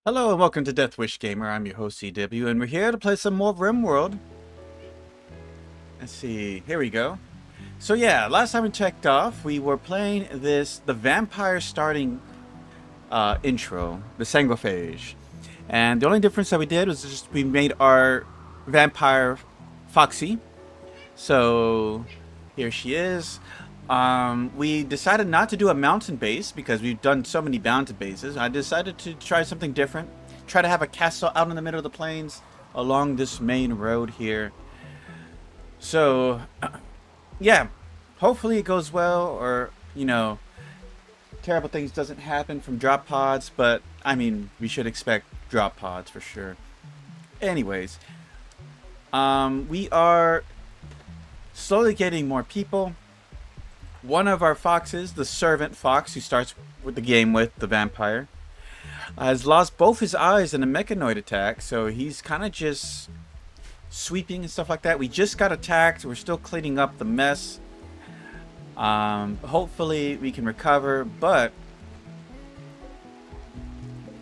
Hello and welcome to Death Wish Gamer. I'm your host CW, and we're here to play some more Rimworld. Let's see, here we go. So yeah, last time we checked off, we were playing the vampire starting intro, the Sanguiphage. And the only difference that we did was just we made our vampire Foxy. So here she is. We decided not to do a mountain base because we've done so many mountain bases. I decided to try something different. Try to have a castle out in the middle of the plains along this main road here. So, yeah, hopefully it goes well, or, terrible things doesn't happen from drop pods, but, I mean, we should expect drop pods for sure. Anyways, we are slowly getting more people. One of our foxes, the servant fox who starts with the game with the vampire, has lost both his eyes in a mechanoid attack, so he's kind of just sweeping and stuff like that. We just got attacked. We're still cleaning up the mess. Hopefully we can recover, but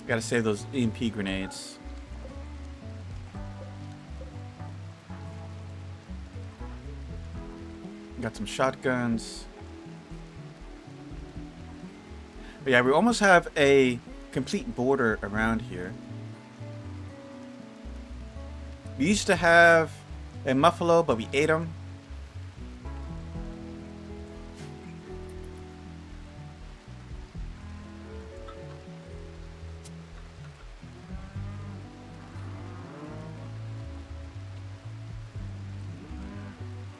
gotta save those EMP grenades. Got some shotguns. But yeah, we almost have a complete border around here. We used to have a muffalo, but we ate him.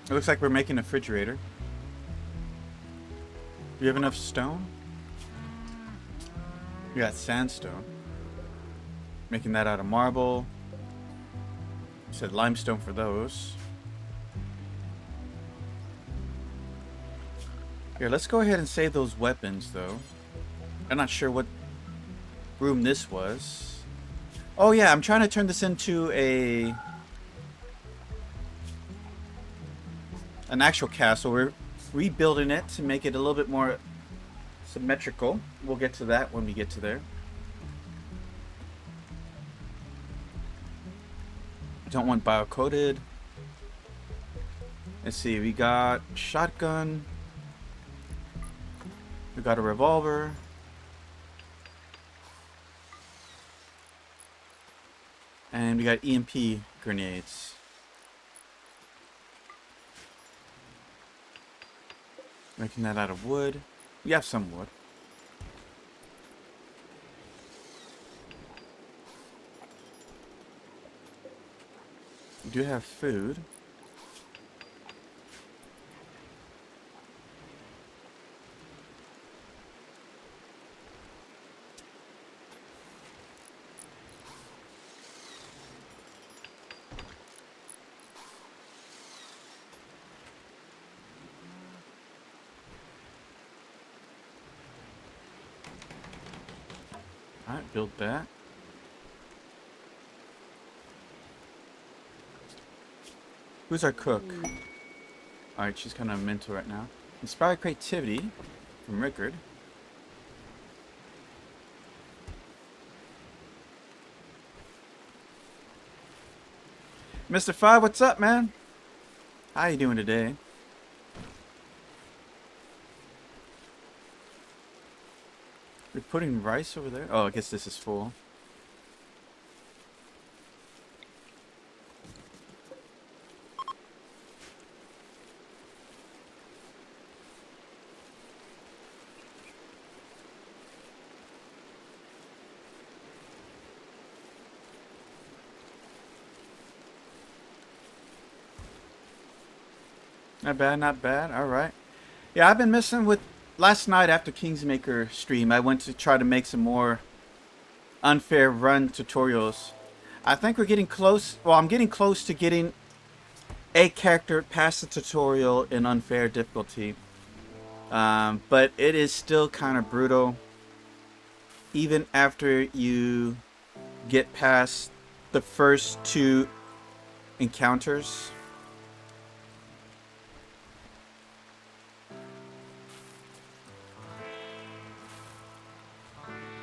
It looks like we're making a refrigerator. Do you have enough stone? We got sandstone. Making that out of marble. You said limestone for those. Here, let's go ahead and save those weapons, though. I'm not sure what room this was. Oh yeah, I'm trying to turn this into an actual castle. We're rebuilding it to make it a little bit more symmetrical. We'll get to that when we get to there. Don't want bio-coated. Let's see, we got shotgun. We got a revolver. And we got EMP grenades. Making that out of wood. We have some wood. We do have food. Alright, build that. Who's our cook? Alright, she's kind of mental right now. Inspire creativity from Rickard. Mr. Five, what's up, man? How you doing today? We're putting rice over there? Oh, I guess this is full. Not bad, not bad. Alright. Yeah, I've been missing with... Last night after Kingsmaker stream, I went to try to make some more unfair run tutorials. I think we're getting close. Well, I'm getting close to getting a character past the tutorial in unfair difficulty. But it is still kind of brutal. Even after you get past the first two encounters.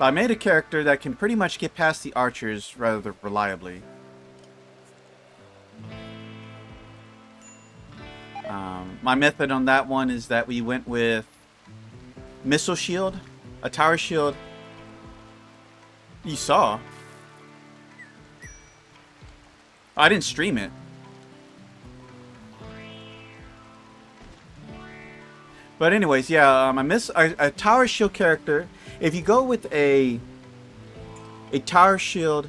But I made a character that can pretty much get past the archers rather reliably. My method on that one is that we went with missile shield, a tower shield. You saw. I didn't stream it. But anyways, yeah, a tower shield character. If you go with a tower shield,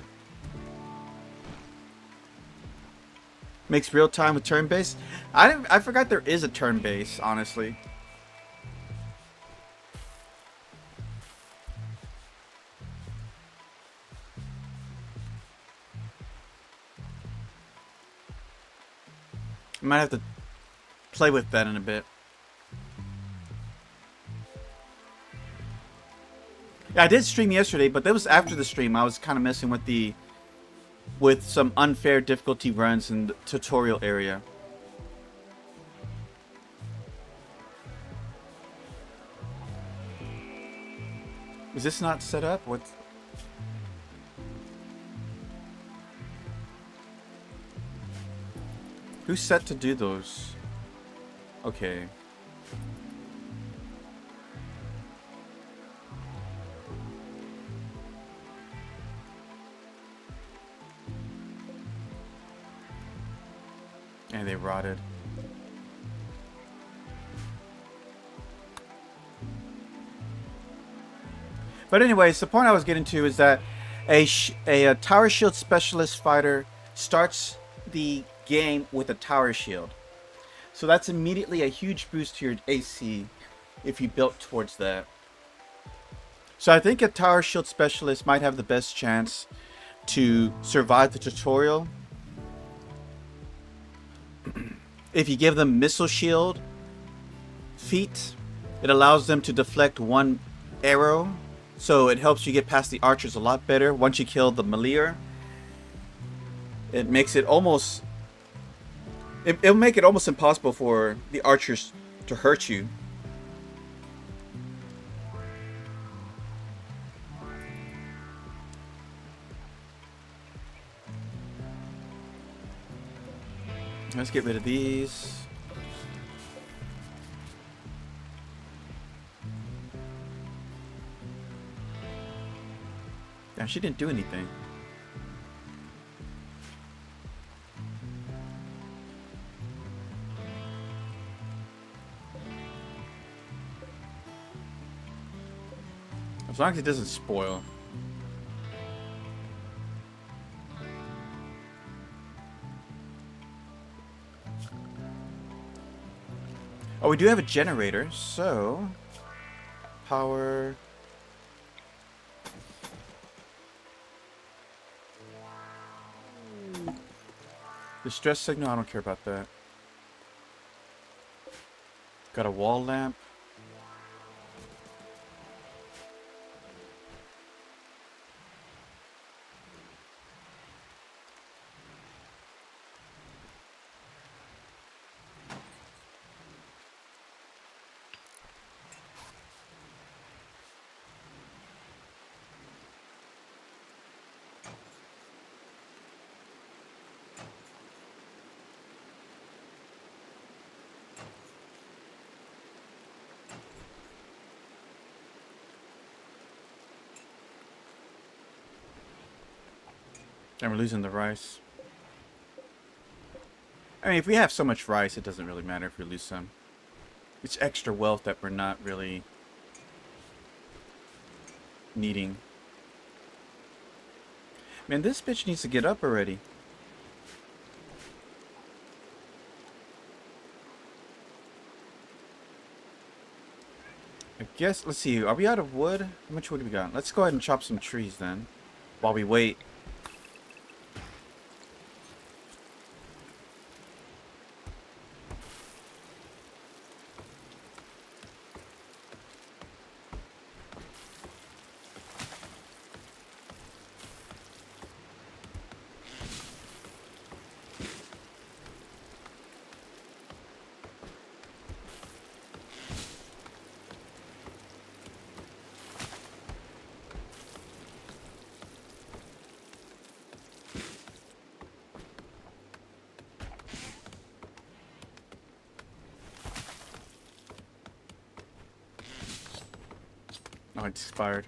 makes real time with turn base. I forgot there is a turn base, honestly. I might have to play with that in a bit. Yeah, I did stream yesterday, but that was after the stream. I was kind of messing with some unfair difficulty runs in the tutorial area. Is this not set up? What? Who's set to do those? Okay. And they rotted. But anyways, the point I was getting to is that a tower shield specialist fighter starts the game with a tower shield. So that's immediately a huge boost to your AC if you built towards that. So I think a tower shield specialist might have the best chance to survive the tutorial. If you give them missile shield feat, it allows them to deflect one arrow. So it helps you get past the archers a lot better. Once you kill the melee, it makes it almost... It'll make it almost impossible for the archers to hurt you. Let's get rid of these. Damn, she didn't do anything. As long as it doesn't spoil. Oh, we do have a generator, so... Power... Distress signal, I don't care about that. Got a wall lamp. And we're losing the rice. I mean, if we have so much rice, it doesn't really matter if we lose some. It's extra wealth that we're not really needing. Man, this bitch needs to get up already. I guess, let's see, are we out of wood? How much wood do we got? Let's go ahead and chop some trees then, while we wait. Oh, it's expired.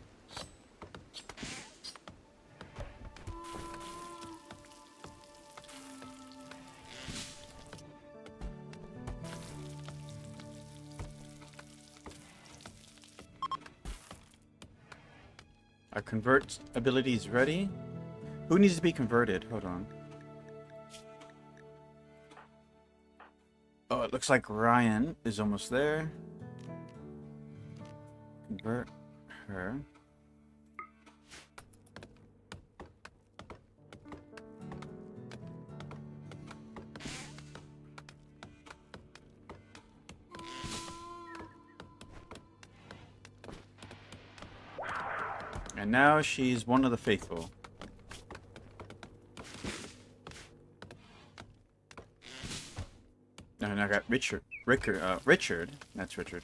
Our convert ability is ready. Who needs to be converted? Hold on. Oh, it looks like Ryan is almost there. Convert her. And now she's one of the faithful. And I got Richard. Richard. That's Richard.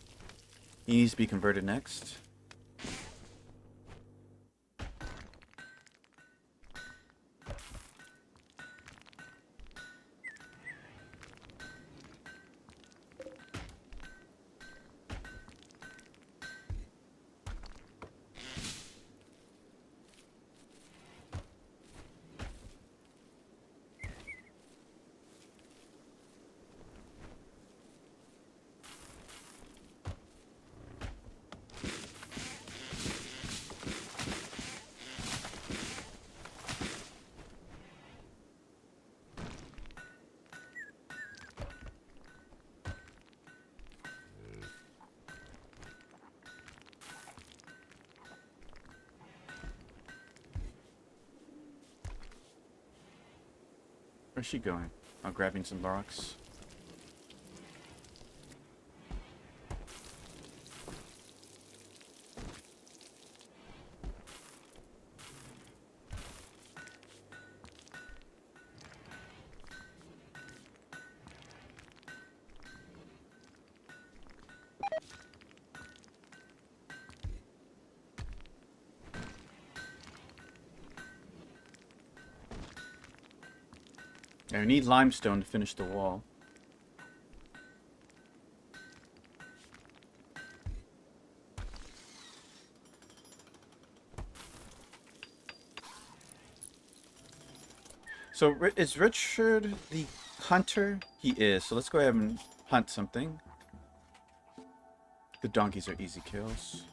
He needs to be converted next. Where's she going? Oh, grabbing some rocks. I need limestone to finish the wall. So is Richard the hunter? He is. So let's go ahead and hunt something. The donkeys are easy kills.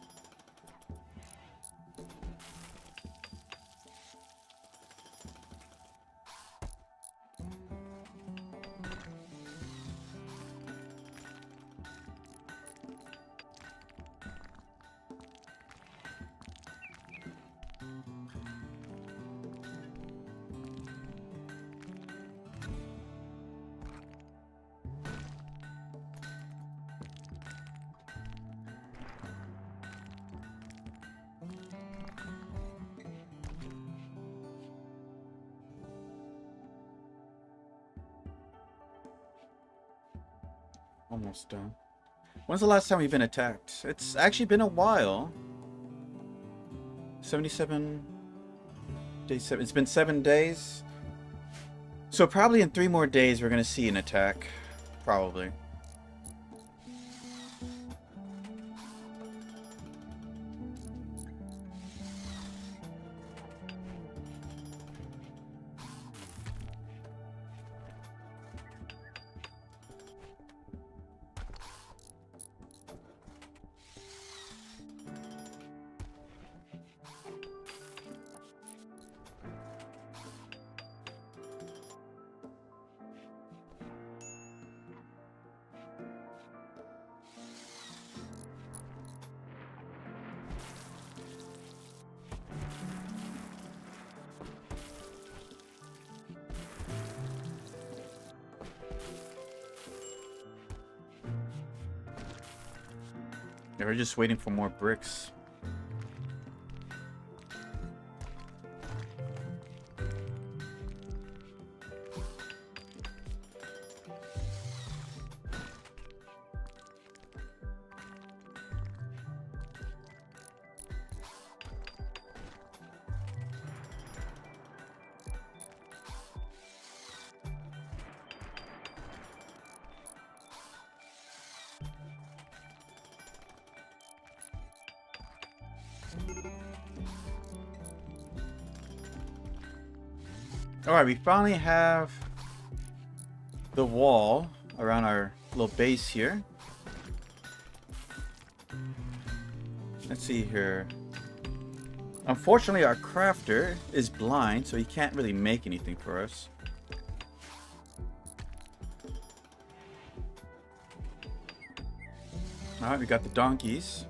Almost done. When's the last time we've been attacked? It's actually been a while. 77 days. It's been 7 days. So probably in 3 more days we're gonna see an attack. Probably. Yeah, we're just waiting for more bricks. Alright, we finally have the wall around our little base here. Let's see here. Unfortunately, our crafter is blind, so he can't really make anything for us. Alright, we got the donkeys.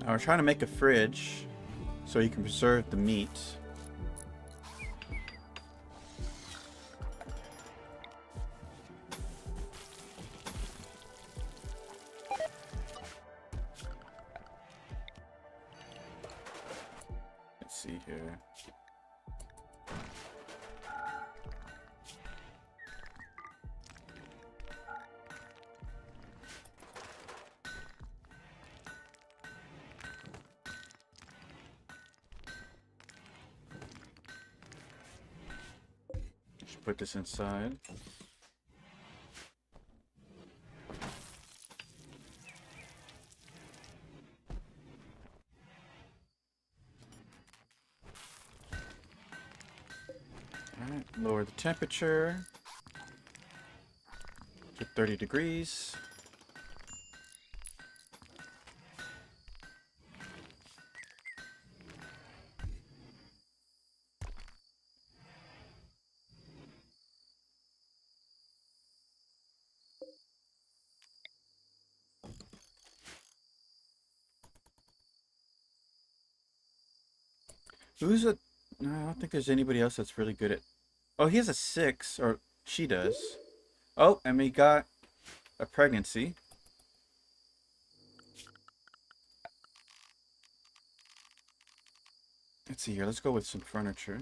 Now we're trying to make a fridge so you can preserve the meat. Let's see here. Should put this inside. Alright, lower the temperature to 30 degrees. Who's a... No, I don't think there's anybody else that's really good at... Oh, he has a 6, or she does. Oh, and we got a pregnancy. Let's see here. Let's go with some furniture.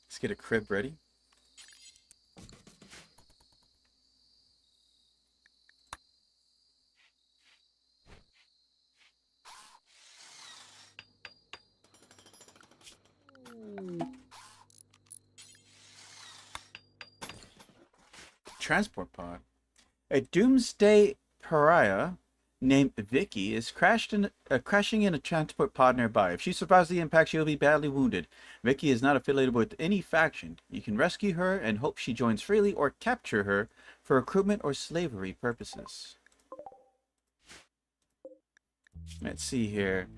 Let's get a crib ready. Transport pod. A doomsday pariah named Vicky is crashing in a transport pod nearby. If she survives the impact, she will be badly wounded. Vicky is not affiliated with any faction. You can rescue her and hope she joins freely, or capture her for recruitment or slavery purposes. Let's see here.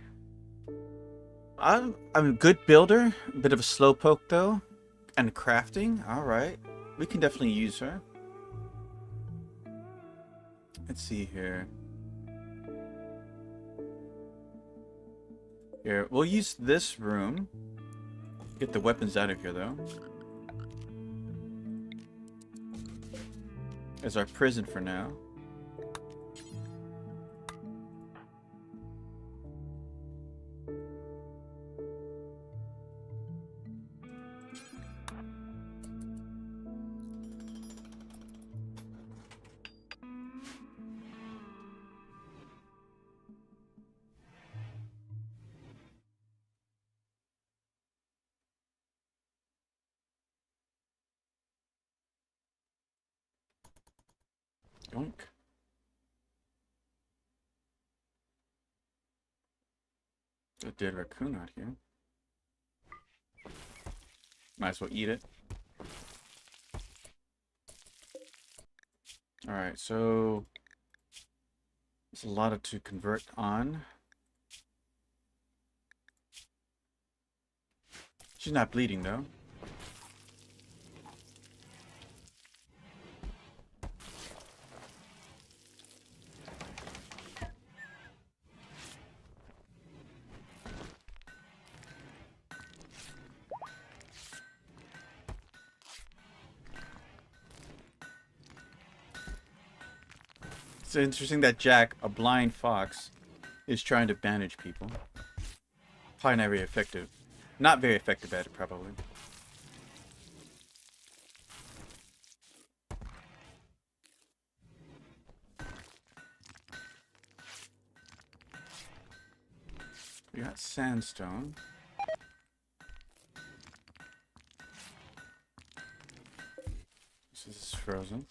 I'm a good builder, a bit of a slowpoke though, and crafting. All right, we can definitely use her. Let's see here. Here, we'll use this room. Get the weapons out of here though. As our prison for now. Yoink. A dead raccoon out here. Might as well eat it. Alright, so there's a lot to convert on. She's not bleeding though. It's interesting that Jack, a blind fox, is trying to bandage people. Probably not very effective. Not very effective at it, probably. We got sandstone. This is frozen.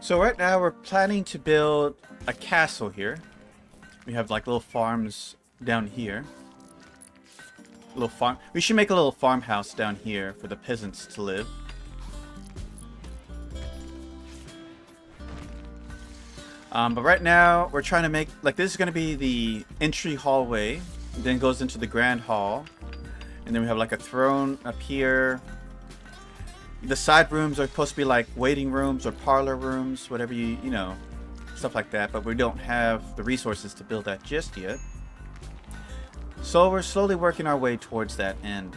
So right now we're planning to build a castle here. We have like little farms down here. Little farm. We should make a little farmhouse down here for the peasants to live. But right now we're trying to make, like, this is going to be the entry hallway. Then goes into the grand hall. And then we have like a throne up here. The side rooms are supposed to be like waiting rooms or parlor rooms, whatever you know, stuff like that. But we don't have the resources to build that just yet. So we're slowly working our way towards that end.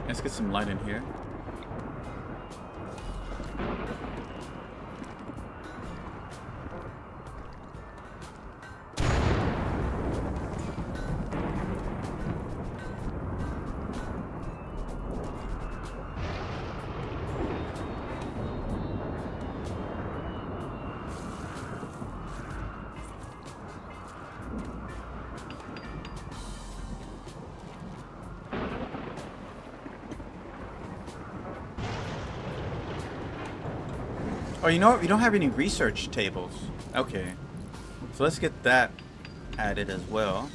Let's get some light in here. Oh, you know what? We don't have any research tables. Okay. So let's get that added as well.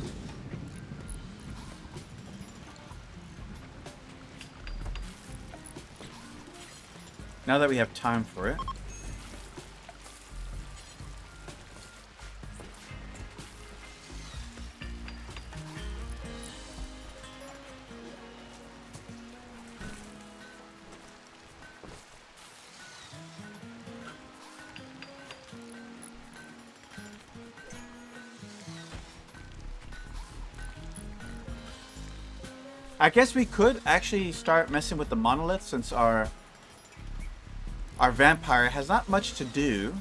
Now that we have time for it. I guess we could actually start messing with the monolith since our vampire has not much to do.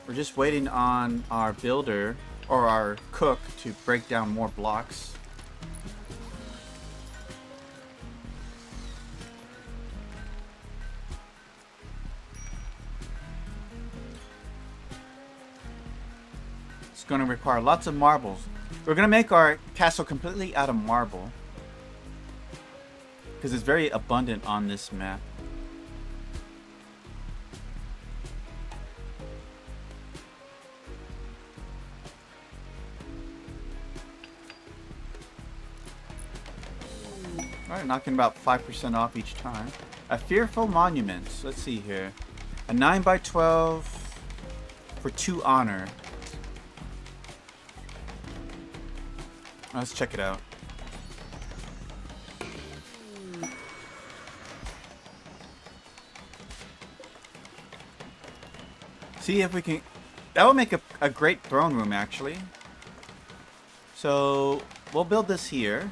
We're just waiting on our builder or our cook to break down more blocks. It's going to require lots of marbles. We're going to make our castle completely out of marble, because it's very abundant on this map. Alright, knocking about 5% off each time. A fearful monument. Let's see here. A 9x12 for 2 honor. Let's check it out. See if we can... That will make a great throne room, actually. So, we'll build this here.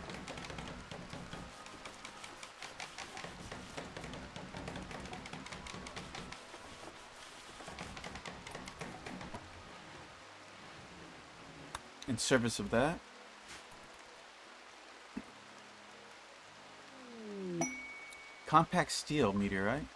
In service of that. Compact steel meteorite.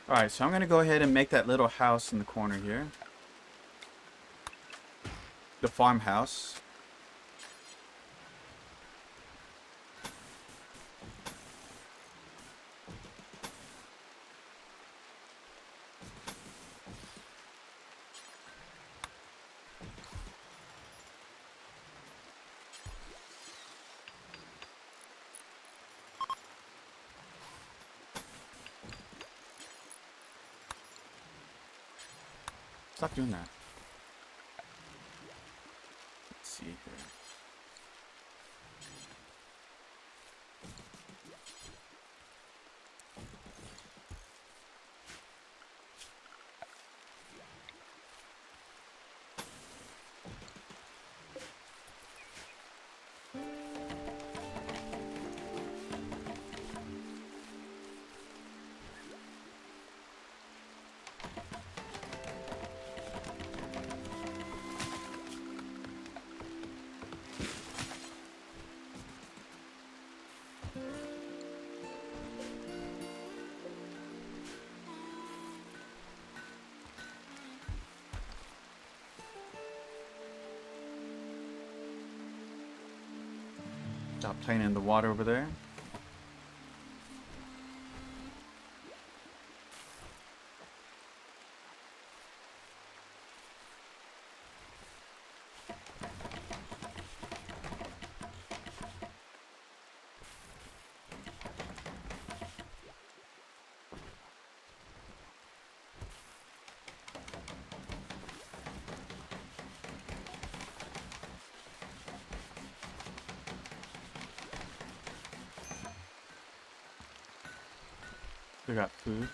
Alright, so I'm going to go ahead and make that little house in the corner here. The farmhouse. Stop doing that. Let's see here. Stop playing in the water over there. We got food.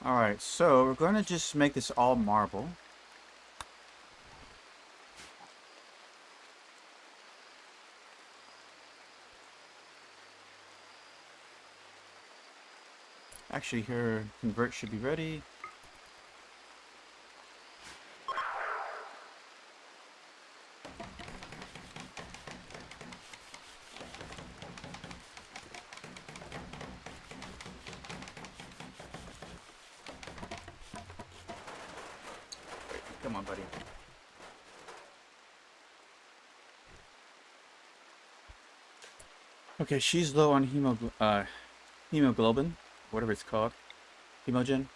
Alright, so we're going to just make this all marble. Actually, here, convert should be ready. Come on, buddy. Okay, she's low on hemoglobin, whatever it's called. Hemogen.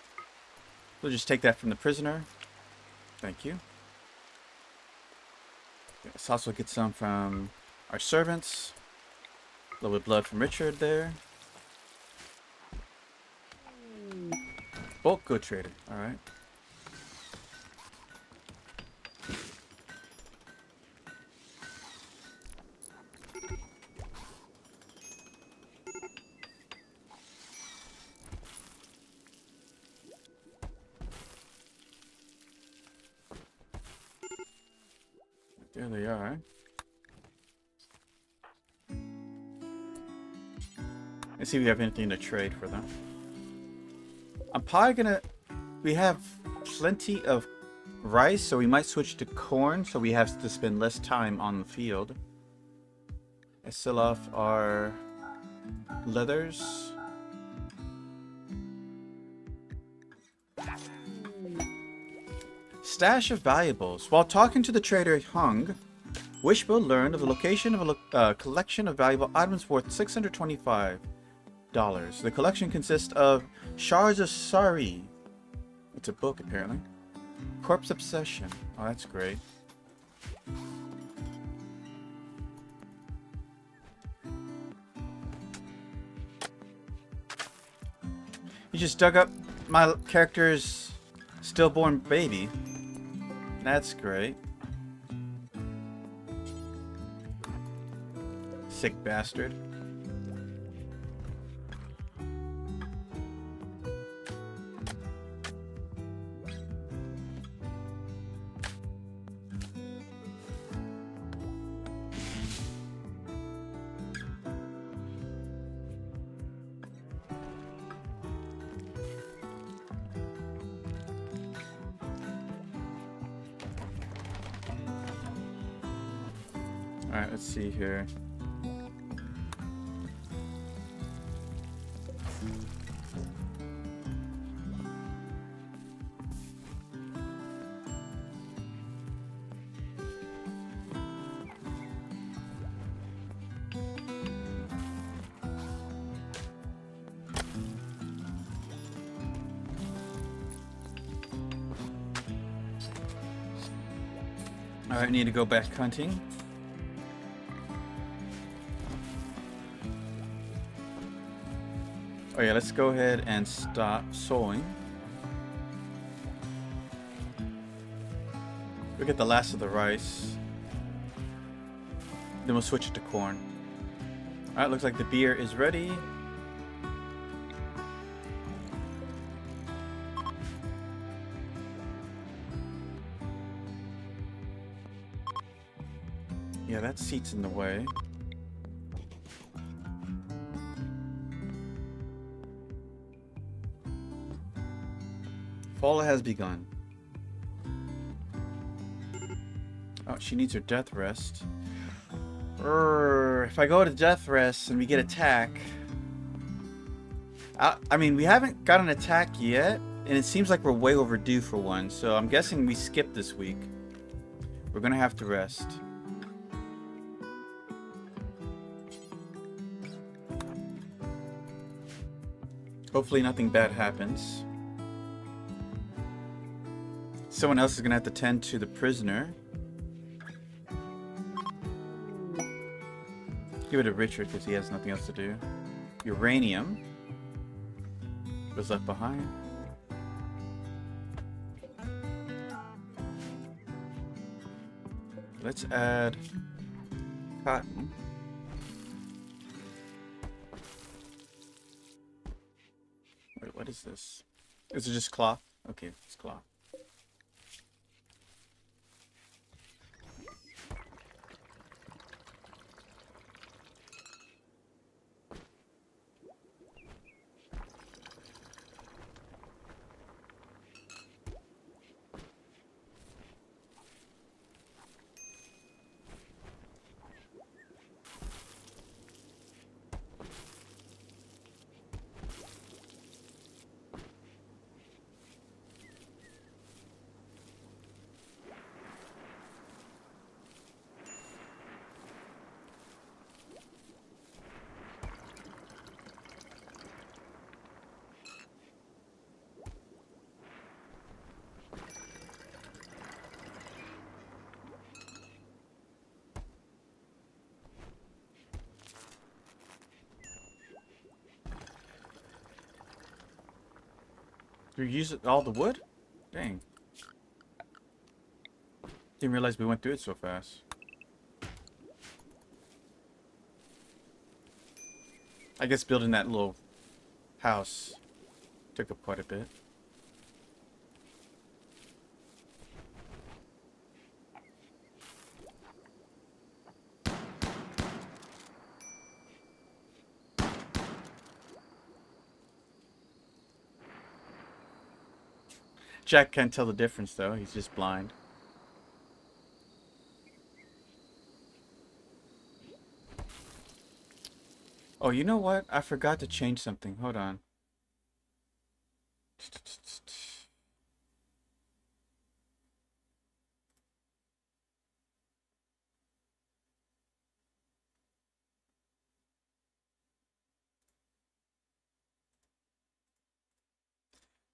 We'll just take that from the prisoner. Thank you. Let's also get some from our servants. A little bit of blood from Richard there. Bulk good trader. Alright. There they are. Let's see if we have anything to trade for them. I'm probably gonna... We have plenty of rice, so we might switch to corn, so we have to spend less time on the field. Let's sell off our leathers. Stash of valuables. While talking to the trader Hung, Wishbone learned of the location of a collection of valuable items worth $625. The collection consists of shards of sari. It's a book, apparently. Corpse Obsession. Oh, that's great. You just dug up my character's stillborn baby. That's great. Sick bastard. Alright, let's see here. Alright, need to go back hunting. Oh yeah, let's go ahead and stop sowing. We'll get the last of the rice. Then we'll switch it to corn. Alright, looks like the beer is ready. Yeah, that seat's in the way. Fall has begun. Oh, she needs her death rest. If I go to death rest and we get attack... I mean, we haven't got an attack yet, and it seems like we're way overdue for one, so I'm guessing we skip this week. We're gonna have to rest. Hopefully nothing bad happens. Someone else is gonna have to tend to the prisoner. Give it to Richard because he has nothing else to do. Uranium was left behind. Let's add cotton. Wait, what is this? Is it just cloth? Okay, it's cloth. You use it all the wood? Dang. Didn't realize we went through it so fast. I guess building that little house took up quite a bit. Jack can't tell the difference though, he's just blind. Oh, you know what? I forgot to change something. Hold on.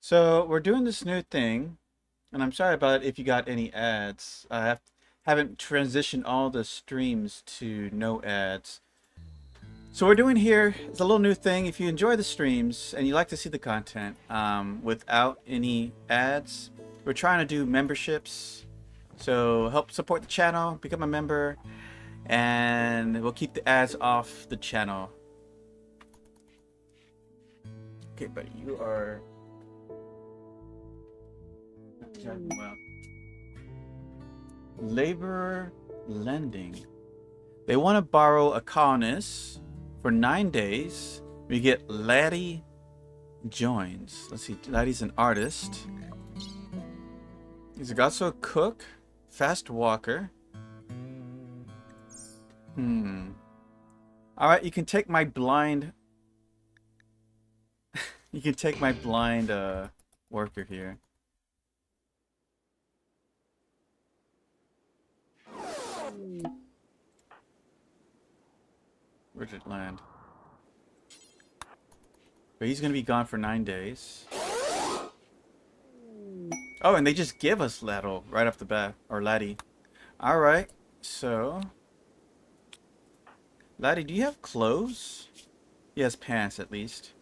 So we're doing this new thing, and I'm sorry about if you got any ads. Haven't transitioned all the streams to no ads. So we're doing here is a little new thing. If you enjoy the streams and you like to see the content without any ads, we're trying to do memberships. So help support the channel, become a member, and we'll keep the ads off the channel. Okay, but you are... Wow. Laborer lending. They want to borrow a colonist for 9 days. We get Laddie joins. Let's see, Laddie's an artist. He's also a cook, fast walker. Alright, you can take my blind you can take my blind worker here. Where did it land? But he's gonna be gone for 9 days. Oh, and they just give us Laddle right off the bat, or Laddie. Alright, so... Laddie, do you have clothes? He has pants, at least.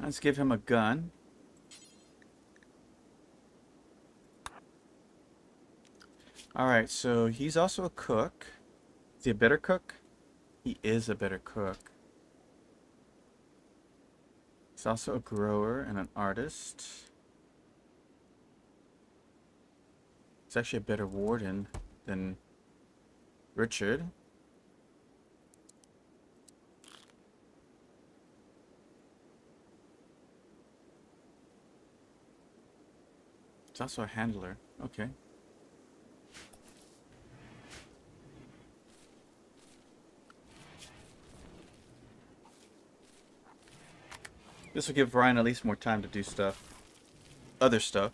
Let's give him a gun. Alright, so he's also a cook. Is he a better cook? He is a better cook. He's also a grower and an artist. He's actually a better warden than Richard. He's also a handler. Okay. This will give Ryan at least more time to do stuff. Other stuff.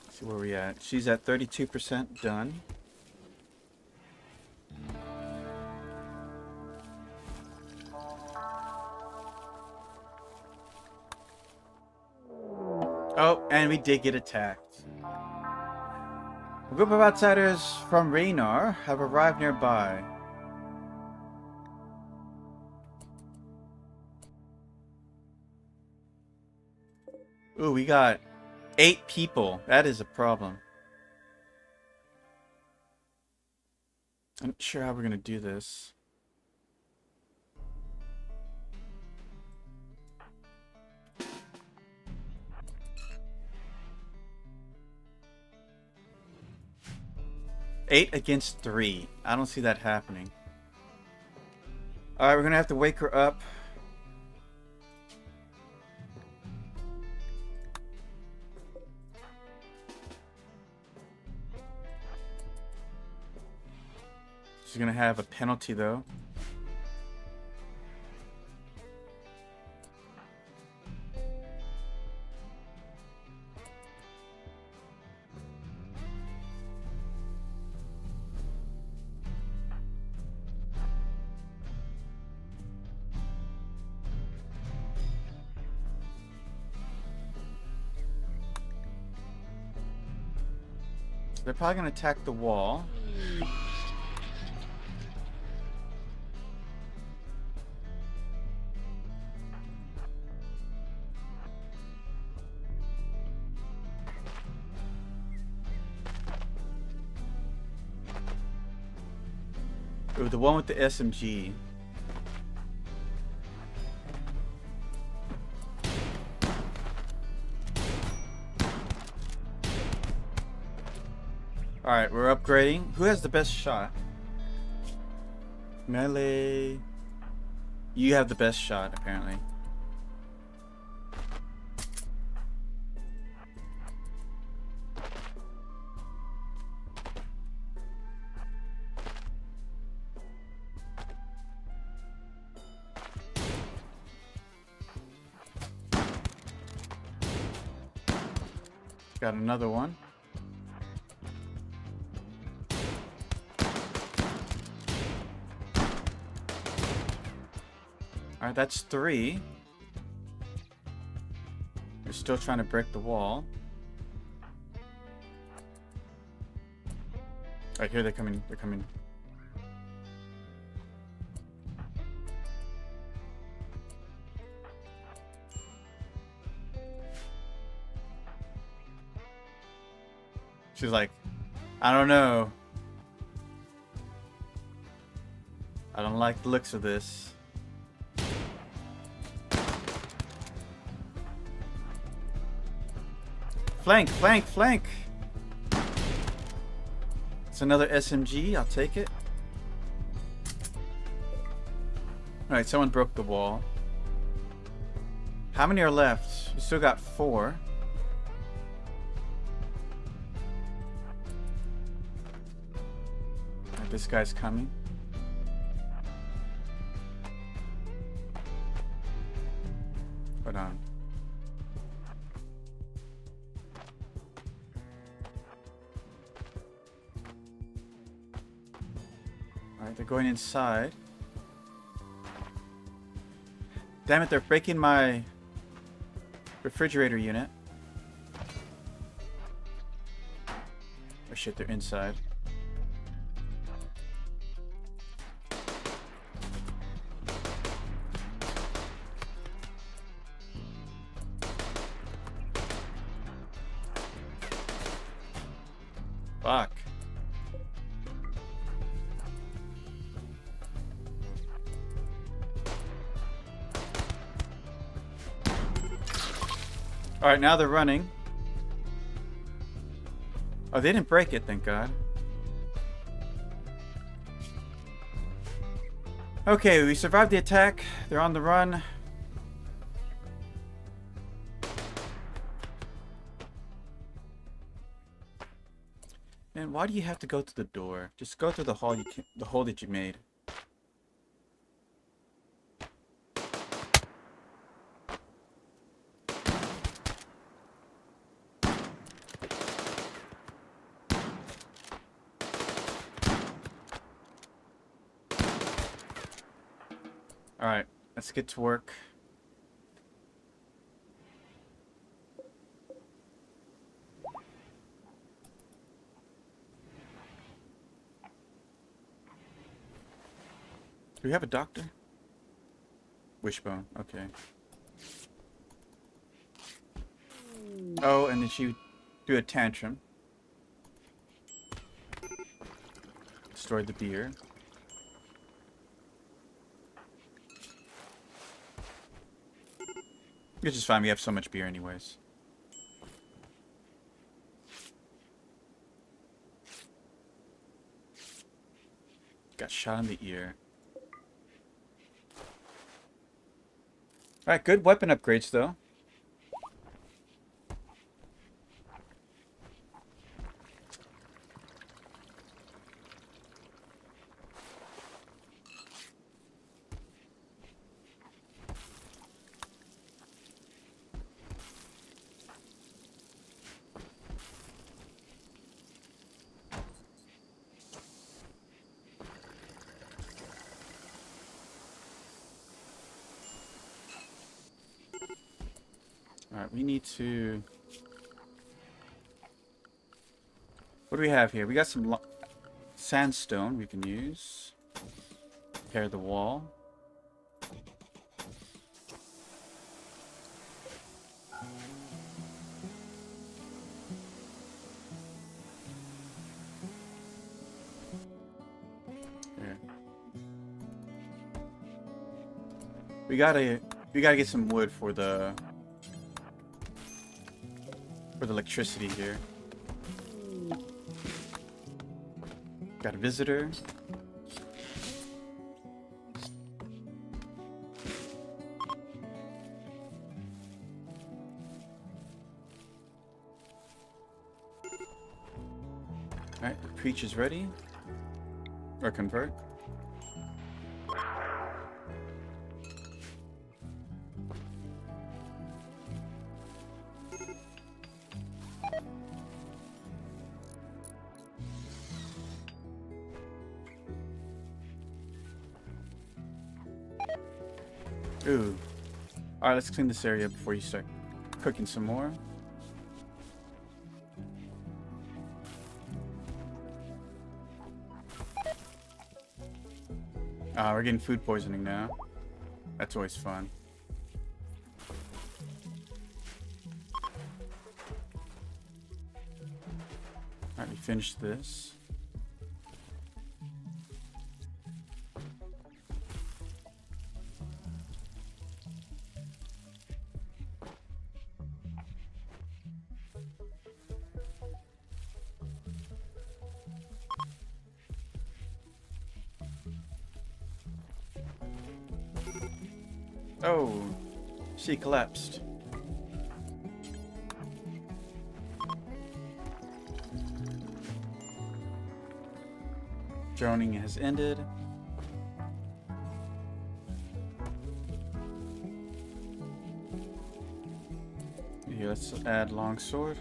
Let's see where we at. She's at 32% done. Oh, and we did get attacked. A group of outsiders from Raynar have arrived nearby. Ooh, we got 8 people. That is a problem. I'm not sure how we're gonna do this. Eight against 3. I don't see that happening. Alright, we're gonna have to wake her up. She's gonna have a penalty though. They're probably gonna attack the wall. Ooh, the one with the SMG. Alright, we're upgrading. Who has the best shot? Melee. You have the best shot, apparently. Got another one. Alright, that's 3. We're still trying to break the wall. Alright, here they're coming. They're coming. She's like, I don't know. I don't like the looks of this. Flank, flank, flank. It's another SMG. I'll take it. Alright, someone broke the wall. How many are left? We still got 4. Alright, this guy's coming. Hold on. Alright, they're going inside. Damn it, they're refrigerator unit. Oh shit, they're inside. Fuck. Alright, now they're running. Oh, they didn't break it, thank God. Okay, we survived the attack. They're on the run. And why do you have to go to the door? Just go through the hall the hole that you made. Alright, let's get to work. Do we have a doctor? Wishbone, okay. Oh, and then she do a tantrum. Destroyed the beer. Which is fine, we have so much beer anyways. Got shot in the ear. Alright, good weapon upgrades though. Alright, we need to... What do we have here? We got some sandstone we can use. Repair the wall. Here. We gotta get some wood for the electricity here. Got a visitor. Alright, the preach is ready. Or convert. Ooh. Alright, let's clean this area before you start cooking some more. We're getting food poisoning now. That's always fun. Alright, we finished this. Oh, she collapsed. Droning has ended. Here, let's add longsword.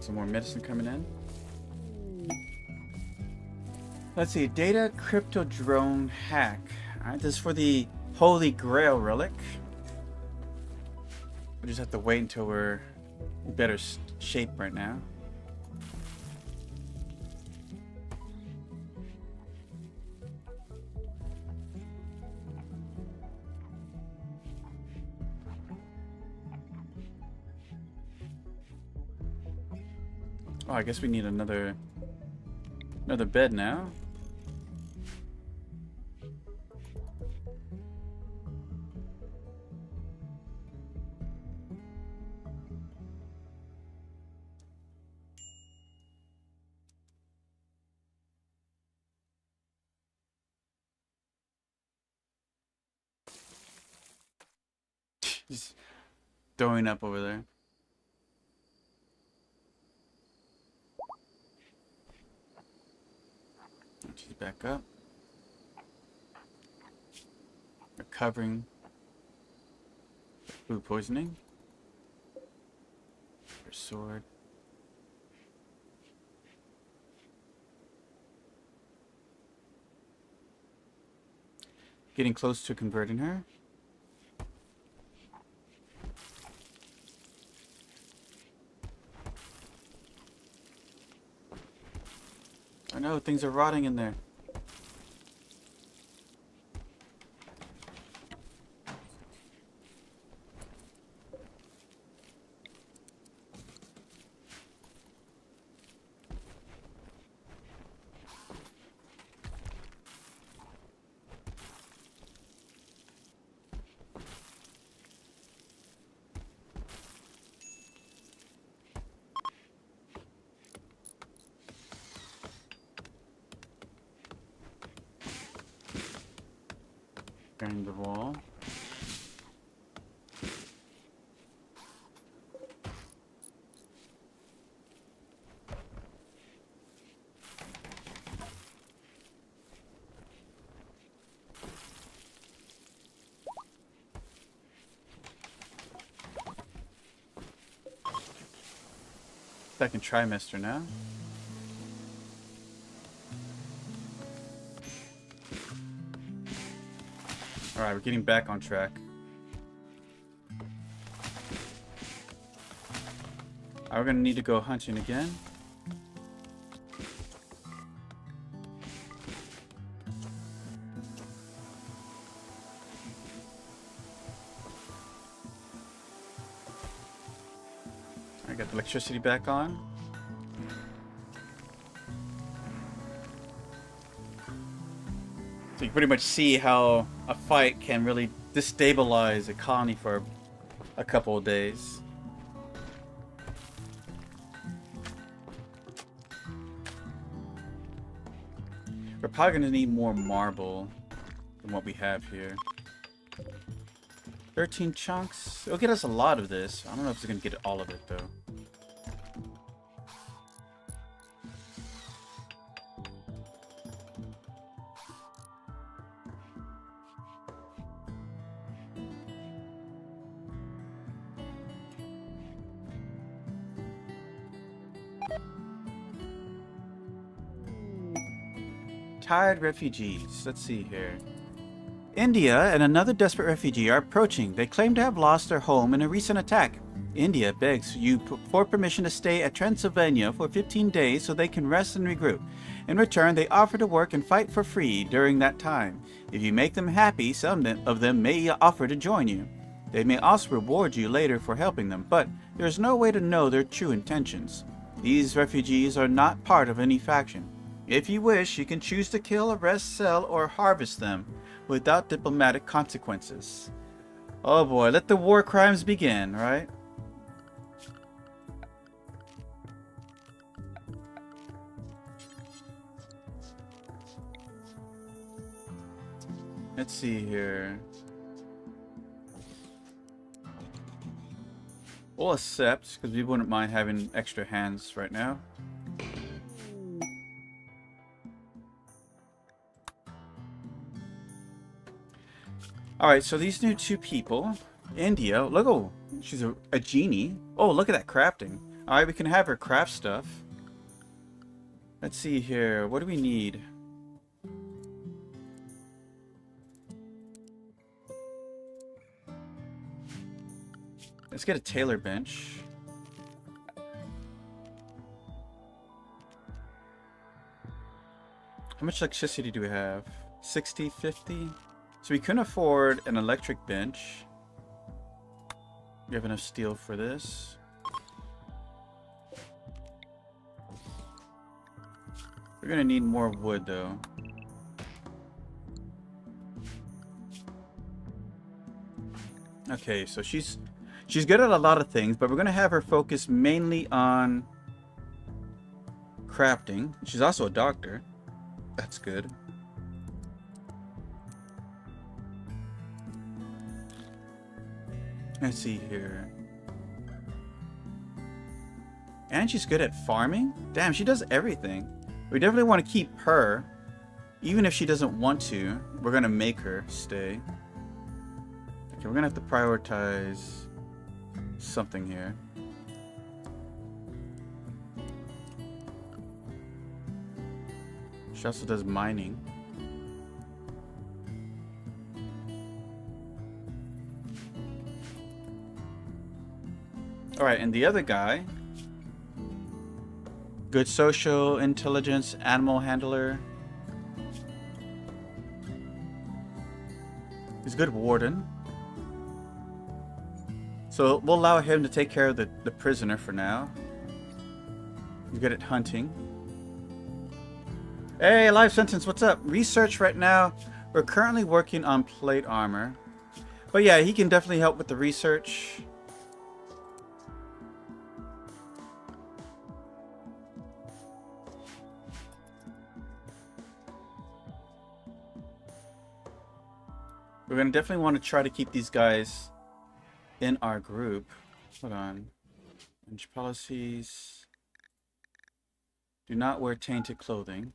Some more medicine coming in. Let's see. Data crypto drone hack. Alright, this is for the Holy Grail relic. We just have to wait until we're in better shape right now. Oh, I guess we need another bed now. Just throwing up over there. She's back up. Recovering food poisoning. Her sword. Getting close to converting her. I know, things are rotting in there. The wall. Second trimester now. Alright, we're getting back on track. We're gonna need to go hunting again. I got the electricity back on. So you can pretty much see how a fight can really destabilize a colony for a couple of days. We're probably going to need more marble than what we have here. 13 chunks. It'll get us a lot of this. I don't know if it's going to get all of it, though. Tired refugees. Let's see here. India and another desperate refugee are approaching. They claim to have lost their home in a recent attack. India begs you for permission to stay at Transylvania for 15 days so they can rest and regroup. In return, they offer to work and fight for free during that time. If you make them happy, some of them may offer to join you. They may also reward you later for helping them, but there is no way to know their true intentions. These refugees are not part of any faction. If you wish, you can choose to kill, arrest, sell, or harvest them without diplomatic consequences. Oh boy, let the war crimes begin, right? Let's see here. We'll accept, because we wouldn't mind having extra hands right now. Alright, so these new two people. India, look, oh, she's a genie. Oh, look at that crafting. Alright, we can have her craft stuff. Let's see here. What do we need? Let's get a tailor bench. How much electricity do we have? 60, 50? So we couldn't afford an electric bench. We have enough steel for this. We're gonna need more wood though. Okay, so she's good at a lot of things, but we're gonna have her focus mainly on crafting. She's also a doctor. That's good. Let's see here. And she's good at farming? Damn, she does everything. We definitely want to keep her. Even if she doesn't want to, we're going to make her stay. Okay, we're going to have to prioritize something here. She also does mining. Alright, and the other guy, good social intelligence, animal handler. He's good warden. So we'll allow him to take care of the prisoner for now. He's good at hunting. Hey, life sentence, what's up? Research right now. We're currently working on plate armor. But yeah, he can definitely help with the research. We're going to definitely want to try to keep these guys in our group. Hold on. Bench policies. Do not wear tainted clothing.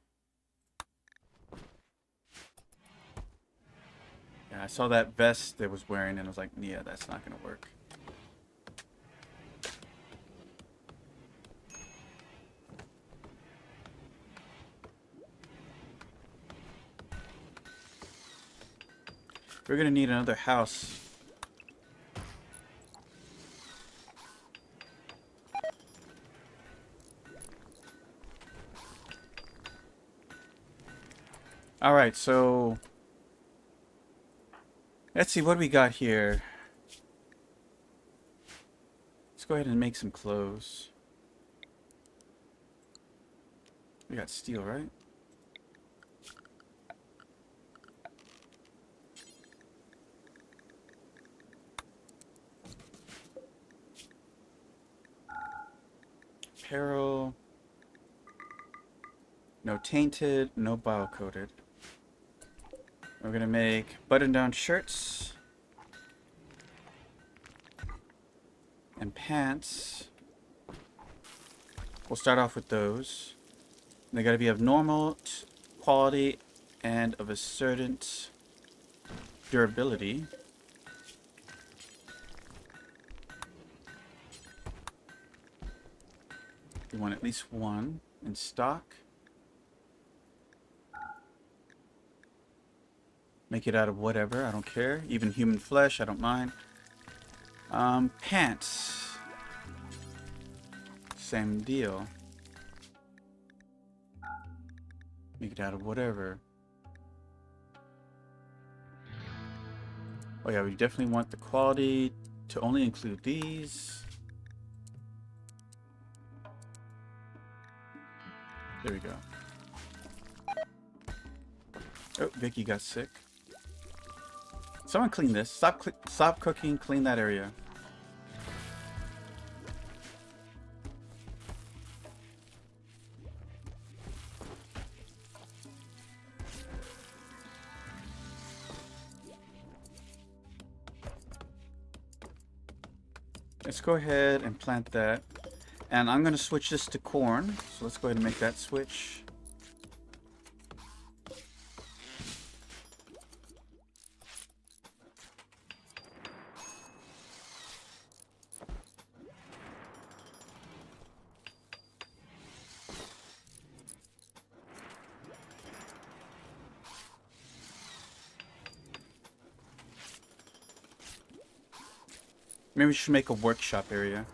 Yeah, I saw that vest they was wearing and I was like, yeah, that's not going to work. We're going to need another house. Alright, so let's see what we got here. Let's go ahead and make some clothes. We got steel, right? Apparel. No tainted, no bio-coated. We're gonna make button-down shirts and pants. We'll start off with those. They gotta be of normal quality and of a certain durability. We want at least one in stock. Make it out of whatever, I don't care. Even human flesh, I don't mind. Pants. Same deal. Make it out of whatever. Oh yeah, we definitely want the quality to only include these. There we go. Oh, Vicky got sick. Someone clean this. Stop cooking, clean that area. Let's go ahead and plant that. And I'm going to switch this to corn. So let's go ahead and make that switch. Maybe we should make a workshop area.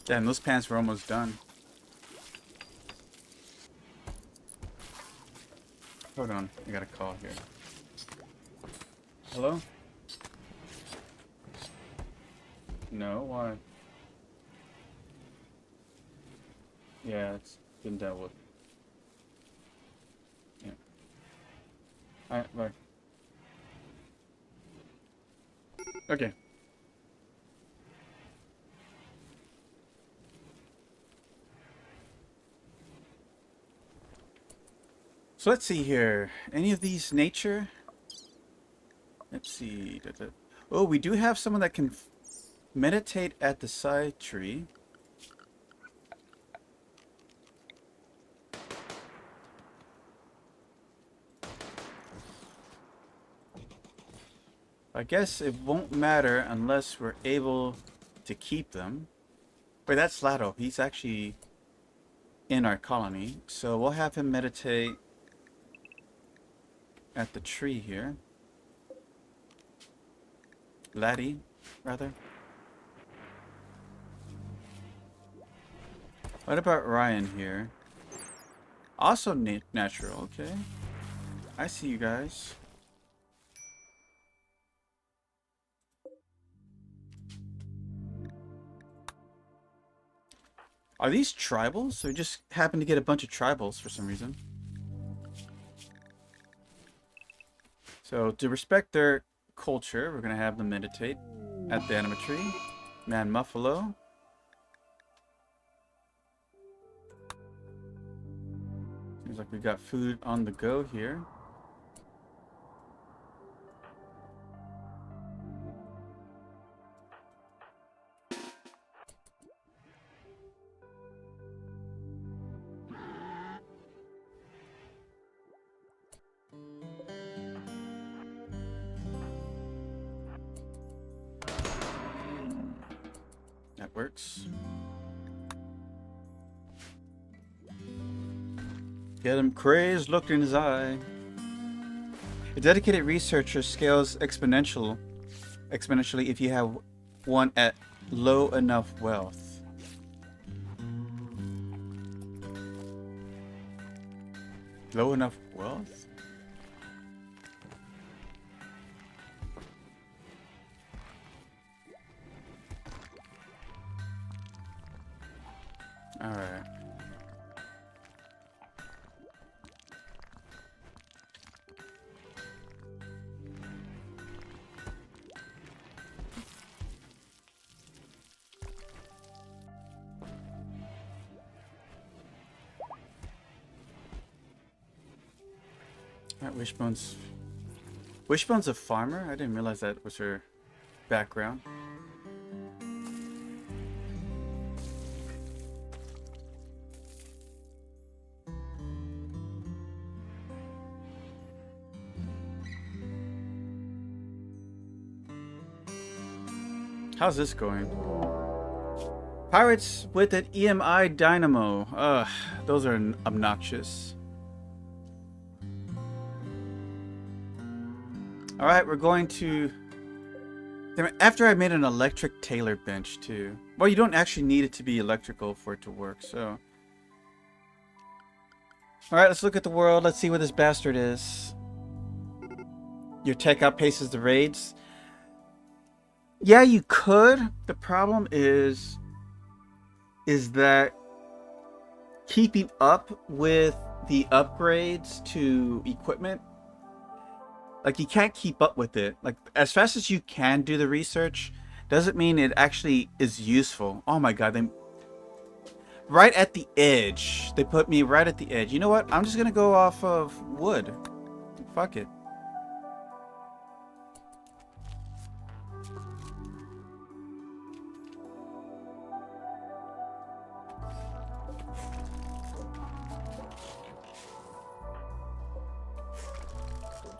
Damn, those pants were almost done. Hold on, I got a call here. Hello? No, why? Yeah, it's been dealt with. Yeah. Alright, bye. Okay. So let's see here. Any of these nature? Let's see. Oh, we do have someone that can meditate at the side tree. I guess it won't matter unless we're able to keep them. Wait, that's Lado. He's actually in our colony. So we'll have him meditate at the tree here. Laddie, rather. What about Ryan here? Also natural, okay. I see you guys. Are these tribals? Or just happen to get a bunch of tribals for some reason? So to respect their culture, we're gonna have them meditate at the anima tree. Man Muffalo. Seems like we got food on the go here. That works. Get him crazed look in his eye. A dedicated researcher scales exponentially if you have one at low enough wealth. Low enough wealth? Alright. Alright, Wishbone's... Wishbone's a farmer? I didn't realize that was her background. How's this going? Pirates with an EMI dynamo. Ugh, those are obnoxious. Alright, we're going to... After I made an electric tailor bench too. Well, you don't actually need it to be electrical for it to work, so... Alright, let's look at the world. Let's see where this bastard is. Your tech outpaces the raids. Yeah, you could. The problem is that keeping up with the upgrades to equipment, like you can't keep up with it. Like as fast as you can do the research doesn't mean it actually is useful. Oh my god, they right at the edge. They put me right at the edge. You know what? I'm just gonna go off of wood. Fuck it.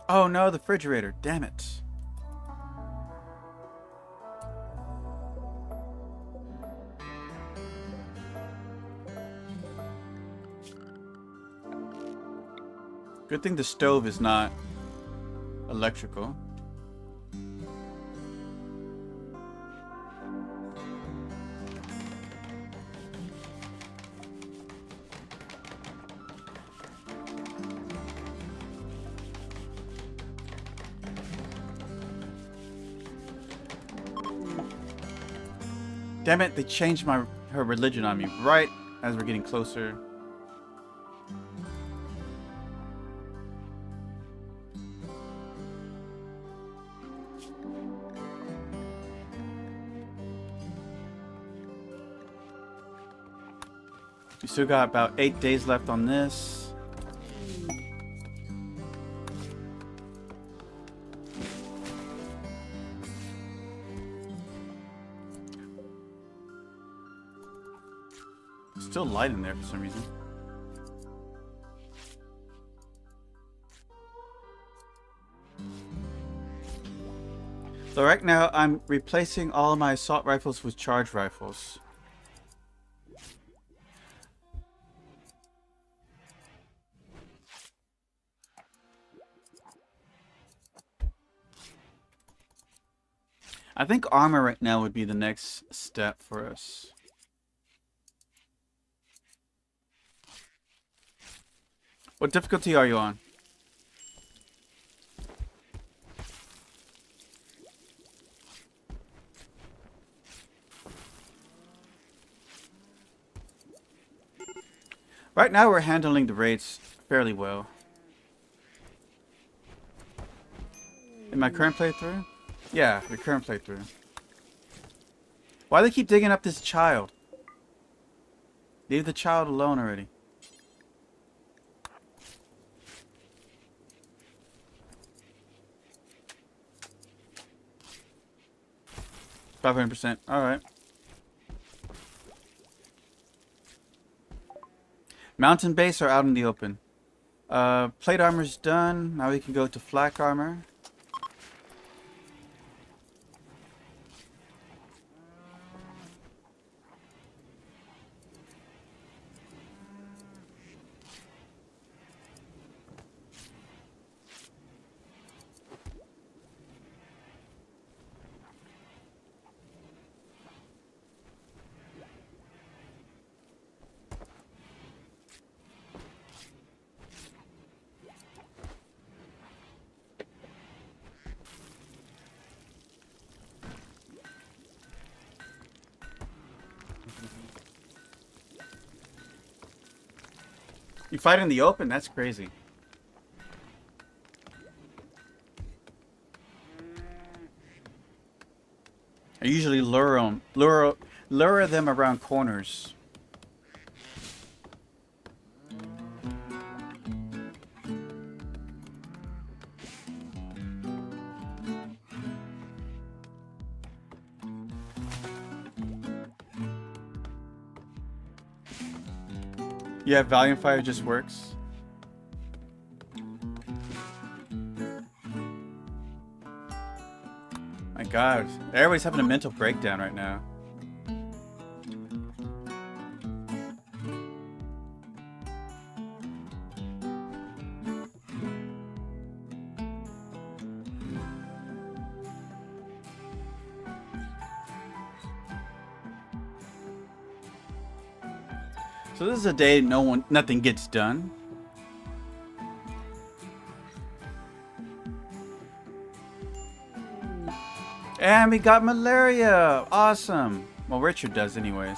Oh no, the refrigerator. Damn it. Good thing the stove is not electrical. Damn it, they changed her religion on me right as we're getting closer. We still got about 8 days left on this. Still light in there for some reason. So right now I'm replacing all of my assault rifles with charge rifles. I think armor right now would be the next step for us. What difficulty are you on? Right now we're handling the raids fairly well. In my current playthrough? Yeah, the current playthrough. Why do they keep digging up this child? Leave the child alone already. %. Alright. Mountain base or out in the open? Plate armor's done. Now we can go to flak armor. You fight in the open? That's crazy. I usually lure them around corners. Yeah, Valiant Fire just works. My God, everybody's having a mental breakdown right now. So this is a day nothing gets done. And we got malaria! Awesome! Well, Richard does anyways.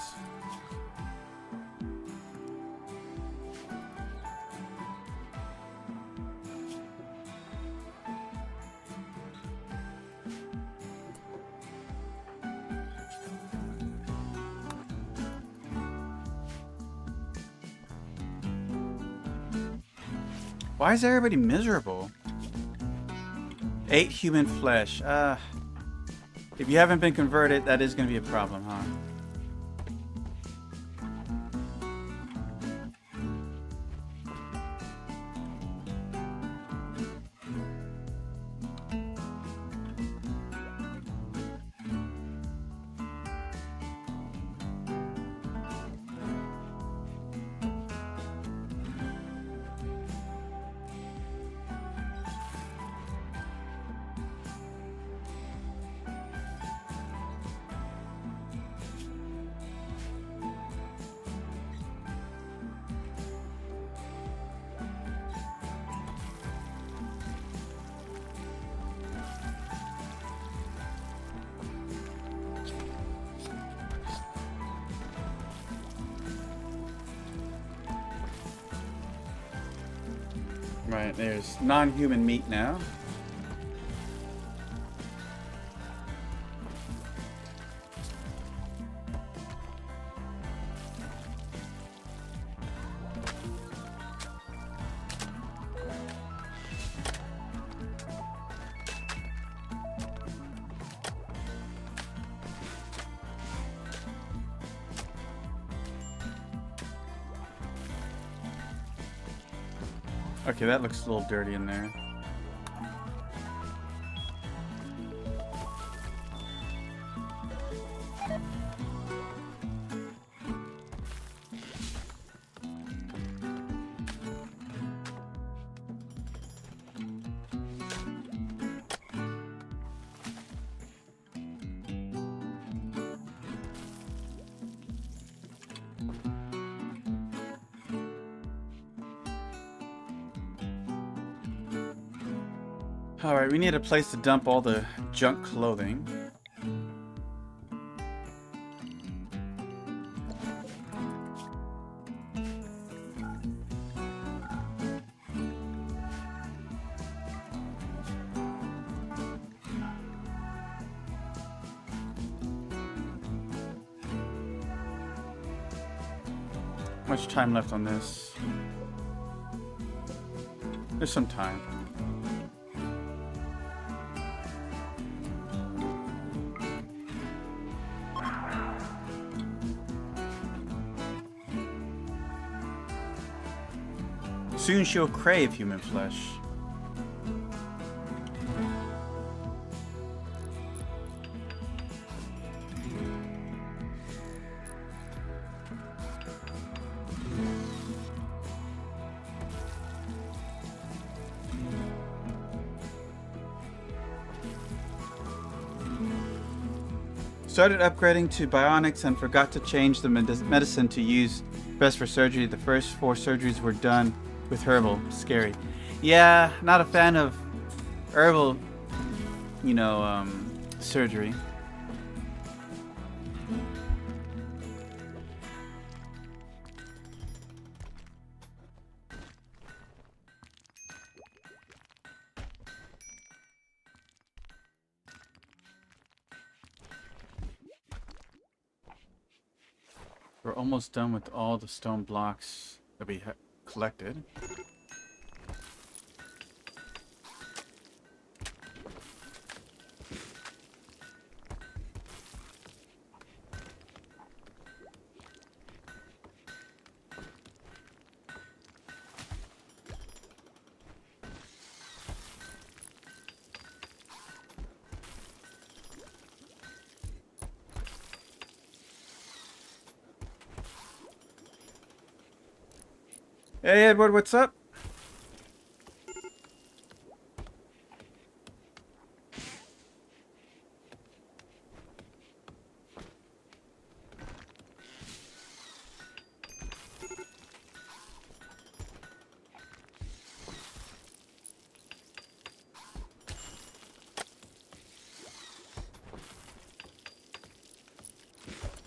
Why is everybody miserable? 8 human flesh. If you haven't been converted, that is going to be a problem, huh? Right, there's non-human meat now. Okay, that looks a little dirty in there. Alright, we need a place to dump all the junk clothing. Much time left on this? There's some time. Soon she'll crave human flesh. Started upgrading to bionics and forgot to change the medicine to use best for surgery. The first 4 surgeries were done with herbal. Scary. Yeah, not a fan of herbal, you know, surgery. We're almost done with all the stone blocks that we collected. Hey Edward, what's up?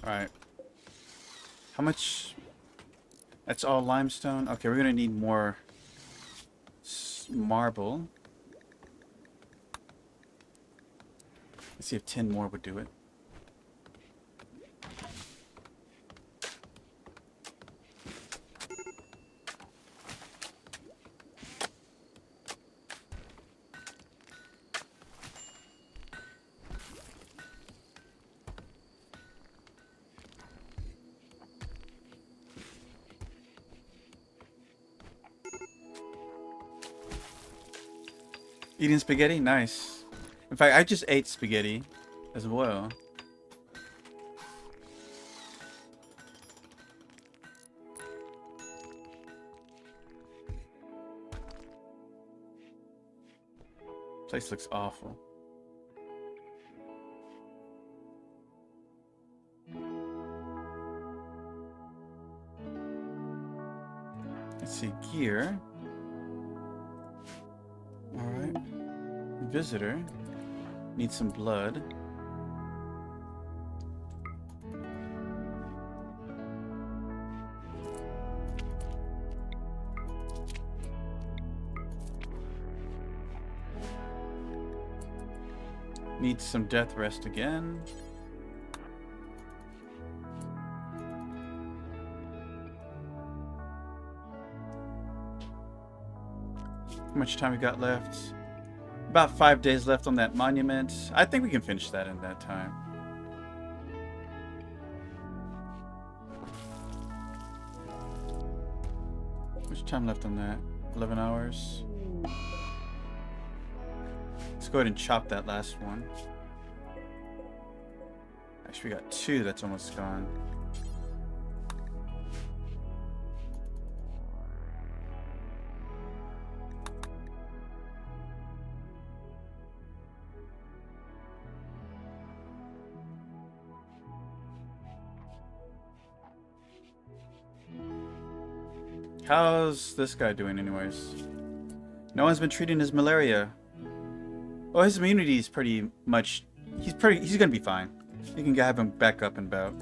Alright. How much? That's all limestone? Okay, we're gonna need more marble. Let's see if 10 more would do it. Eating spaghetti? Nice. In fact, I just ate spaghetti as well. Place looks awful. Let's see, gear. Alright. Visitor. Need some blood. Needs some death rest again. How much time we got left? About 5 days left on that monument. I think we can finish that in that time. How much time left on that? 11 hours. Let's go ahead and chop that last one. Actually, we got 2 that's almost gone. How's this guy doing anyways? No one's been treating his malaria. Well, his immunity is pretty much... He's gonna be fine. You can have him back up and about.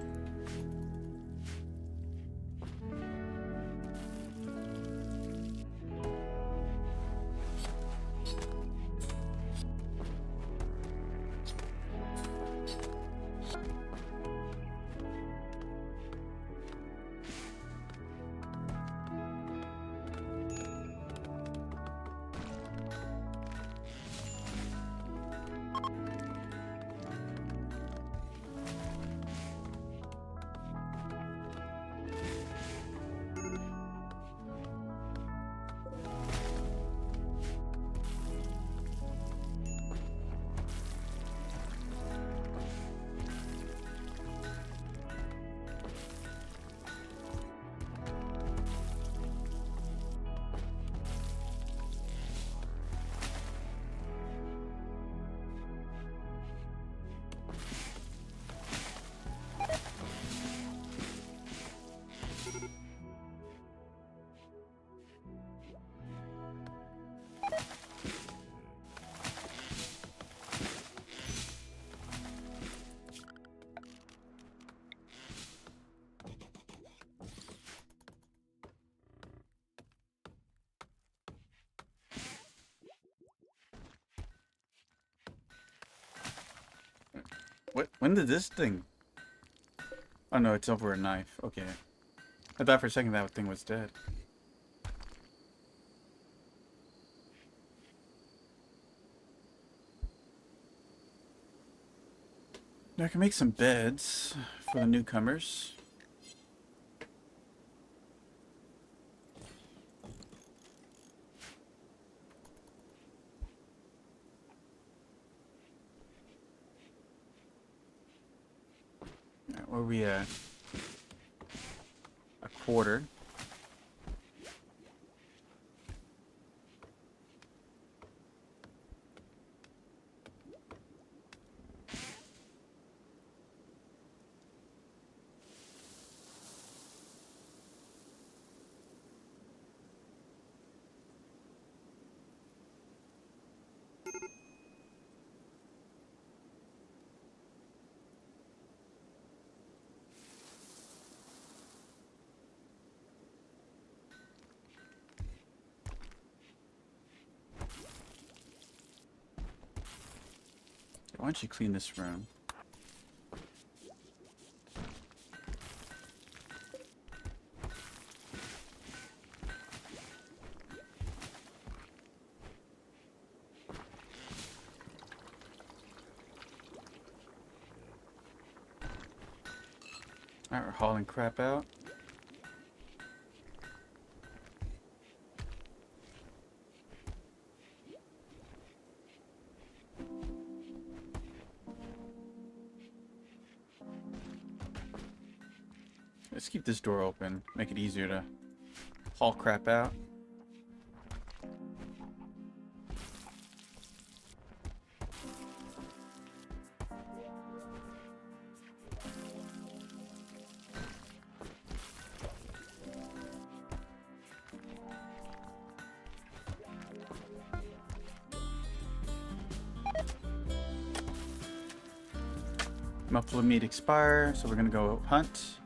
What? When did this thing... Oh no, it's over a knife. Okay. I thought for a second that thing was dead. Now I can make some beds for the newcomers. Where are we at? A quarter. Why don't you clean this room? Alright, we're hauling crap out. Let's keep this door open, make it easier to haul crap out. Mouthful of meat expire, so we're gonna go hunt.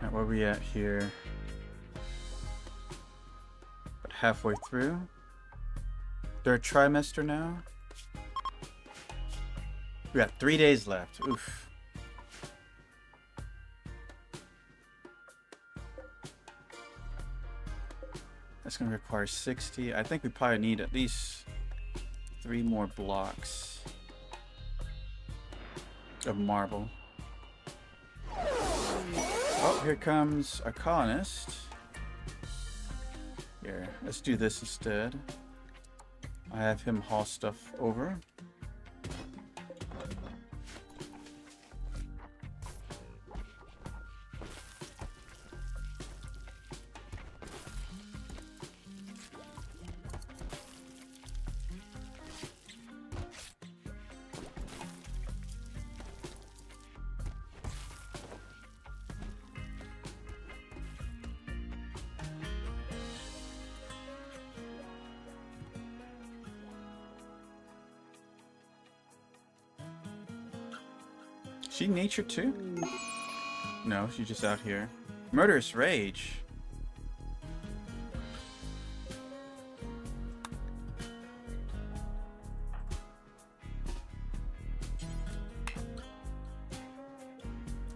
Alright, where are we at here? About halfway through. Third trimester now. We got 3 days left. Oof. That's gonna require 60. I think we probably need at least 3 more blocks of marble. Oh, here comes our colonist. Here, let's do this instead. I have him haul stuff over. She nature too? No, she's just out here. Murderous rage.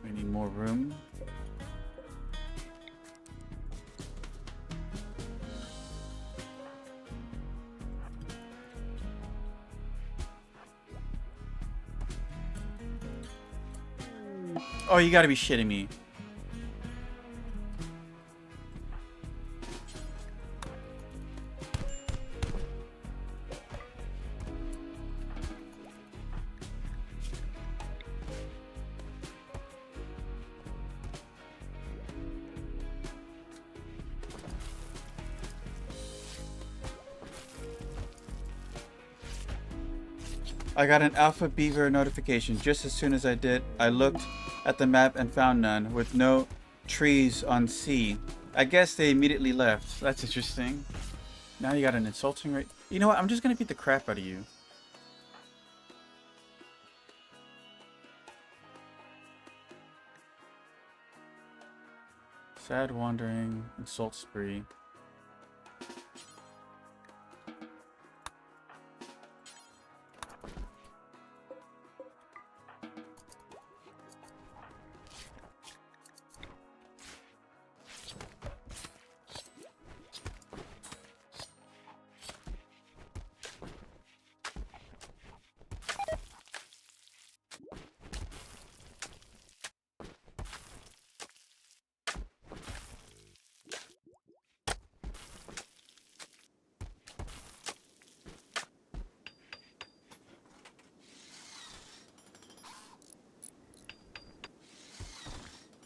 We need more room. Oh, you gotta be shitting me. I got an Alpha Beaver notification. Just as soon as I did, I looked at the map and found none, with no trees on sea. I guess they immediately left. That's interesting. Now you got an insulting rate. You know what? I'm just gonna beat the crap out of you. Sad wandering, insult spree.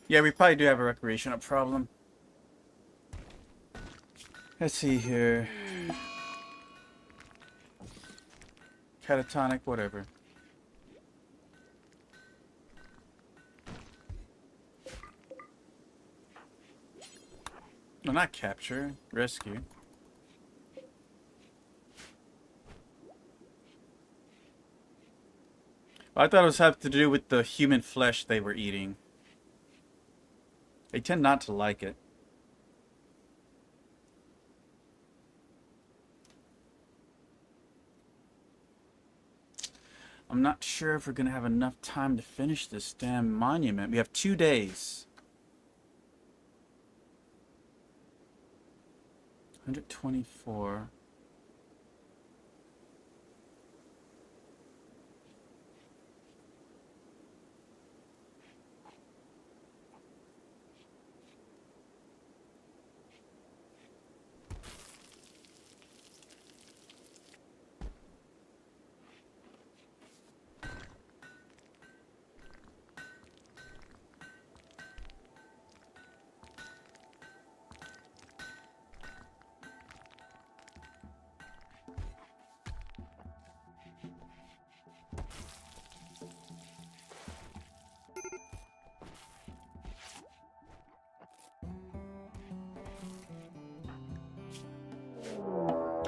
Yeah, we probably do have a recreational problem. Let's see here. Catatonic, whatever. No, not capture. Rescue. I thought it was having to do with the human flesh they were eating. They tend not to like it. I'm not sure if we're going to have enough time to finish this damn monument. We have 2 days. 124.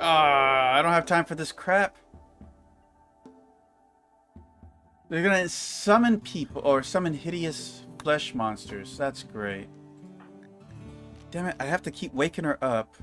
I don't have time for this crap. They're gonna summon people, or summon hideous flesh monsters. That's great. Damn it, I have to keep waking her up.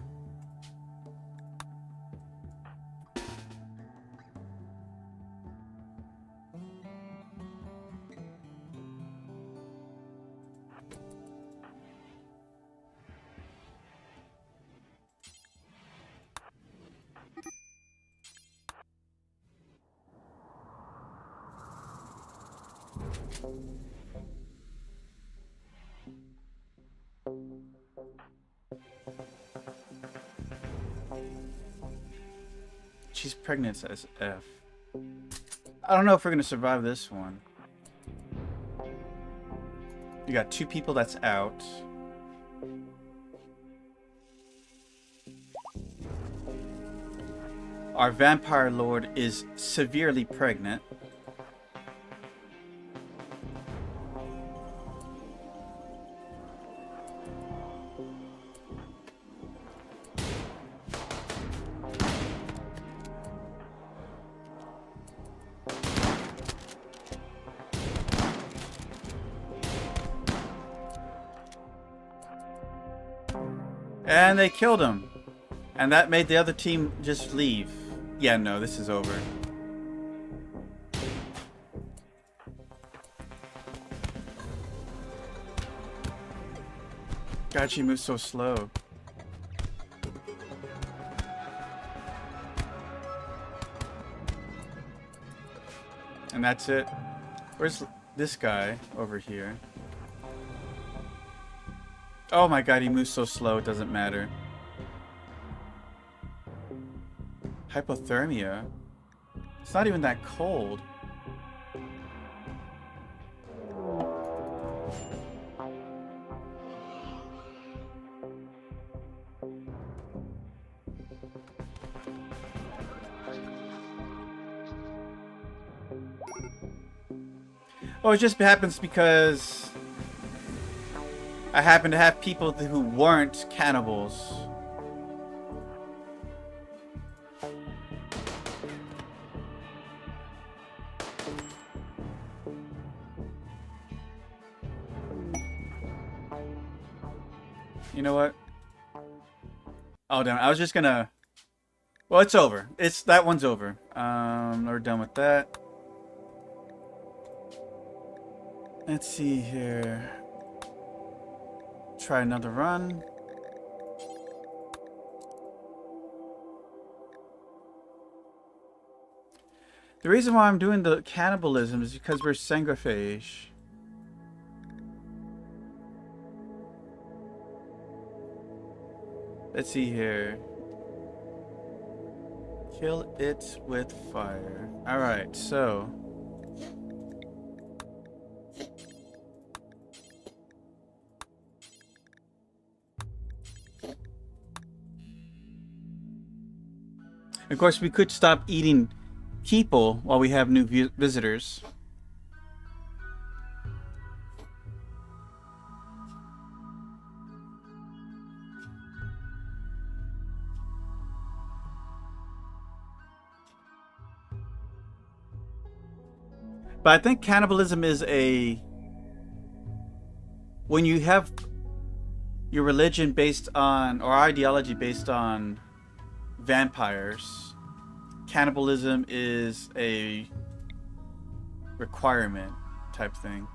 She's pregnant as F. I don't know if we're gonna survive this one. You got 2 people that's out. Our vampire lord is severely pregnant. And they killed him. And that made the other team just leave. Yeah, no, this is over. God, she moves so slow. And that's it. Where's this guy over here? Oh my god, he moves so slow, it doesn't matter. Hypothermia? It's not even that cold. Oh, it just happens because I happen to have people who weren't cannibals. You know what? Oh damn! I was just gonna. Well, it's over. That one's over. We're done with that. Let's see here. Try another run. The reason why I'm doing the cannibalism is because we're sanguiphage. Let's see here. Kill it with fire. Alright, so. Of course, we could stop eating people while we have new visitors. But I think cannibalism is when you have your religion based on, or ideology based on vampires, cannibalism is a requirement type thing.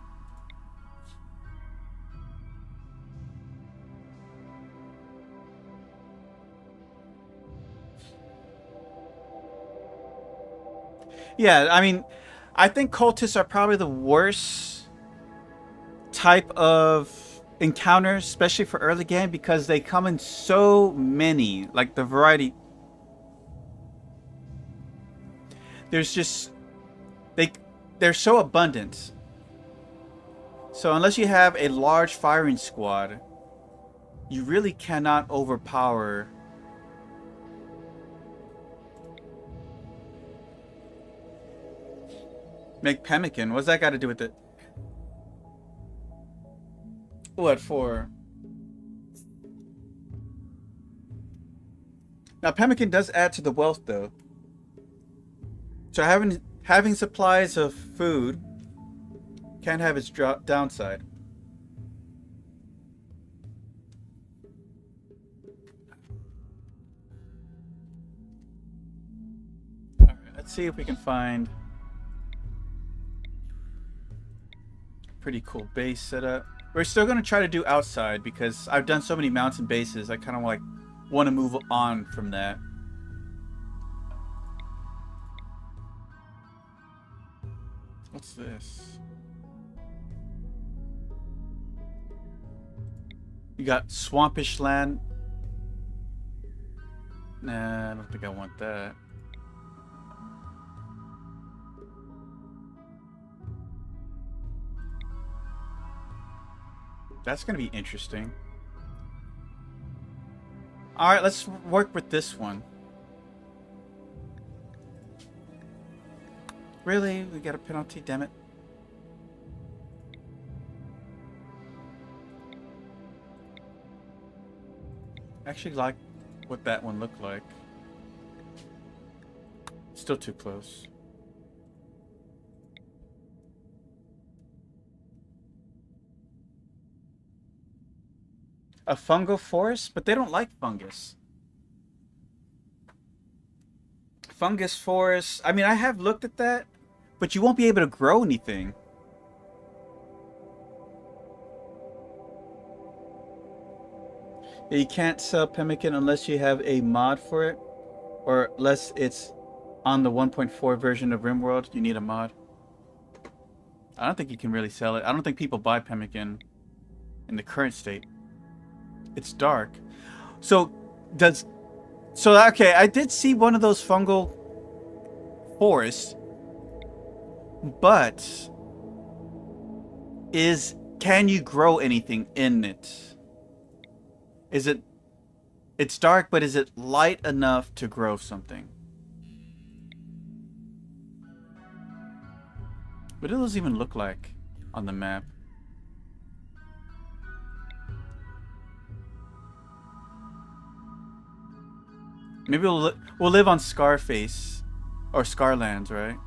Yeah, I mean, I think cultists are probably the worst type of encounters, especially for early game, because they come in so many, like the variety. There's just, they're so abundant. So unless you have a large firing squad, you really cannot overpower. Make pemmican. What's that got to do with it? What for? Now pemmican does add to the wealth though. So having supplies of food can have its downside. Alright, let's see if we can find a pretty cool base setup. We're still going to try to do outside because I've done so many mountain bases. I kind of like want to move on from that. What's this? You got swampish land. Nah, I don't think I want that. That's going to be interesting. Alright, let's work with this one. Really? We got a penalty, damn it. I actually like what that one looked like. Still too close. A fungal forest? But they don't like fungus. Fungus forest. I mean, I have looked at that, but you won't be able to grow anything. You can't sell pemmican unless you have a mod for it, or unless it's on the 1.4 version of Rimworld. You need a mod. I don't think you can really sell it. I don't think people buy pemmican in the current state. It's dark. So okay, I did see one of those fungal forests, but can you grow anything in it? It's dark, but is it light enough to grow something? What do those even look like on the map? Maybe we'll live on Scarface or Scarlands, right?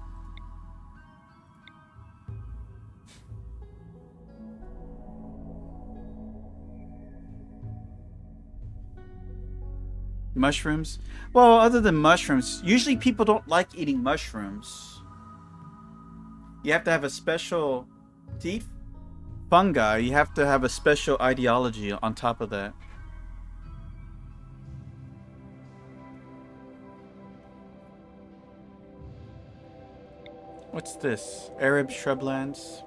Mushrooms? Well, other than mushrooms, usually people don't like eating mushrooms. You have to have a special... To eat fungi, you have to have a special ideology on top of that. What's this? Arab shrublands?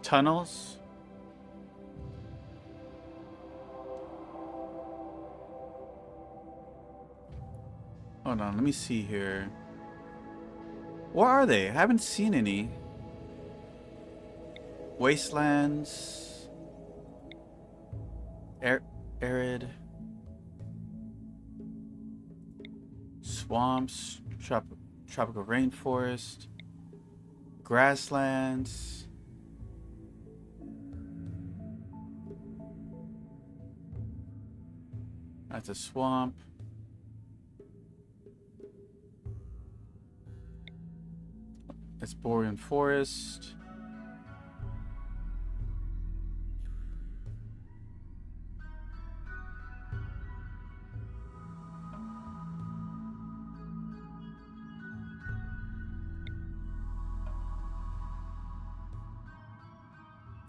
Tunnels? Hold on, let me see here. Where are they? I haven't seen any. Wastelands. Arid. Swamps. Tropical rainforest. Grasslands. That's a swamp. That's Borean Forest.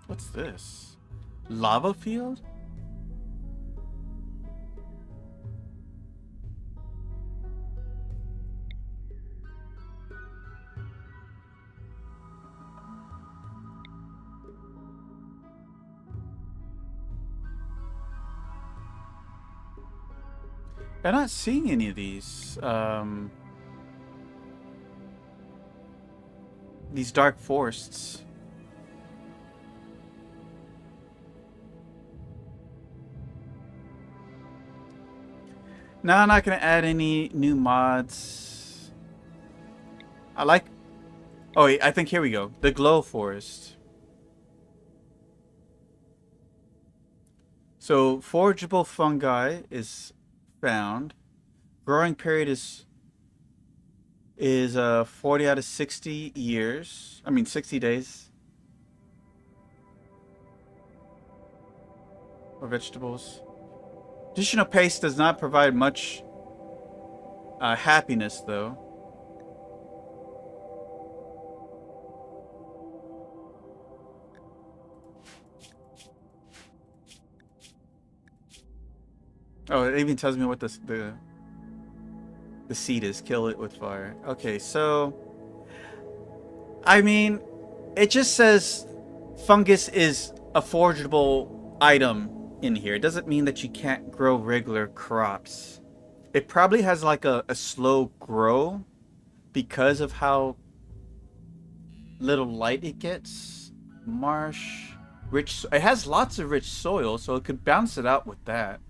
What's this? Lava field? I'm not seeing any of these dark forests. No, I'm not going to add any new mods. I like... Oh, wait, I think here we go. The glow forest. So, forageable fungi is found. Growing period is 40 out of 60 years. I mean 60 days. Or vegetables. Additional paste does not provide much happiness though. Oh, it even tells me what the seed is. Kill it with fire. Okay, so I mean, it just says fungus is a forgeable item in here. It doesn't mean that you can't grow regular crops. It probably has like a slow grow because of how little light it gets. Marsh, rich. It has lots of rich soil, so it could bounce it out with that.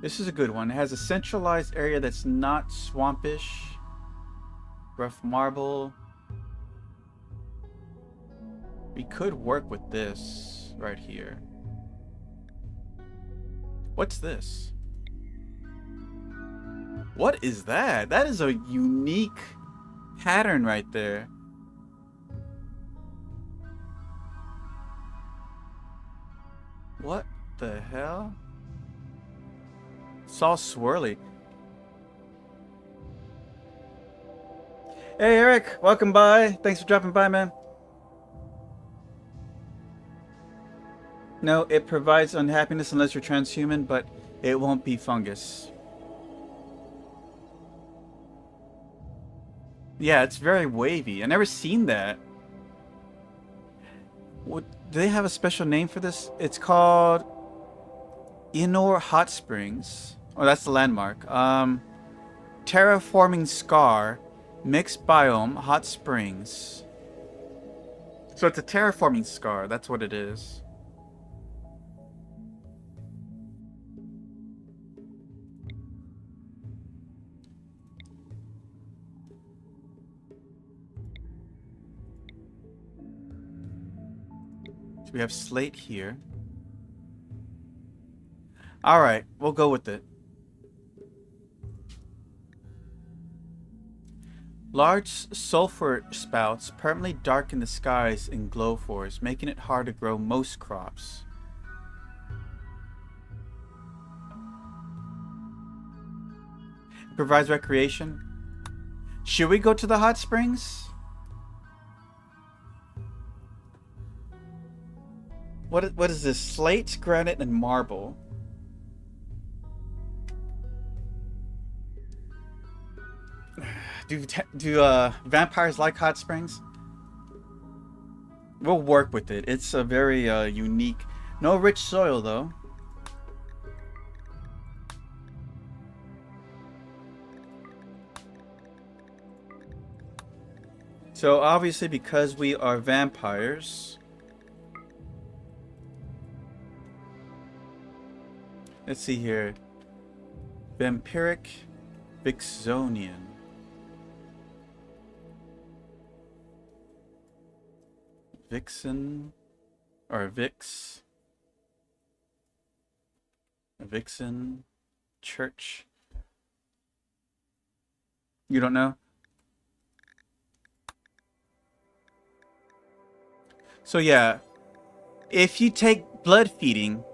This is a good one. It has a centralized area that's not swampish. Rough marble. We could work with this right here. What's this? What is that? That is a unique pattern right there. What the hell? It's all swirly. Hey Eric, welcome by. Thanks for dropping by, man. No, it provides unhappiness unless you're transhuman, but it won't be fungus. Yeah, it's very wavy. I never seen that. What, do they have a special name for this? It's called Inor Hot Springs. Oh, that's the landmark. Terraforming Scar, Mixed Biome, Hot Springs. So it's a terraforming scar. That's what it is. So we have slate here. Alright, we'll go with it. Large sulfur spouts permanently darken the skies in glow forests, making it hard to grow most crops. It provides recreation. Should we go to the hot springs? What is this? Slate, granite, and marble. Do vampires like hot springs? We'll work with it. It's a very unique. No rich soil though. So obviously because we are vampires. Let's see here. Vampiric Vixonian. Vixen or Vix. Vixen Church. You don't know? So yeah, if you take blood feeding,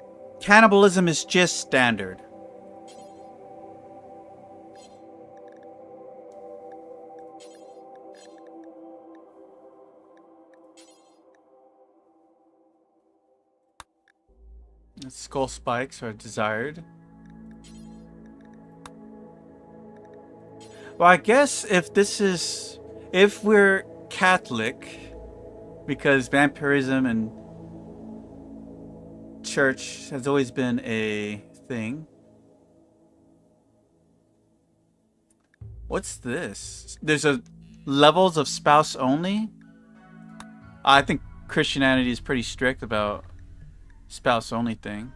cannibalism is just standard. Skull spikes are desired. Well, I guess if we're Catholic, because vampirism and church has always been a thing. What's this? There's a levels of spouse only? I think Christianity is pretty strict about spouse only thing.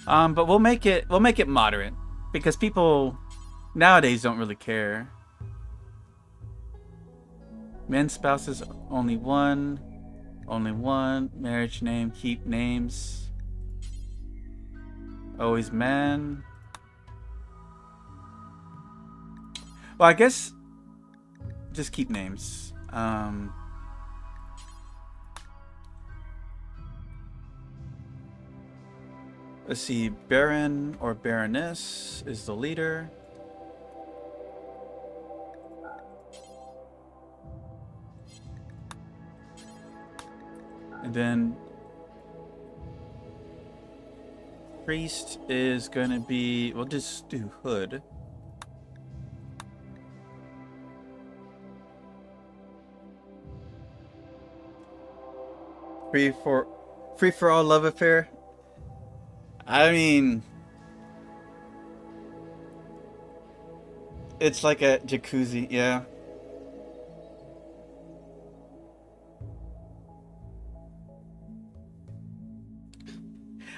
But we'll make it moderate because people nowadays don't really care. Men spouses, only one. Only one. Marriage name, keep names. Always man. Well, I guess just keep names. Let's see. Baron or Baroness is the leader. And then priest is gonna be, we'll just do hood. Free for all love affair. I mean, it's like a jacuzzi, yeah.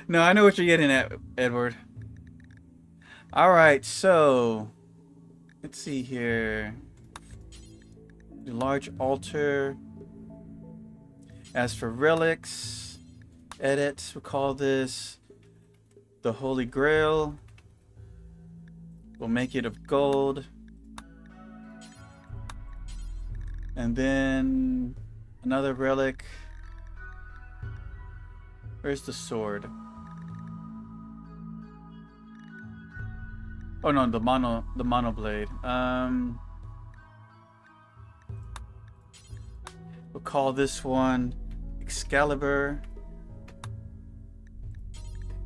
No, I know what you're getting at, Edward. Alright, so let's see here. The large altar. As for relics, edit, we'll call this the Holy Grail. We'll make it of gold. And then another relic. Where's the sword? Oh no, the mono blade. We'll call this one Excalibur.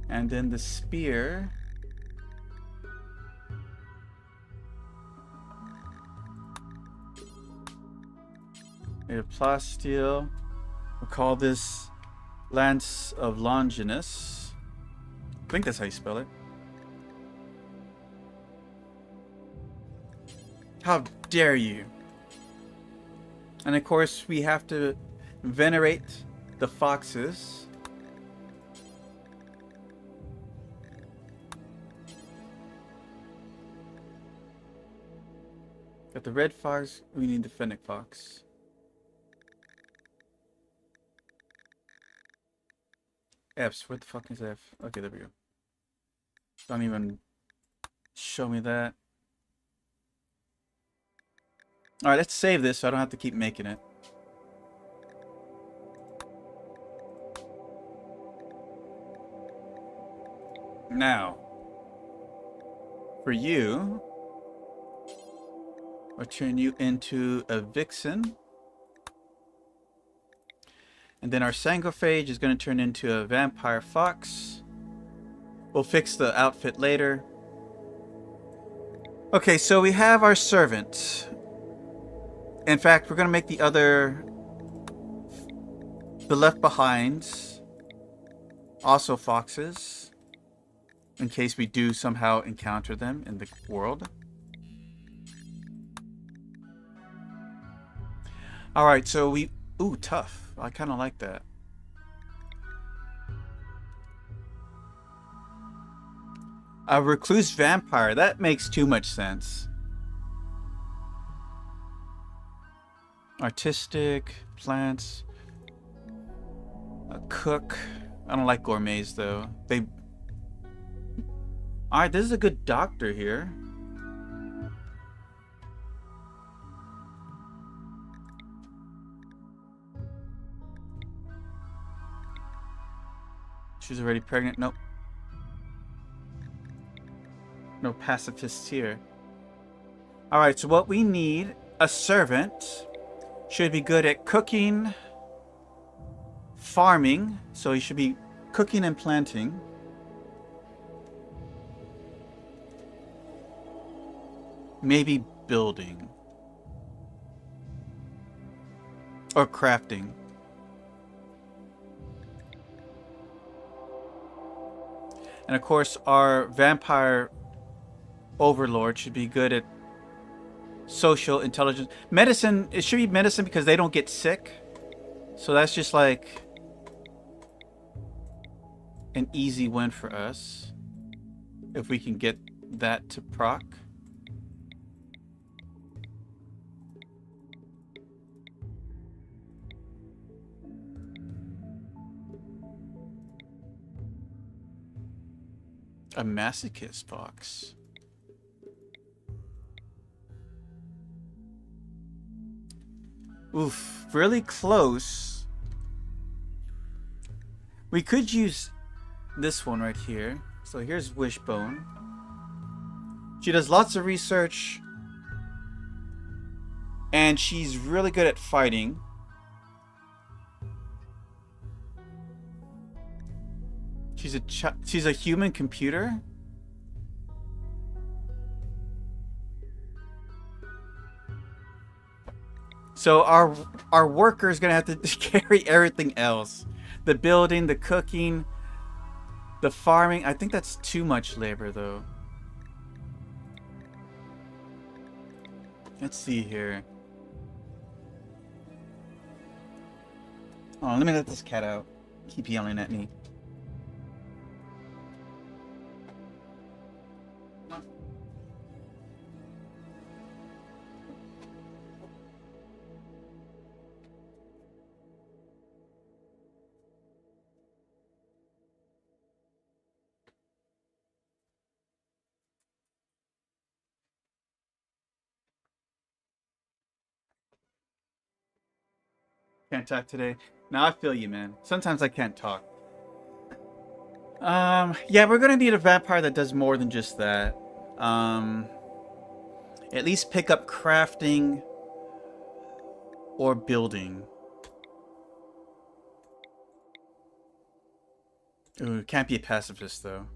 And then the spear. Made of plasteel. We'll call this Lance of Longinus. I think that's how you spell it. How dare you? And of course, we have to venerate the foxes. Got the red fox, we need the fennec fox. F's, where the fuck is F? Okay, there we go. Don't even show me that. Alright, let's save this so I don't have to keep making it. Now, for you, I'll turn you into a vixen. And then our Sangophage is going to turn into a vampire fox. We'll fix the outfit later. Okay, so we have our servant. In fact, we're going to make the left behinds also foxes, in case we do somehow encounter them in the world. Alright, so we... Ooh, tough. I kind of like that. A recluse vampire. That makes too much sense. Artistic, plants, a cook. I don't like gourmets though. Alright, this is a good doctor here. She's already pregnant. Nope. No pacifists here. Alright, so what we need, a servant. Should be good at cooking, farming, so he should be cooking and planting. Maybe building. Or crafting. And of course, our vampire overlord should be good at social intelligence. Medicine, it should be medicine because they don't get sick. So that's just like an easy win for us. If we can get that to proc. A masochist fox. Oof, really close. We could use this one right here. So here's Wishbone. She does lots of research. And she's really good at fighting. She's a human computer. So our worker is gonna have to carry everything else. The building, the cooking, the farming. I think that's too much labor though. Let's see here. Oh, let me let this cat out. Keep yelling at me. Can't talk today. Now I feel you, man. Sometimes I can't talk. Yeah, we're gonna need a vampire that does more than just that. At least pick up crafting or building. Ooh, can't be a pacifist though.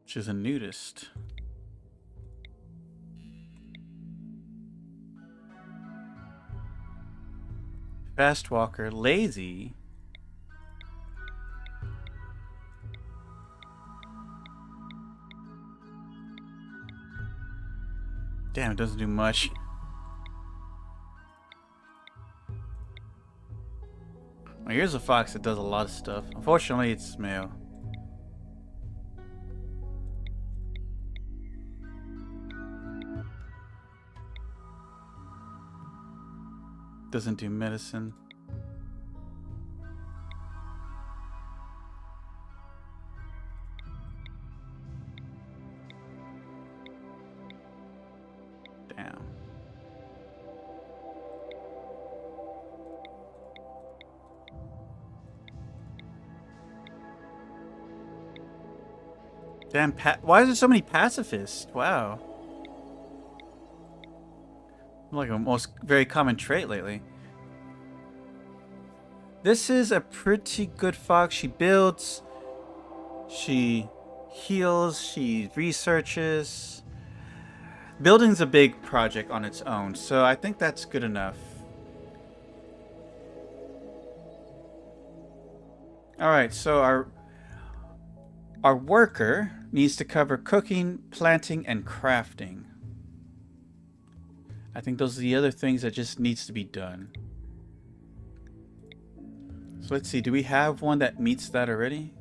She's a nudist. Fast walker, lazy. Damn, it doesn't do much. Well, here's a fox that does a lot of stuff. Unfortunately, it's male. Doesn't do medicine. Damn. Damn, why is there so many pacifists? Wow. Like a most very common trait lately. This is a pretty good fox. She builds, she heals, she researches. Building's a big project on its own, so I think that's good enough. Alright, so our worker needs to cover cooking, planting, and crafting. I think those are the other things that just needs to be done. So let's see, do we have one that meets that already?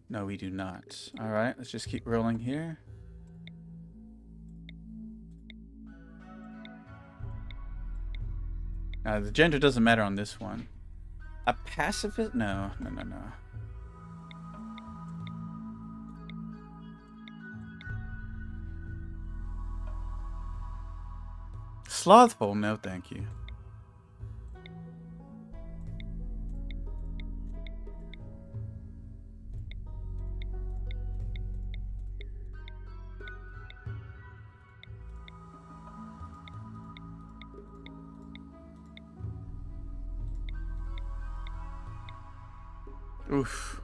No, we do not. Alright, let's just keep rolling here. The gender doesn't matter on this one. A pacifist? No. Slothful? No, thank you. Oof.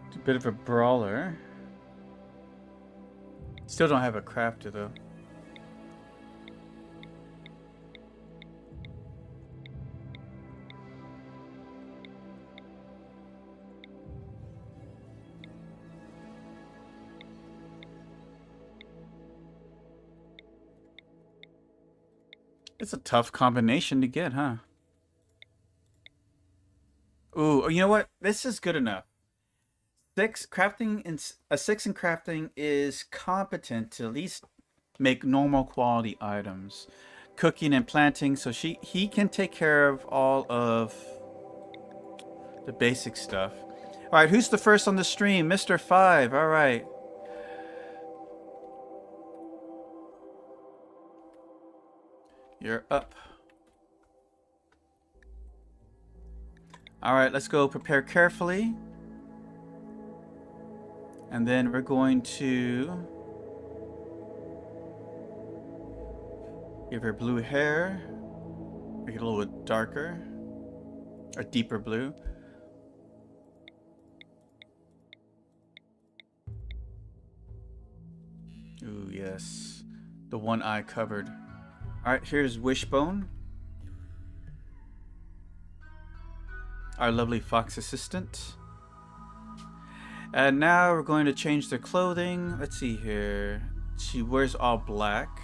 It's a bit of a brawler. Still don't have a crafter though. It's a tough combination to get, huh? Ooh, you know what? This is good enough. A 6 in crafting is competent to at least make normal quality items. Cooking and planting, so he can take care of all of the basic stuff. All right, who's the first on the stream? Mr. 5. All right. You're up. All right, let's go prepare carefully. And then we're going to give her blue hair. Make it a little bit darker. Or deeper blue. Ooh, yes. The one eye covered. Alright, here's Wishbone. Our lovely fox assistant. And now we're going to change their clothing. Let's see here. She wears all black.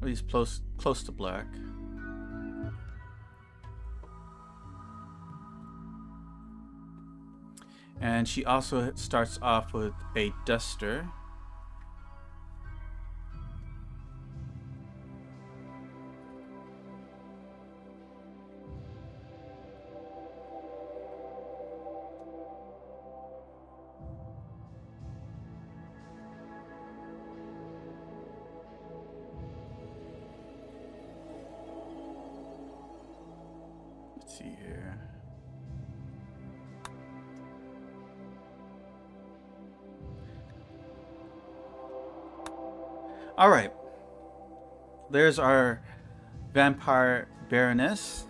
At least close to black. And she also starts off with a duster. Let's see here. All right. There's our vampire Baroness.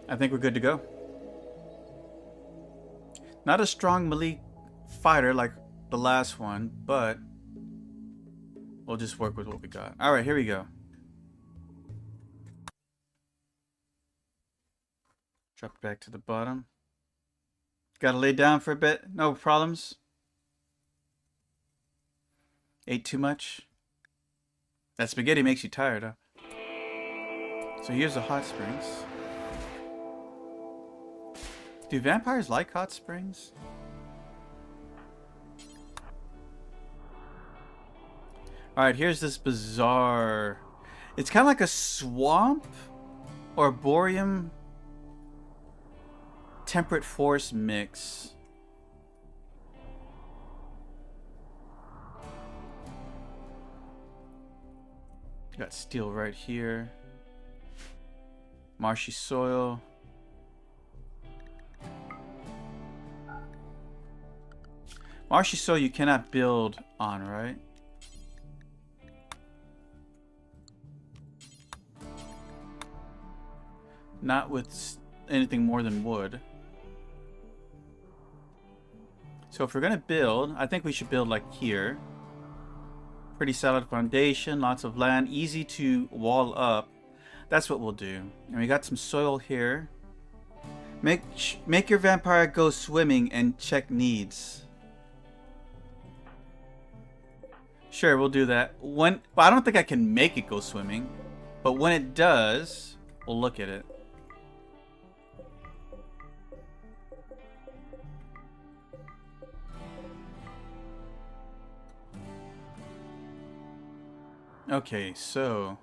I think we're good to go. Not a strong melee fighter like the last one, but we'll just work with what we got. All right, here we go. Drop it back to the bottom. Gotta lay down for a bit. No problems. Ate too much. That spaghetti makes you tired, huh? So here's the hot springs. Do vampires like hot springs? Alright, here's this bizarre... It's kind of like a swamp or boreum temperate forest mix. Got steel right here. Marshy soil. Marshy soil you cannot build on, right? Not with anything more than wood. So if we're gonna build, I think we should build like here. Pretty solid foundation, lots of land, easy to wall up. That's what we'll do. And we got some soil here. Make your vampire go swimming and check needs. Sure, we'll do that. Well, I don't think I can make it go swimming, but when it does, we'll look at it. Okay, so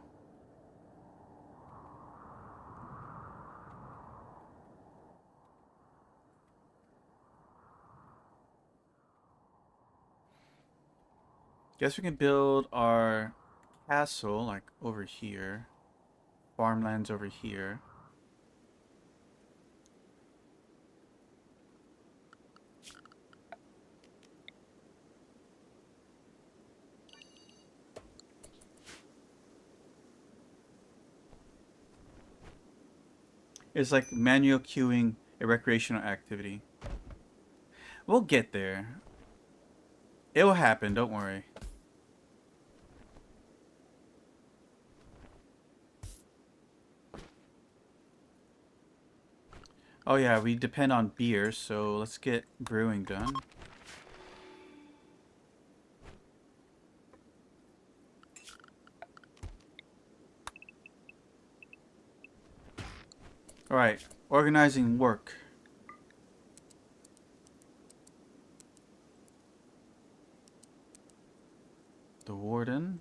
guess we can build our castle like over here. Farmlands over here. It's like manual queuing a recreational activity. We'll get there. It'll happen, don't worry. Oh yeah, we depend on beer, so let's get brewing done. Alright, organizing work. The warden.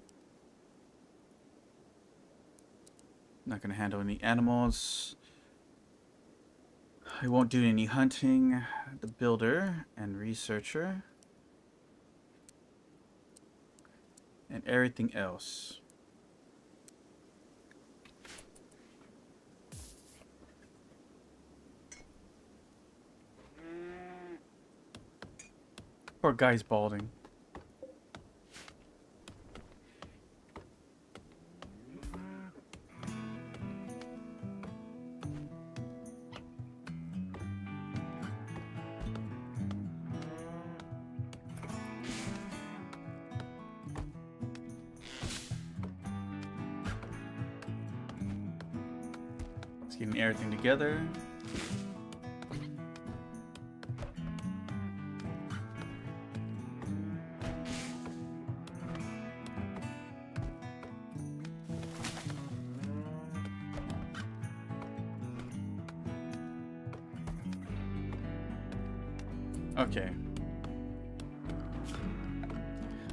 Not gonna handle any animals. I won't do any hunting. The builder and researcher. And everything else. Poor guy's balding. Let's get everything together. Okay.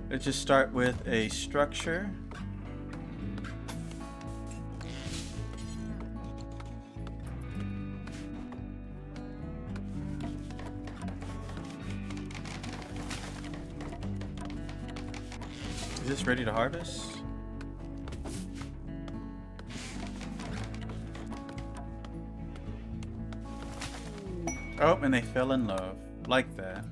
Let's just start with a structure. Is this ready to harvest? Oh, and they fell in love. Like that.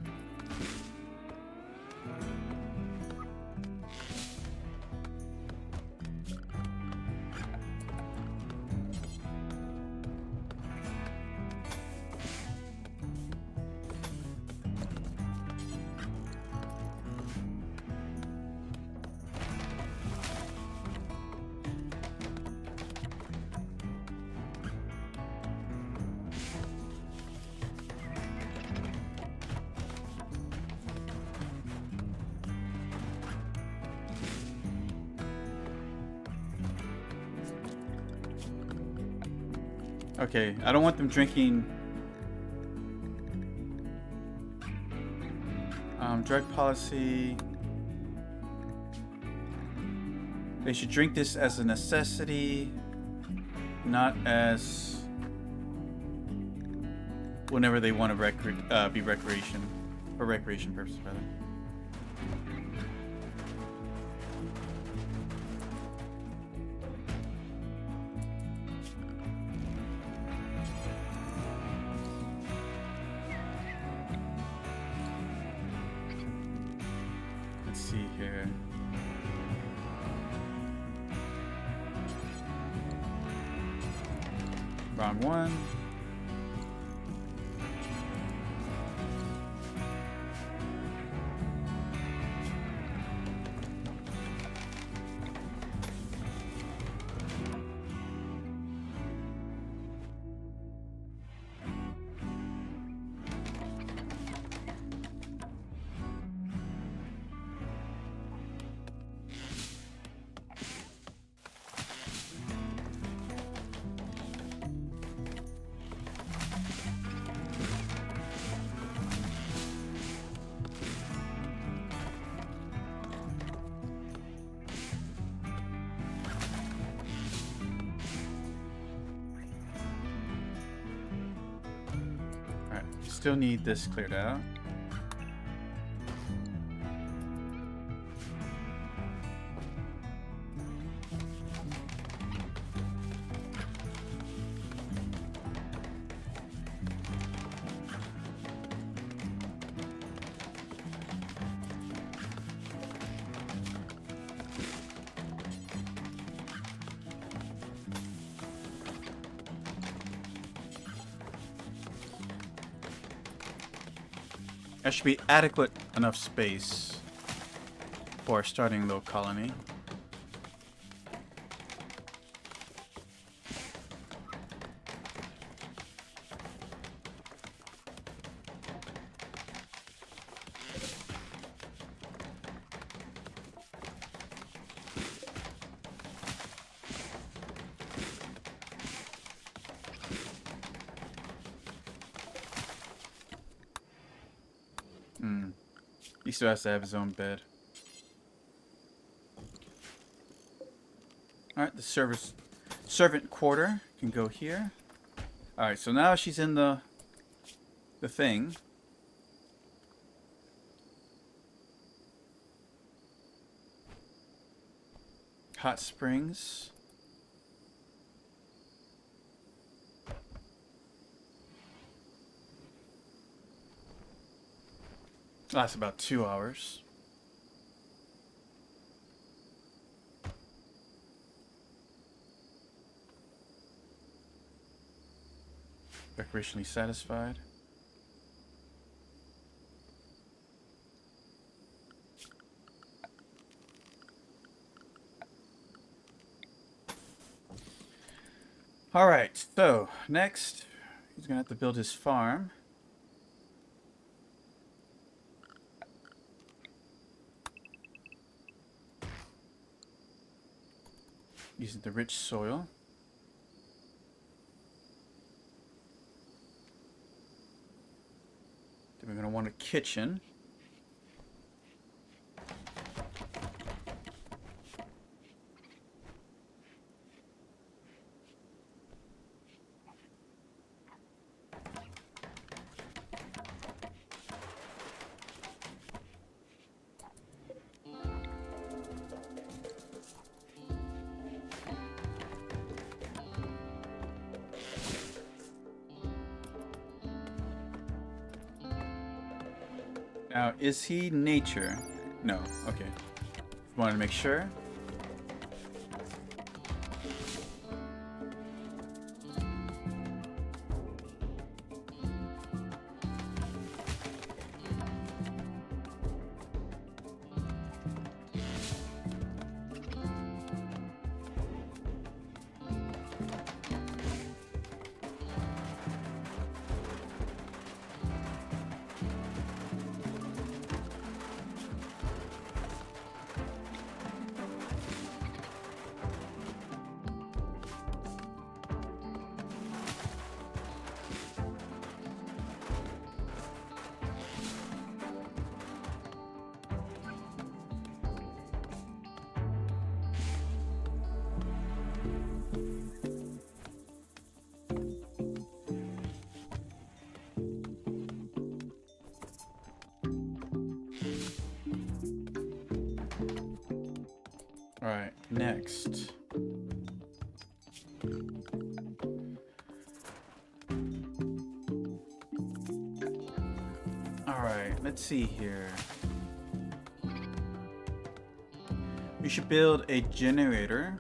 Okay, I don't want them drinking drug policy. They should drink this as a necessity, not as whenever they want to be recreation, for recreation purposes rather. Let's see here. Round one. Still need this cleared out. There should be adequate enough space for starting a little colony. He still has to have his own bed. Alright, the servant quarter can go here. Alright, so now she's in the thing. Hot springs. Lasts about 2 hours. Recreationally satisfied. Alright, so next he's gonna have to build his farm. Using the rich soil. Then we're gonna want a kitchen. Now, is he nature? No. Okay. Wanted to make sure. Alright, next. Alright, let's see here. We should build a generator.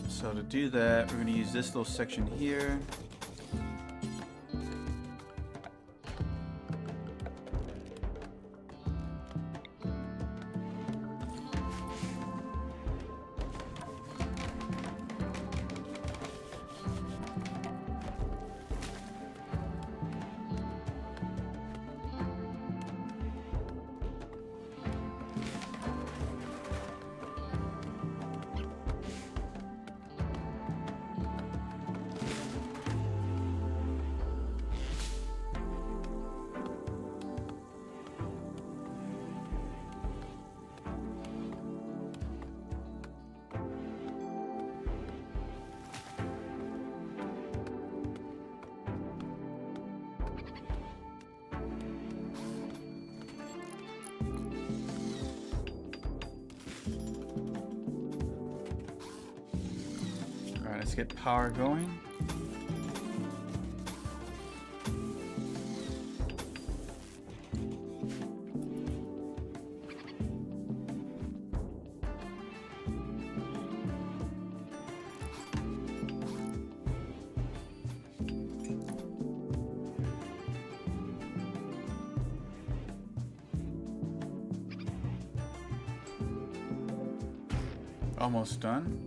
So to do that, we're going to use this little section here. Alright, let's get power going. Almost done.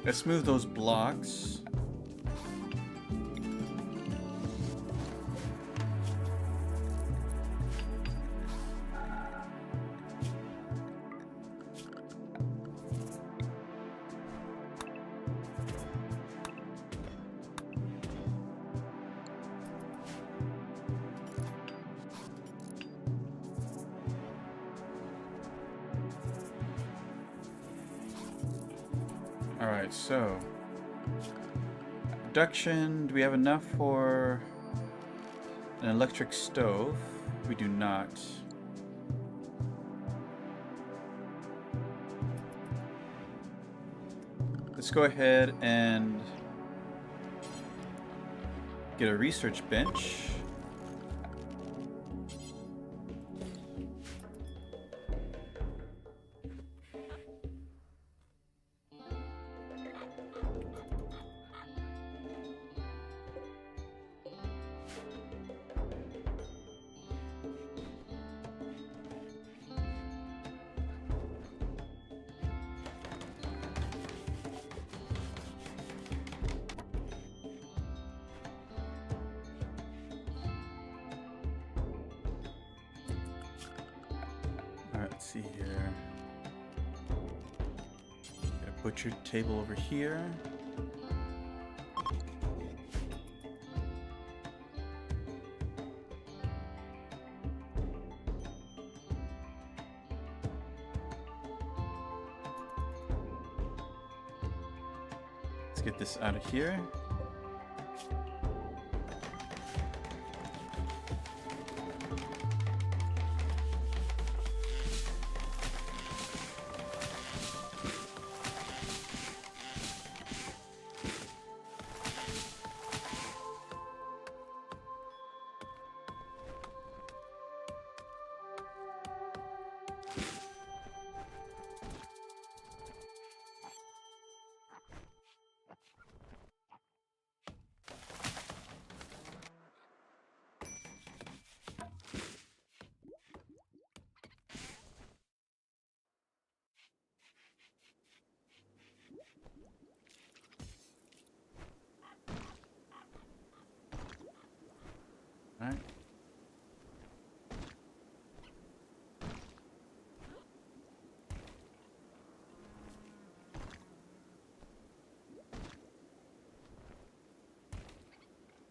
Let's move those blocks. Alright, so production, do we have enough for an electric stove? We do not. Let's go ahead and get a research bench. Let's see here. Got a butcher table over here. Let's get this out of here. All right.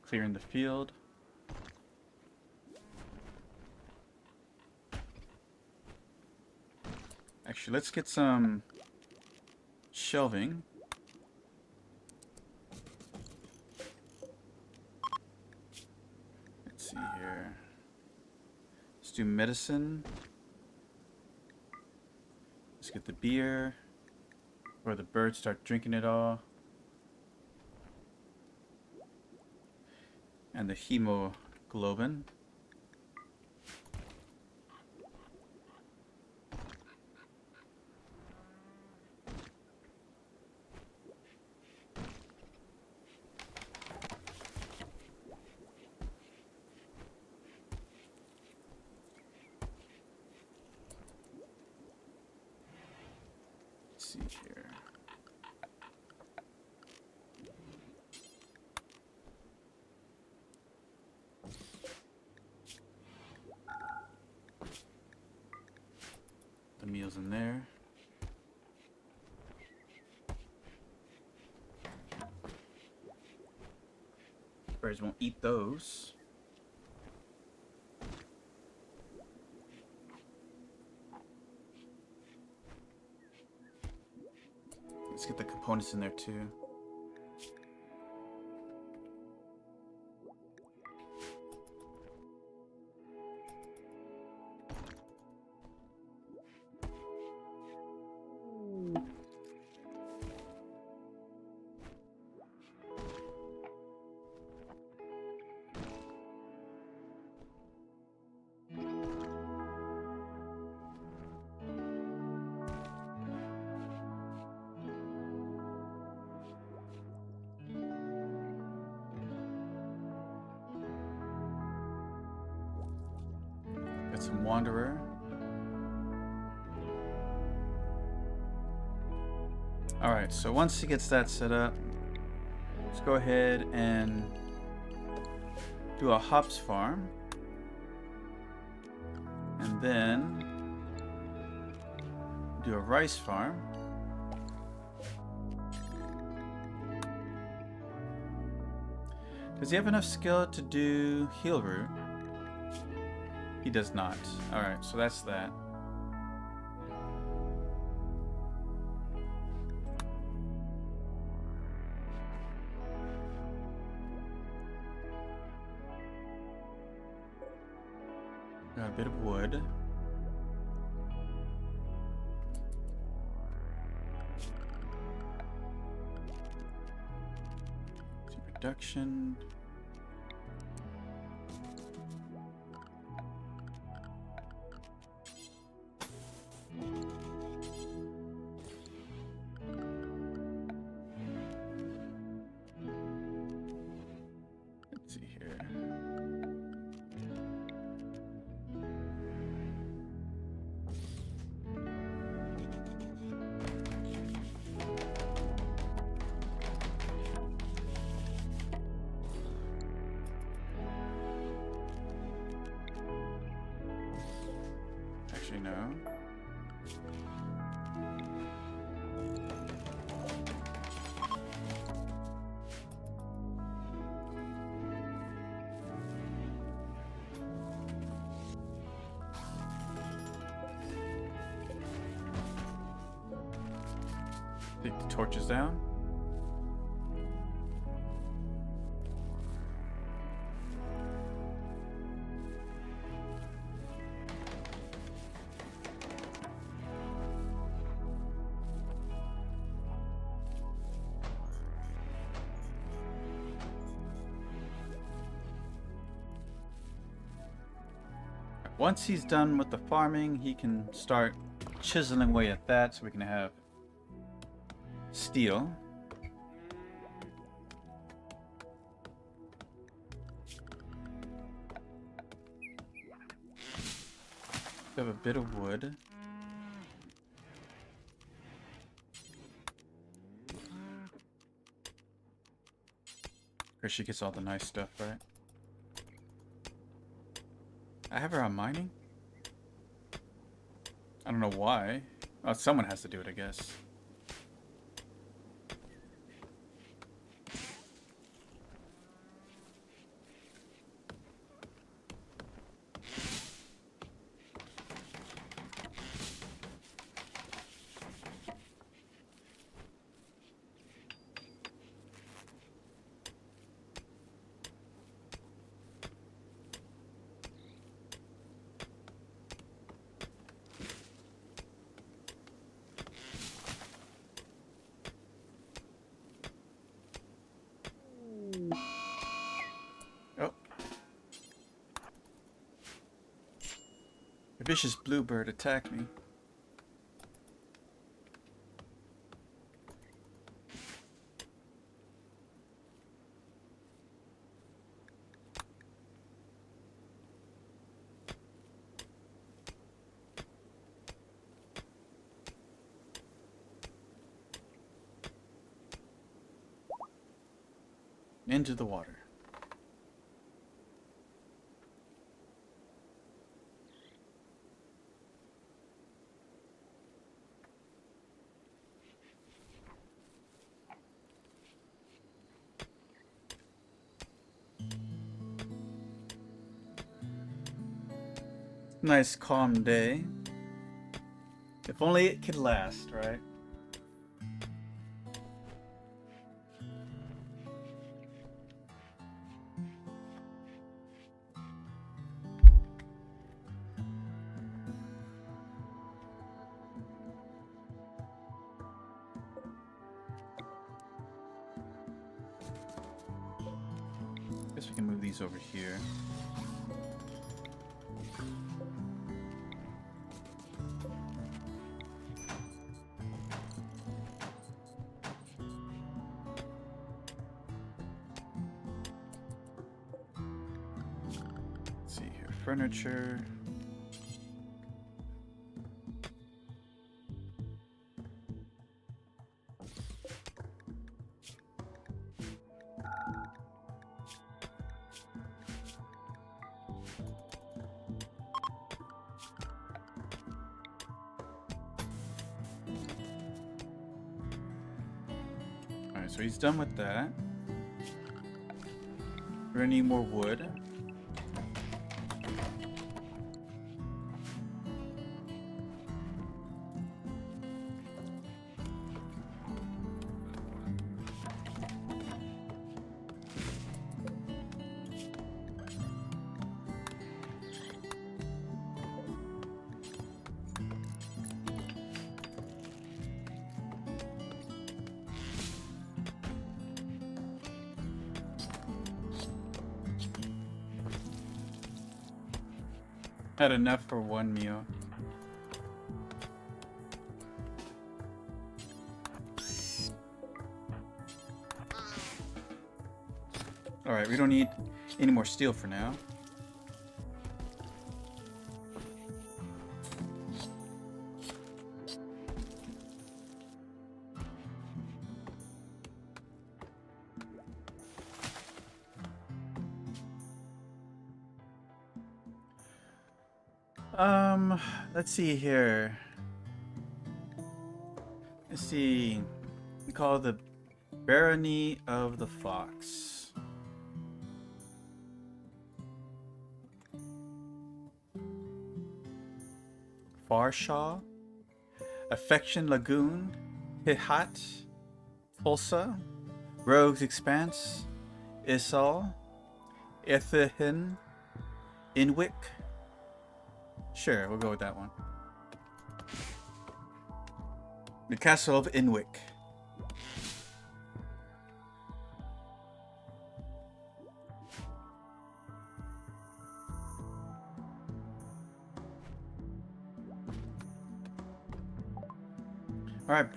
Clearing the field. Actually, let's get some shelving. Let's see here. Let's do medicine. Let's get the beer. Or the birds start drinking it all. And the hemoglobin. Let's see here. The meal's in there. Birds won't eat those. Let's get the components in there too. Got some wanderer. Alright, so once he gets that set up, let's go ahead and do a hops farm. And then do a rice farm. Does he have enough skill to do heal root? He does not. Alright, so that's that. bit of wood. Production. Let's see here. Actually, no. Take the torches down. Once he's done with the farming, he can start chiseling away at that so we can have steel. We have a bit of wood. Of course, she gets all the nice stuff, right? I have her on mining? I don't know why. Oh, someone has to do it, I guess. Oh. A vicious bluebird attacked me. Into the water. Nice calm day. If only it could last, right? Guess we can move these over here. Let's see here, furniture. So he's done with that. We're gonna need more wood. Had enough for one meal. Alright, we don't need any more steel for now. Let's see here. Let's see. We call it the Barony of the Fox. Farshaw, Affection Lagoon, Hihat, Tulsa, Rogue's Expanse, Isal, Ethihin, Inwick. Sure, we'll go with that one. The Castle of Inwick. Alright,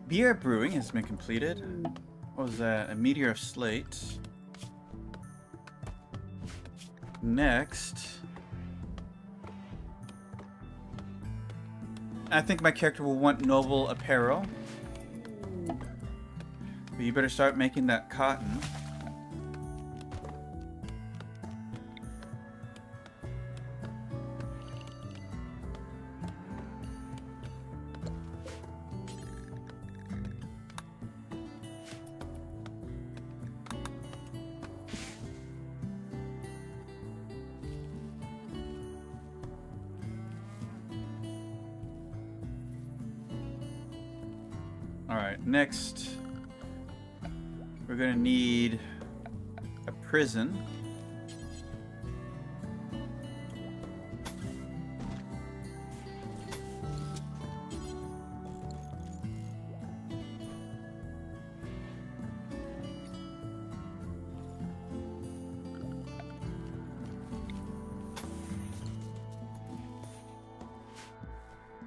beer brewing has been completed. What was that? A meteor of slate. Next, I think my character will want noble apparel. But you better start making that cotton. Alright, next we're gonna need a prison.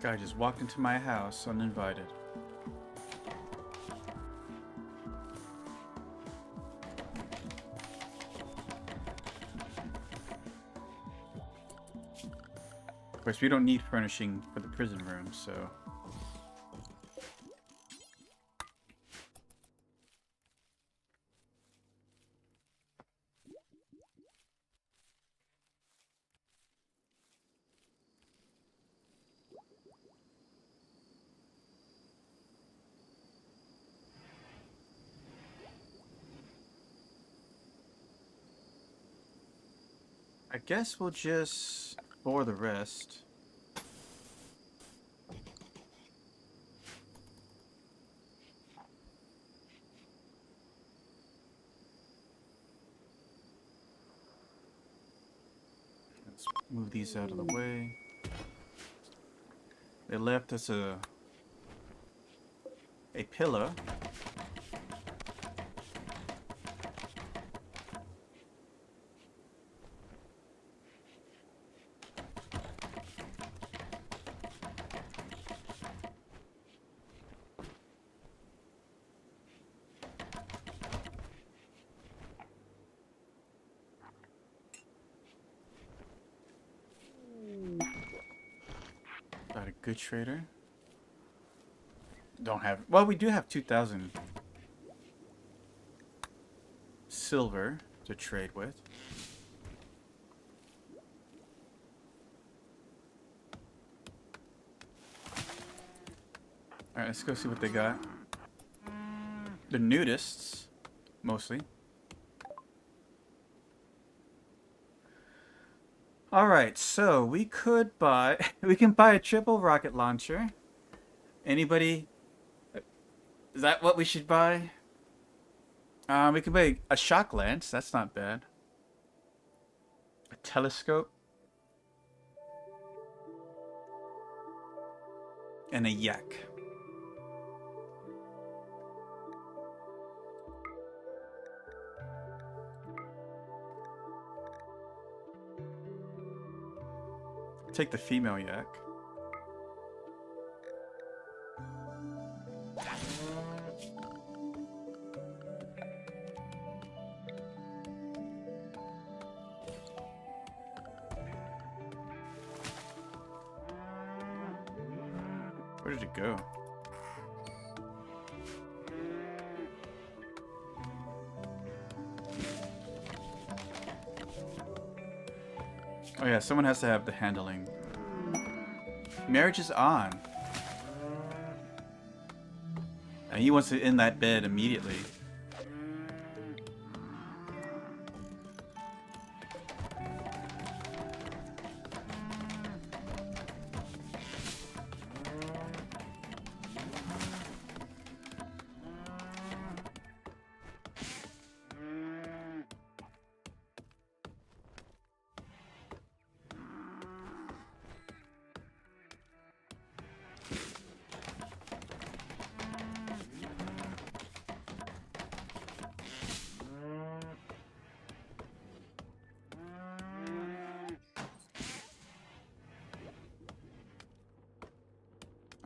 Guy just walked into my house uninvited. Of course, we don't need furnishing for the prison room, so... I guess we'll just explore the rest. Let's move these out of the way. They left us a pillar. Not a good trader. Don't have... Well, we do have 2,000 silver to trade with. Alright, let's go see what they got. The nudists, mostly. Alright, so we could buy... we can buy a triple rocket launcher. Anybody... Is that what we should buy? We can buy a shock lance. That's not bad. A telescope. And a yak. Take the female yak. Where did it go? Oh yeah, someone has to have the handling. Marriage is on. And he wants to in that bed immediately.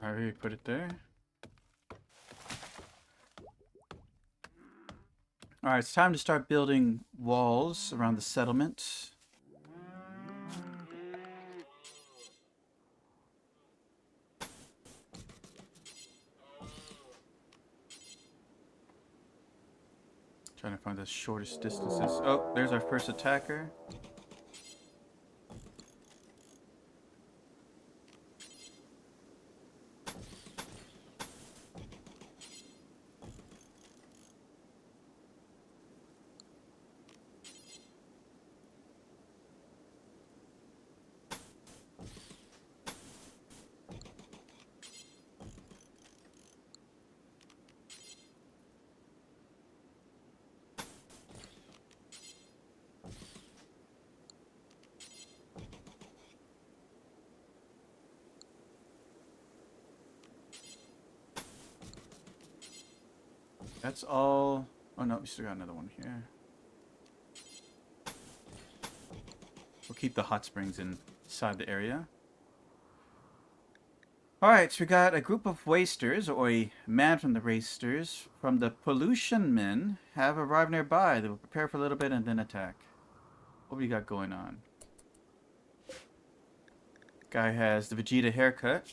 I already put it there. Alright, it's time to start building walls around the settlement. Trying to find the shortest distances. Oh, there's our first attacker. That's all. Oh no, we still got another one here. We'll keep the hot springs inside the area. Alright, so we got a group of wasters, or a man from the wasters, from the pollution men, have arrived nearby. They will prepare for a little bit and then attack. What do we got going on? Guy has the Vegeta haircut.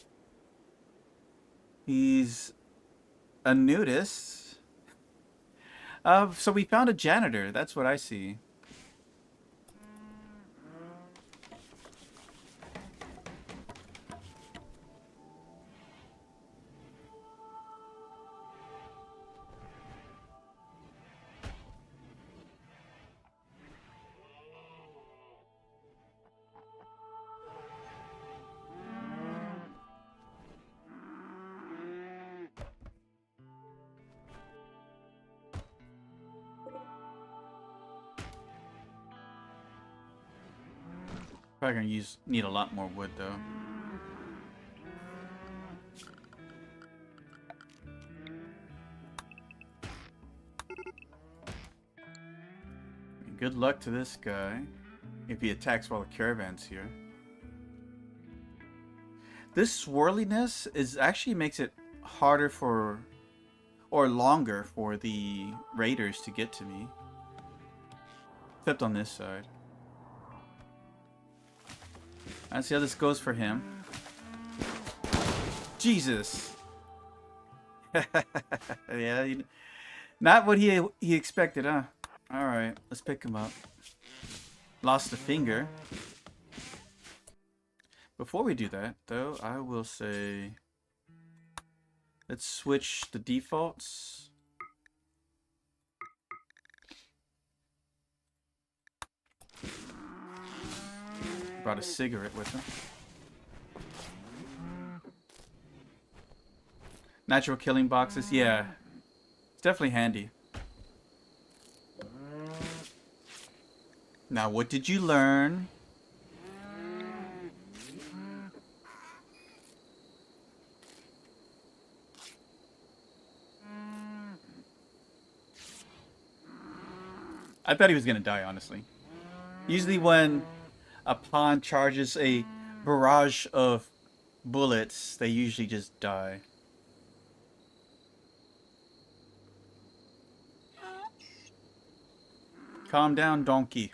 He's a nudist. So we found a janitor. That's what I see. Probably gonna need a lot more wood though. Good luck to this guy if he attacks while the caravan's here. This swirliness actually makes it harder for, or longer for the raiders to get to me. Except on this side. Let's see how this goes for him. Jesus. Yeah, not what he expected, huh? All right, let's pick him up. Lost a finger. Before we do that, though, I will say, let's switch the defaults. Brought a cigarette with him. Natural killing boxes, yeah. It's definitely handy. Now, what did you learn? I thought he was gonna die, honestly. Usually when a pawn charges a barrage of bullets, they usually just die. Calm down, donkey.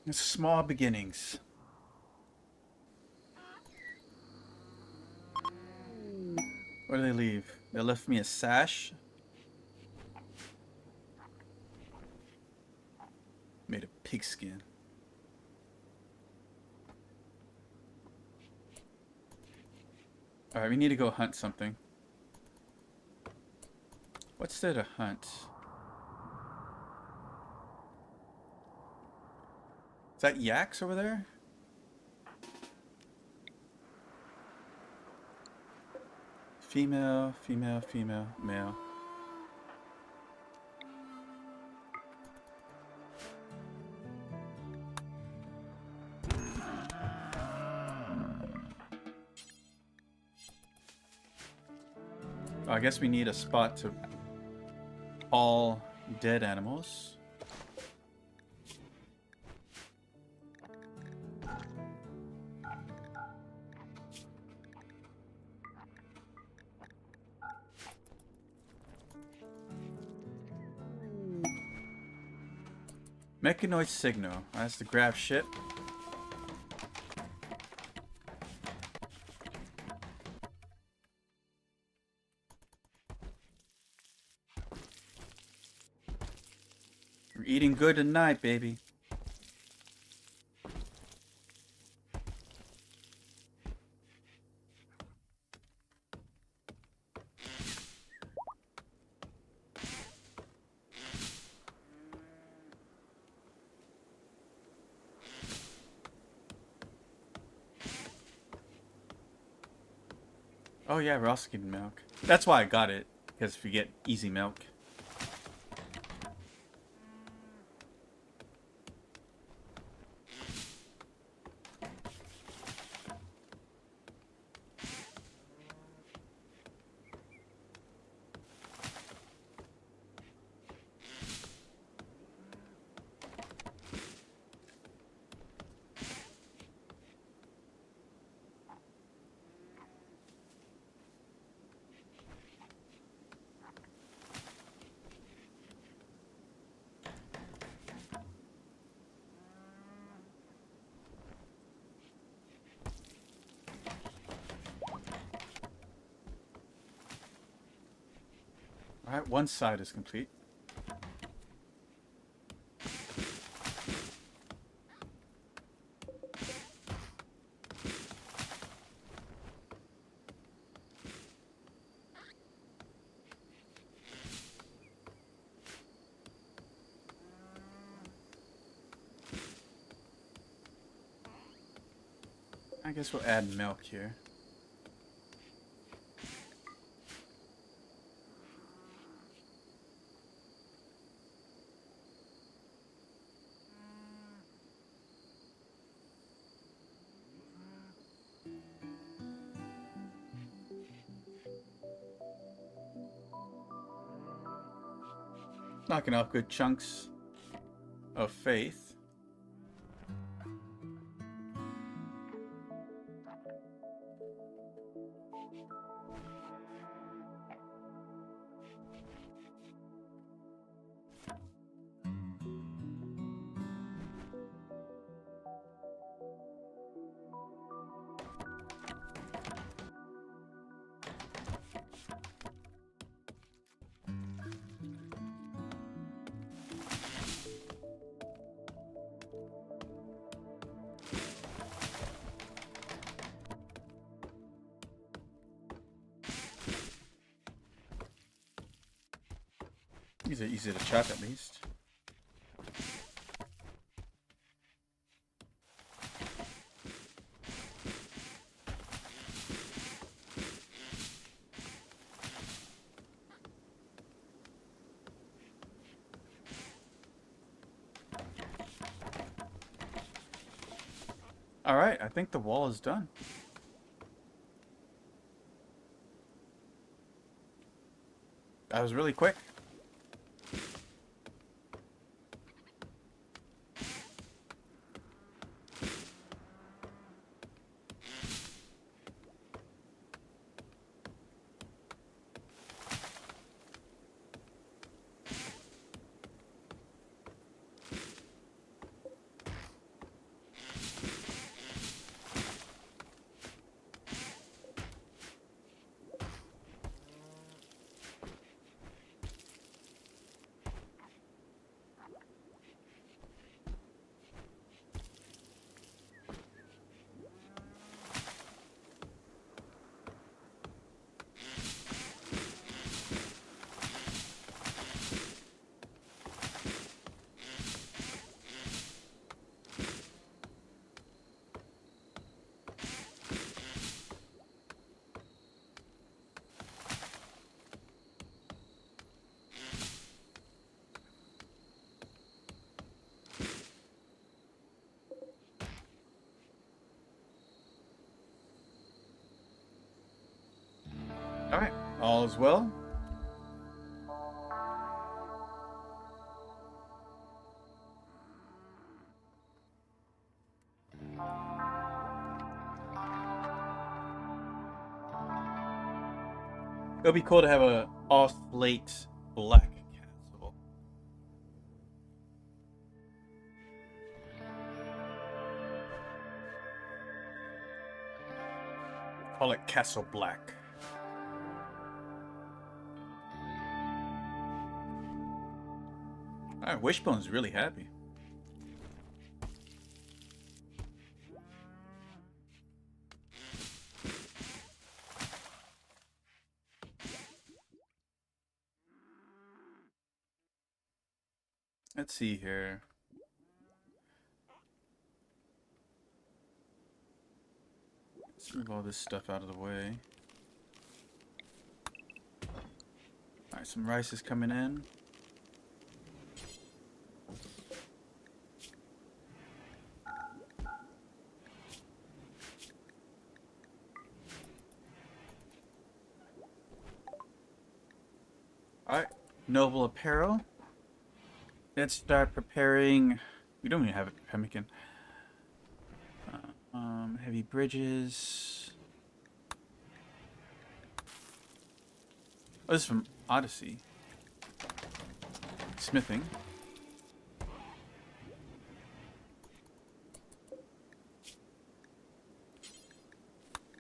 It's small beginnings. What do they leave? They left me a sash. Made of pigskin. Alright, we need to go hunt something. What's there to hunt? Is that yaks over there? Female, female, female, male. Oh, I guess we need a spot to all dead animals. Mechanoid signal. That's the grab ship. We're eating good tonight, baby. Oh yeah, we're also getting milk. That's why I got it, because we get easy milk. Alright, one side is complete. I guess we'll add milk here. Knocking off good chunks of faith. These are easy to chop at least. Alright, I think the wall is done. That was really quick. All right, all is well. It'll be cool to have a all slate black castle. Call it Castle Black. Alright, Wishbone's really happy. Let's see here. Let's move all this stuff out of the way. Alright, some rice is coming in. Alright, noble apparel. Let's start preparing. We don't even have a pemmican. Heavy bridges. Oh, this is from Odyssey. Smithing.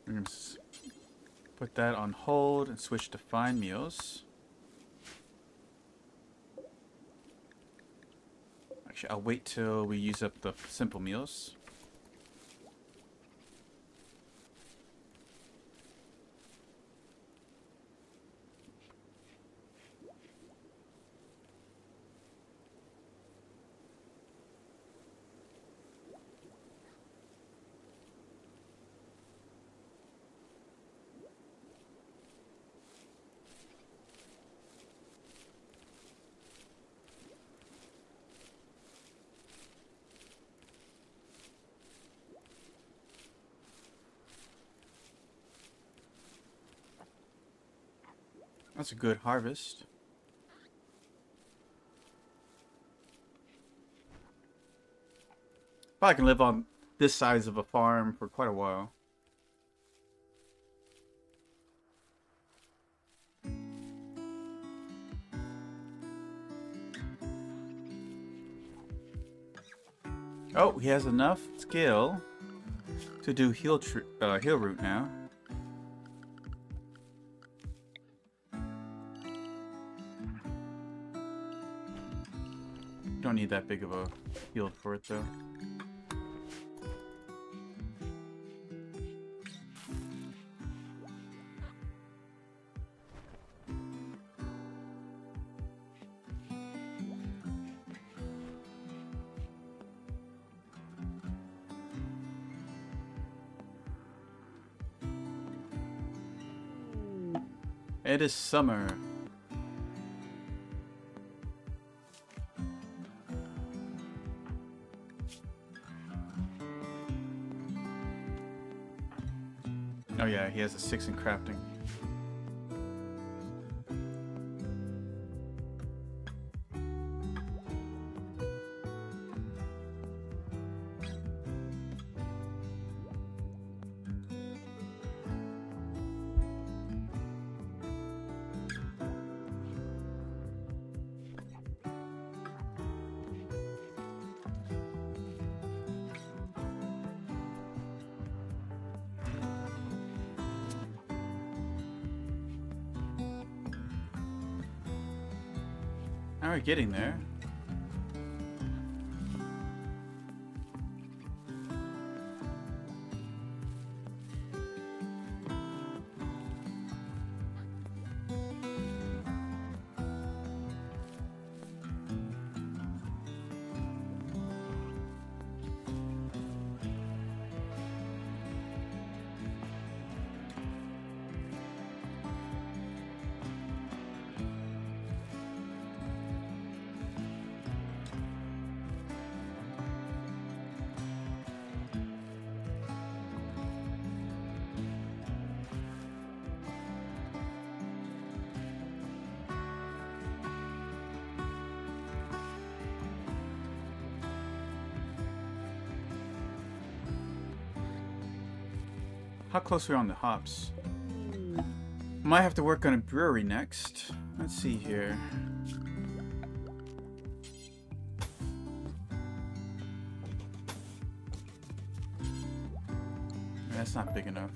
We're gonna put that on hold and switch to fine meals. Actually, I'll wait till we use up the simple meals. That's a good harvest. Probably can live on this size of a farm for quite a while. Oh, he has enough skill to do heal route now. Don't need that big of a field for it though. It is summer. Oh yeah, he has a 6 in crafting. Now we're getting there. How close are we on the hops? Might have to work on a brewery next. Let's see here. That's not big enough.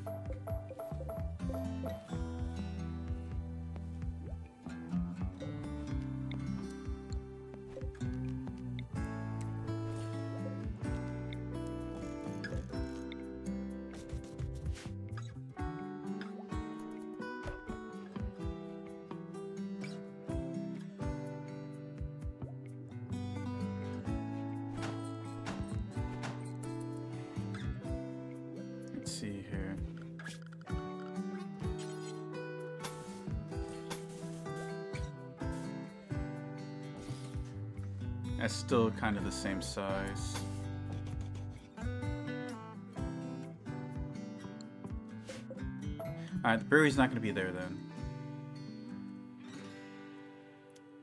Let's see here. That's still kind of the same size. Alright, the brewery's not going to be there then.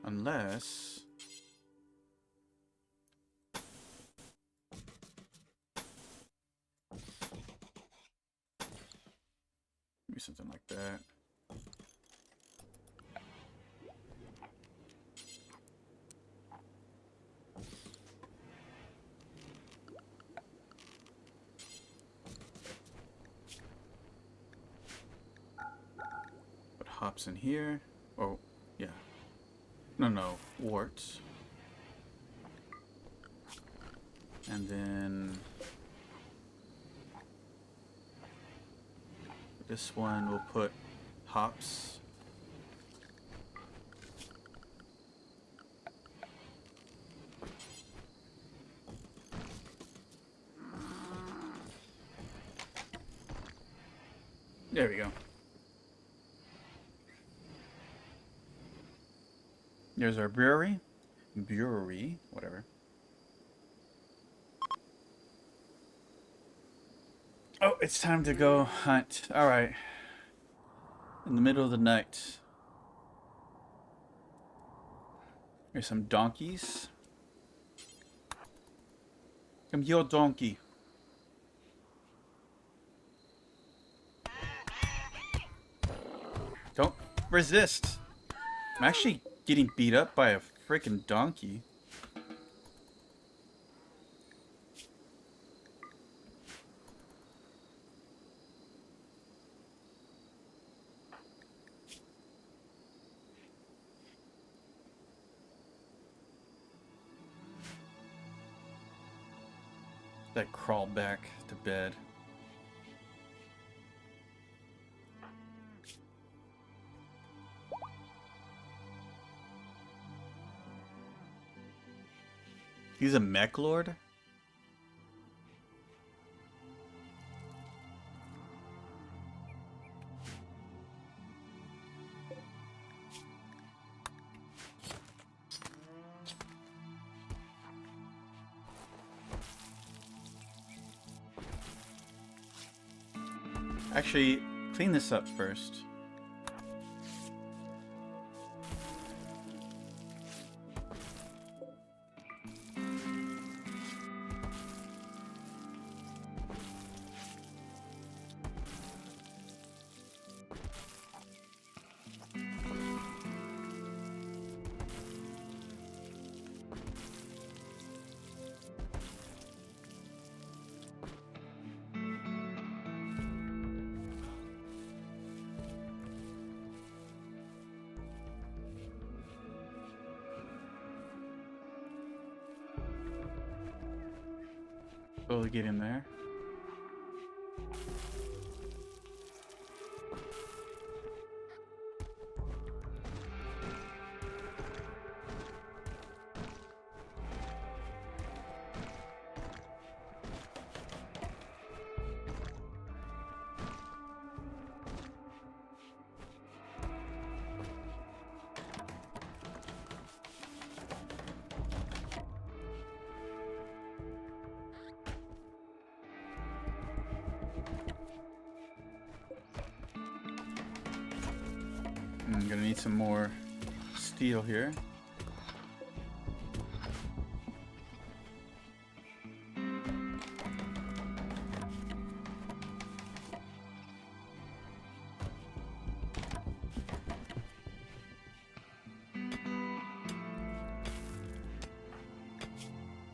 Unless... maybe something like that. Put hops in here. Oh, yeah. No, warts. And then this one we'll put hops. There we go. There's our brewery. Whatever. Oh, it's time to go hunt. Alright. In the middle of the night. Here's some donkeys. Come here, donkey. Don't resist. I'm actually getting beat up by a freaking donkey. That crawled back to bed. He's a mech lord? Actually, clean this up first. slowly get in there. I'm gonna need some more steel here.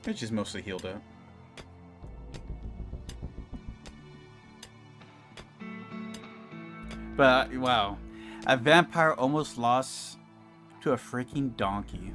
It's just mostly healed up. But wow, a vampire almost lost to a freaking donkey.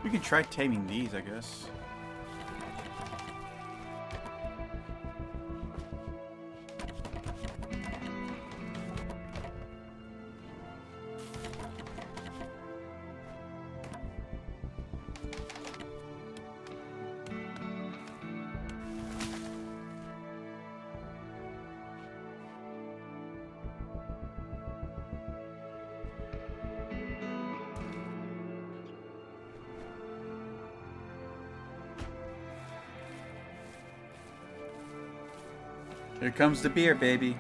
We can try taming these, I guess. Here comes the beer, baby.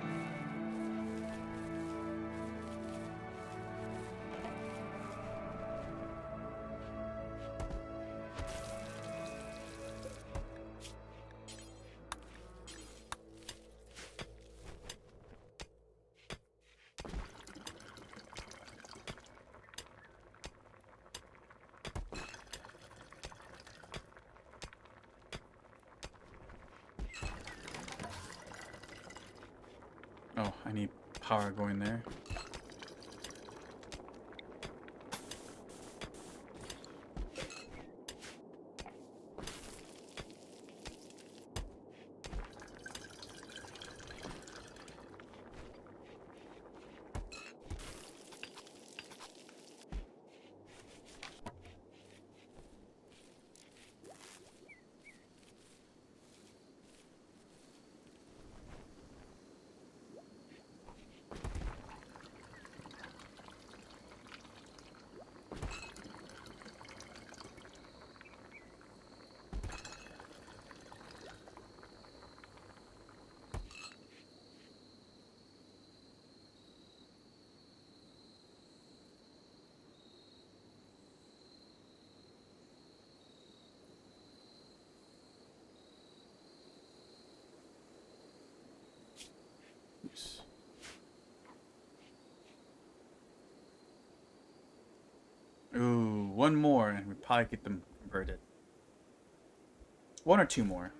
Oh, I need power going there. Oops. Ooh, one more and we probably get them converted. One or two more.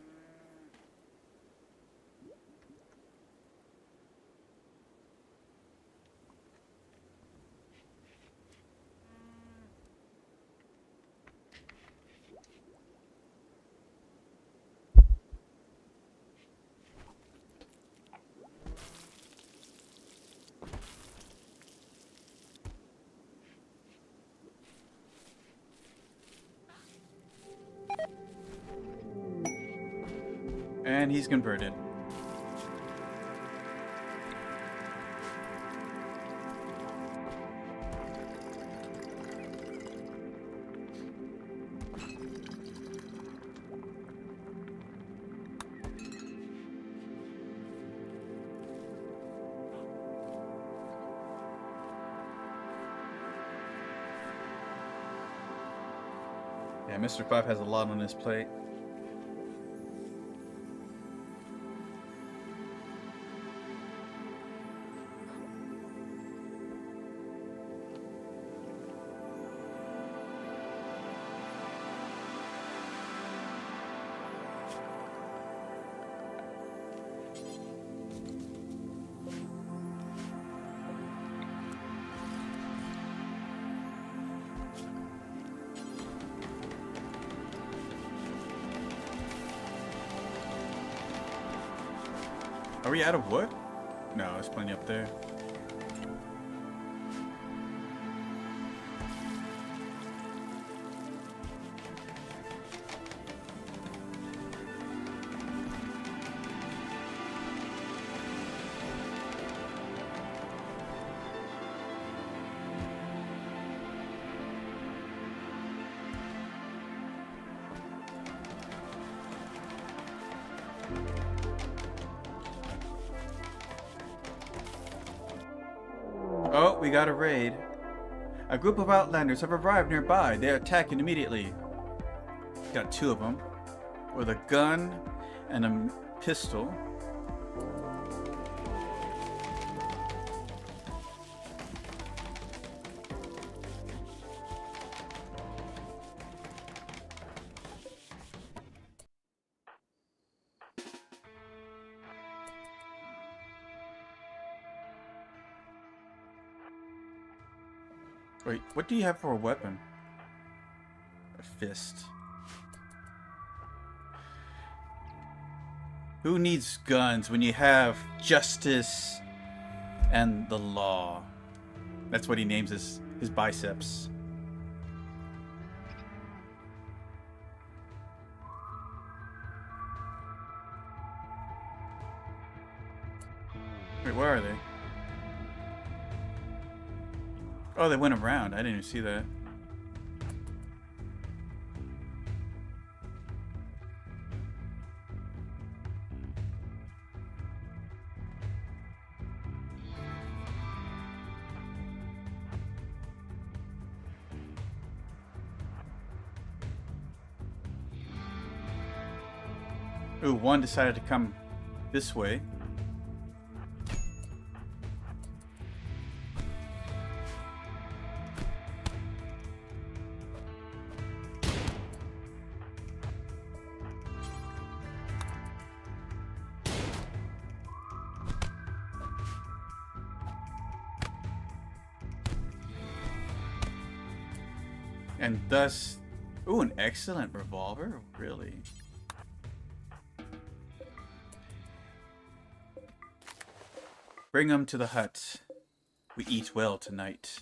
And he's converted. Yeah, Mr. Five has a lot on his plate. Are we out of wood? No, there's plenty up there. Oh, we got a raid. A group of outlanders have arrived nearby. They are attacking immediately. Got two of them. With a gun and a pistol. Wait, what do you have for a weapon? A fist. Who needs guns when you have justice and the law? That's what he names his biceps. Wait, where are they? Oh, they went around. I didn't even see that. Ooh, one decided to come this way. And thus, ooh, an excellent revolver, really. Bring them to the hut. We eat well tonight.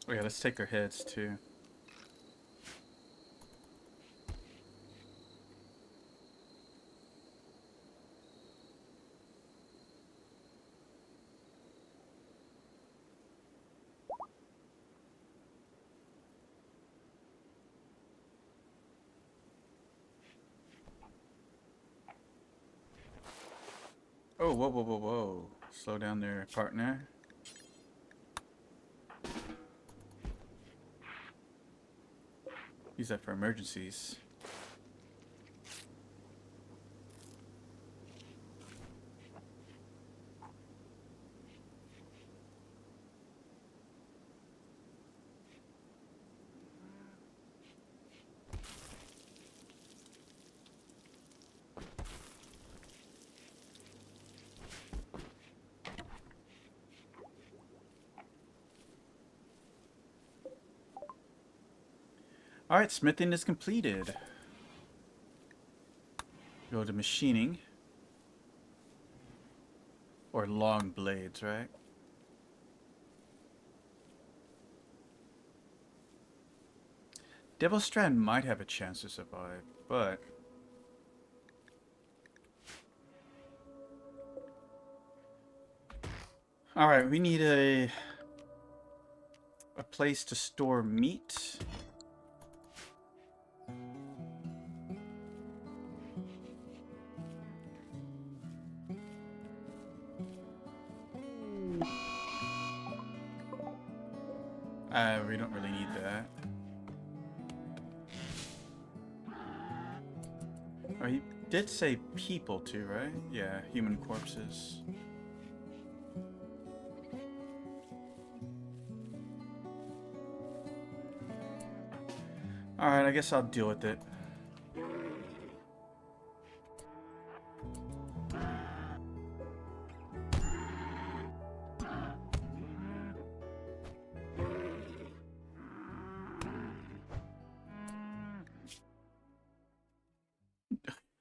Oh yeah, let's take their heads too. Oh, whoa, whoa, whoa, whoa. Slow down there, partner. Use that for emergencies. Alright, smithing is completed. Go to machining. Or long blades, right? Devil Strand might have a chance to survive, but... Alright, we need a place to store meat. We don't really need that. Oh, he did say people too, right? Yeah, human corpses. Alright, I guess I'll deal with it.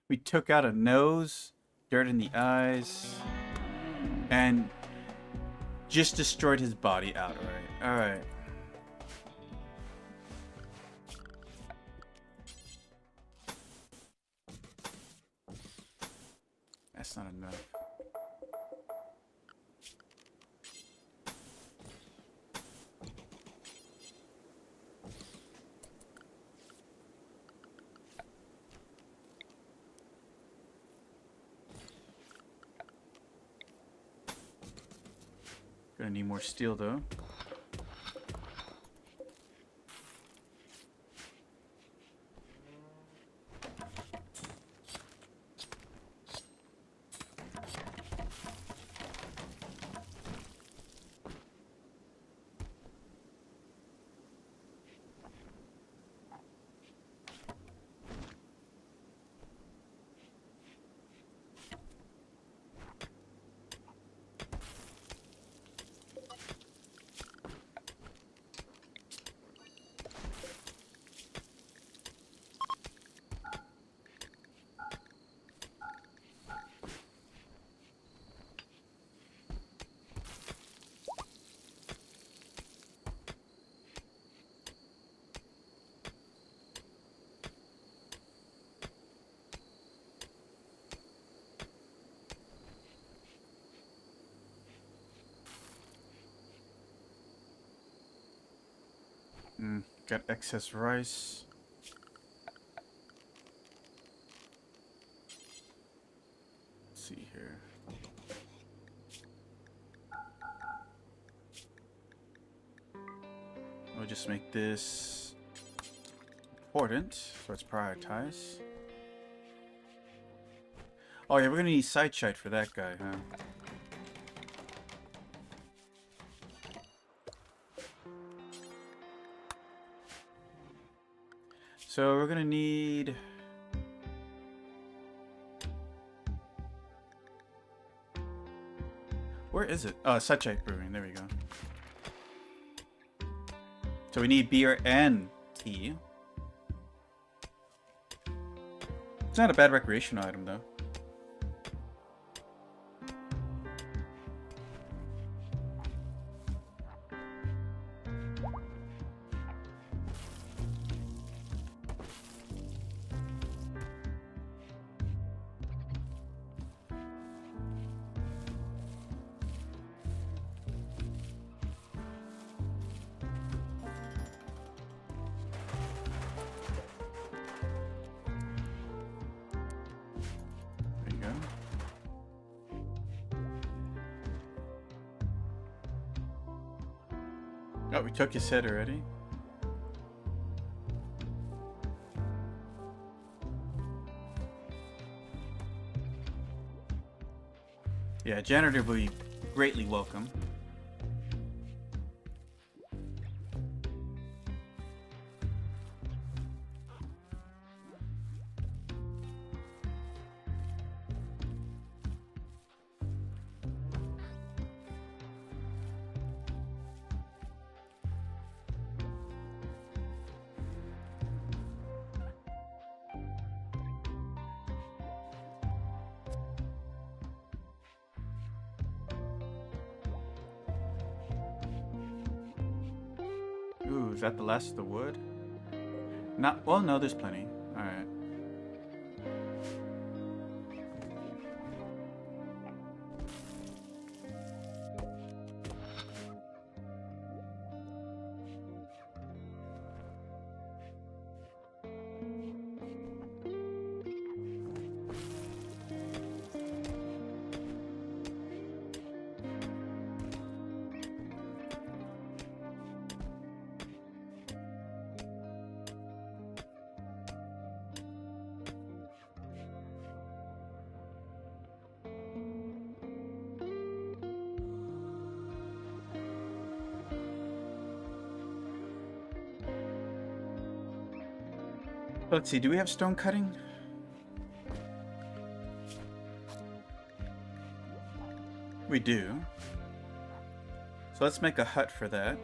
We took out a nose, dirt in the eyes, and just destroyed his body outright. Alright. That's not enough. Gonna need more steel though. Got excess rice. Let's see here. We'll just make this important, so it's prioritized. Oh yeah, we're gonna need sideshite for that guy, huh? So we're gonna need... Where is it? Oh, Sideshite Brewing. There we go. So we need beer and tea. It's not a bad recreational item, though. Oh, we took his head already. Yeah, janitor will be greatly welcome. Ooh, is that the last of the wood? Not well, no, there's plenty. Alright. Let's see, do we have stone cutting? We do. So let's make a hut for that.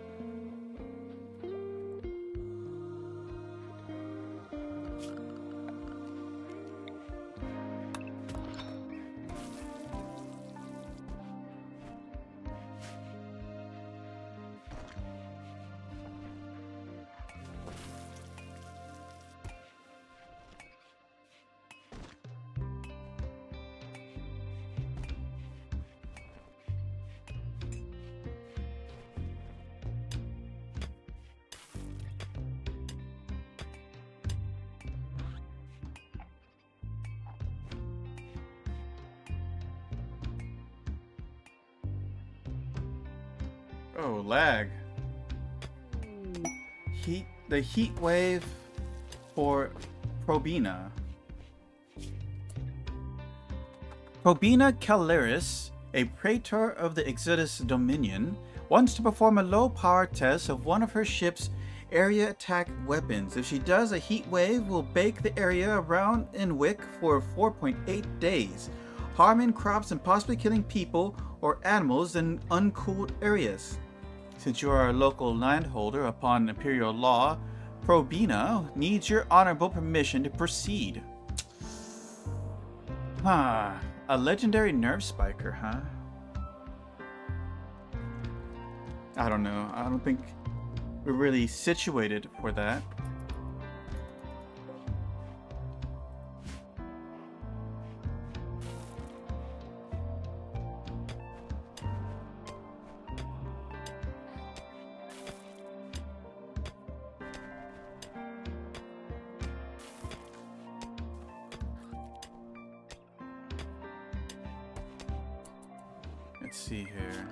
Oh, lag. The heat wave for Probina. Probina Caleris, a praetor of the Exodus Dominion, wants to perform a low-power test of one of her ship's area attack weapons. If she does, a heat wave will bake the area around Inwick for 4.8 days, harming crops and possibly killing people or animals in uncooled areas. Since you are a local landholder upon imperial law, Probina needs your honorable permission to proceed. A legendary nerve spiker, huh? I don't know. I don't think we're really situated for that. Let's see here.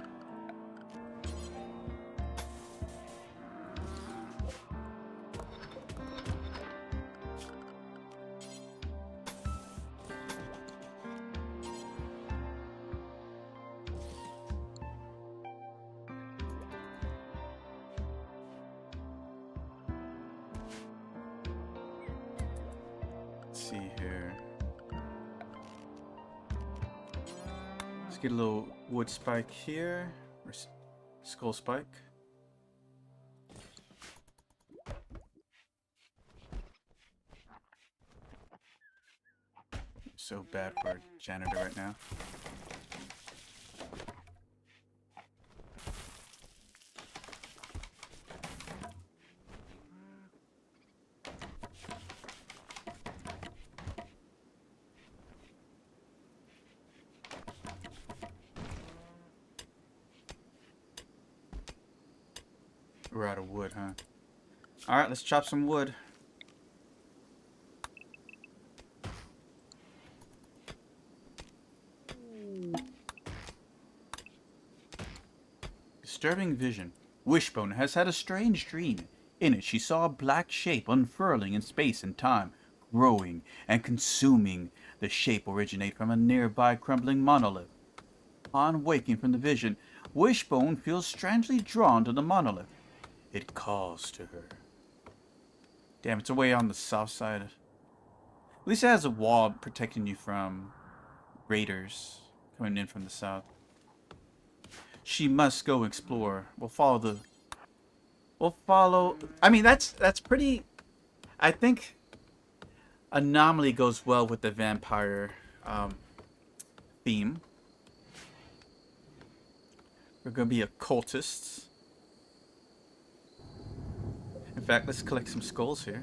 Let's see here. Let's get a little wood spike here, or skull spike. So bad for a janitor right now. We're out of wood, huh? Alright, let's chop some wood. Disturbing vision. Wishbone has had a strange dream. In it, she saw a black shape unfurling in space and time, growing and consuming. The shape originated from a nearby crumbling monolith. Upon waking from the vision, Wishbone feels strangely drawn to the monolith. It calls to her. Damn, it's away on the south side. At least it has a wall protecting you from raiders coming in from the south. She must go explore. We'll follow. I mean, that's pretty. I think Anomaly goes well with the vampire theme. We're gonna be occultists. In fact, let's collect some skulls here.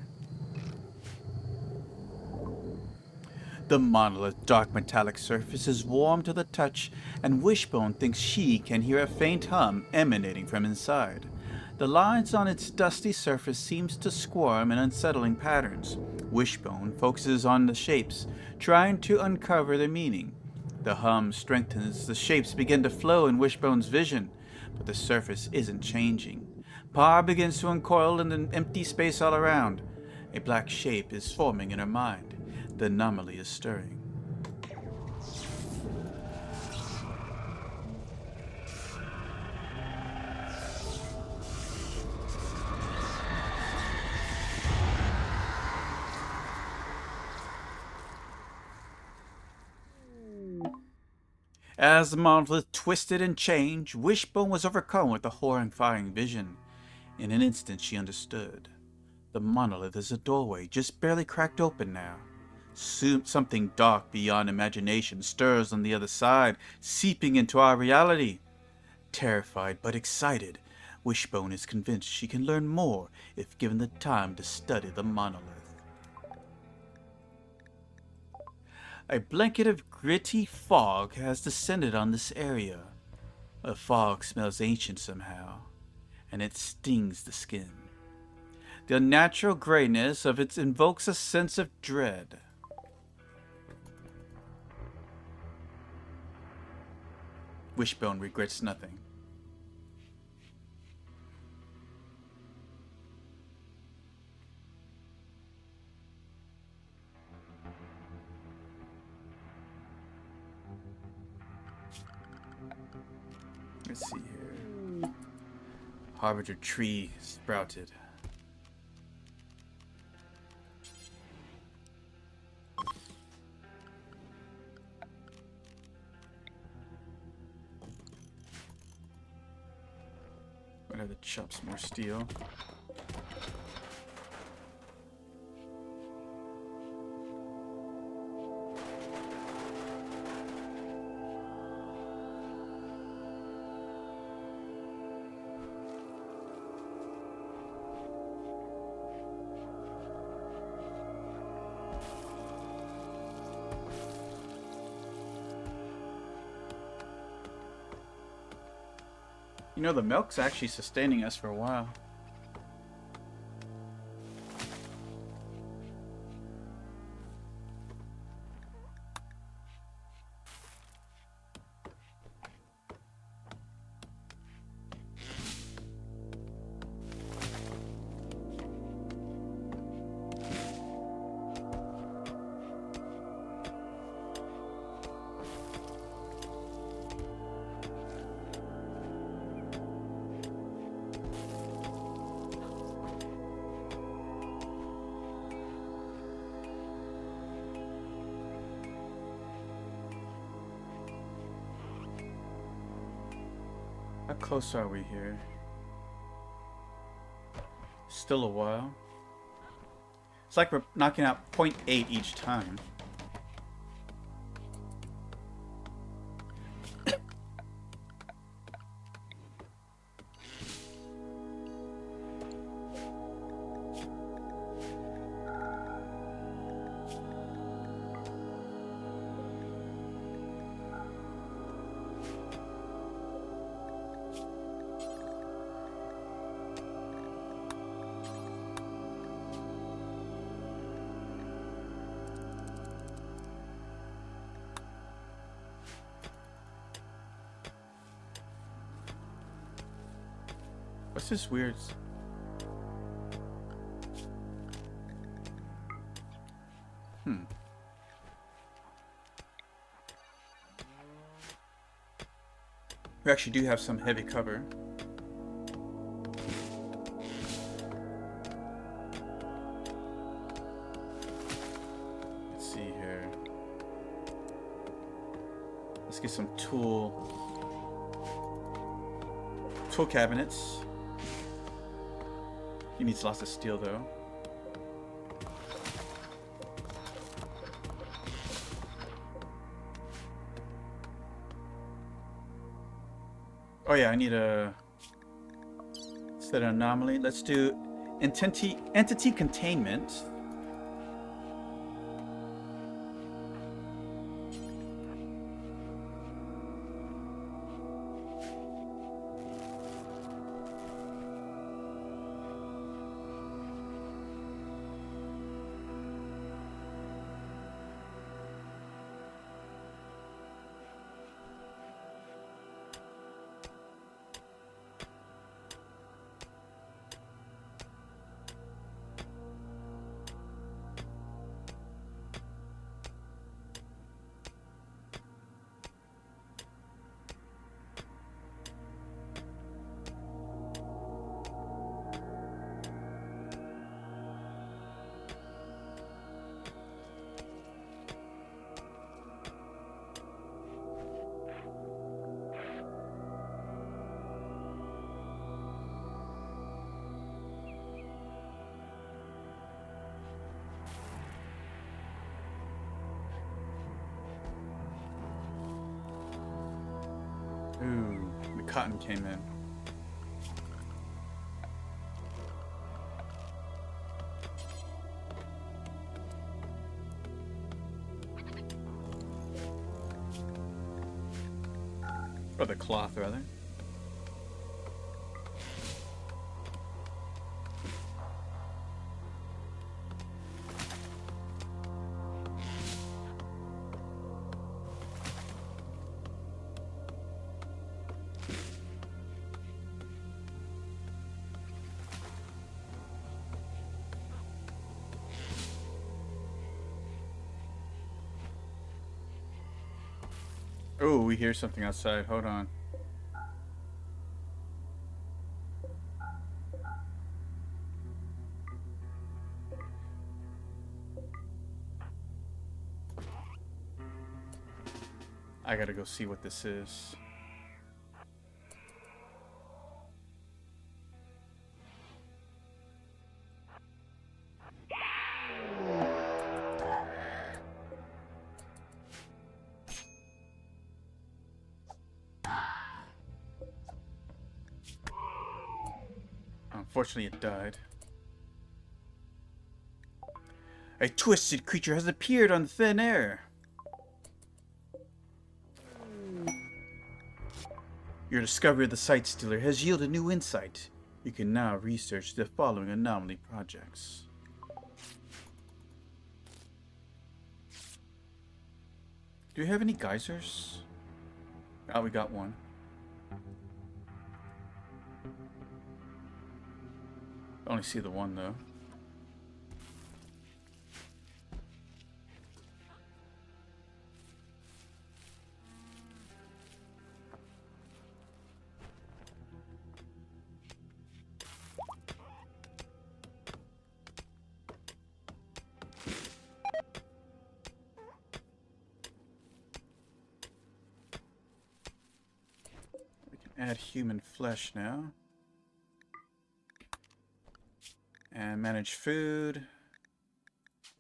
The monolith's dark metallic surface is warm to the touch, and Wishbone thinks she can hear a faint hum emanating from inside. The lines on its dusty surface seems to squirm in unsettling patterns. Wishbone focuses on the shapes, trying to uncover their meaning. The hum strengthens, the shapes begin to flow in Wishbone's vision, but the surface isn't changing. Power begins to uncoil in the empty space all around. A black shape is forming in her mind. The anomaly is stirring. As the monolith twisted and changed, Wishbone was overcome with a horrifying vision. In an instant she understood. The monolith is a doorway, just barely cracked open now. Something dark beyond imagination stirs on the other side, seeping into our reality. Terrified but excited, Wishbone is convinced she can learn more if given the time to study the monolith. A blanket of gritty fog has descended on this area. The fog smells ancient somehow, and it stings the skin. The unnatural grayness of it invokes a sense of dread. Wishbone regrets nothing. Let's see here. Harbinger tree sprouted. I'd have to chop some more steel. You know, the milk's actually sustaining us for a while. How close are we here? Still a while. It's like we're knocking out 0.8 each time. What's this weird? We actually do have some heavy cover. Let's see here. Let's get some tool cabinets. He needs lots of steel though. Oh yeah, I need a set an anomaly. Let's do entity containment. Ooh, the cotton came in. Or the cloth, rather. Oh, we hear something outside. Hold on. I gotta go see what this is. Unfortunately, it died. A twisted creature has appeared on thin air. Your discovery of the Sight Stealer has yielded new insight. You can now research the following anomaly projects. Do we have any geysers? Oh, we got one. I only see the one, though. We can add human flesh now. And manage food.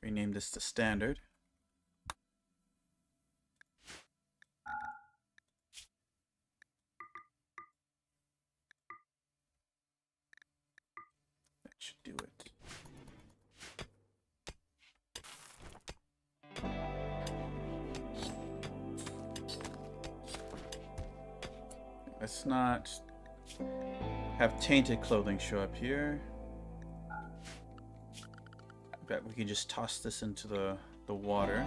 Rename this to standard. That should do it. Let's not have tainted clothing show up here. Bet we can just toss this into the water.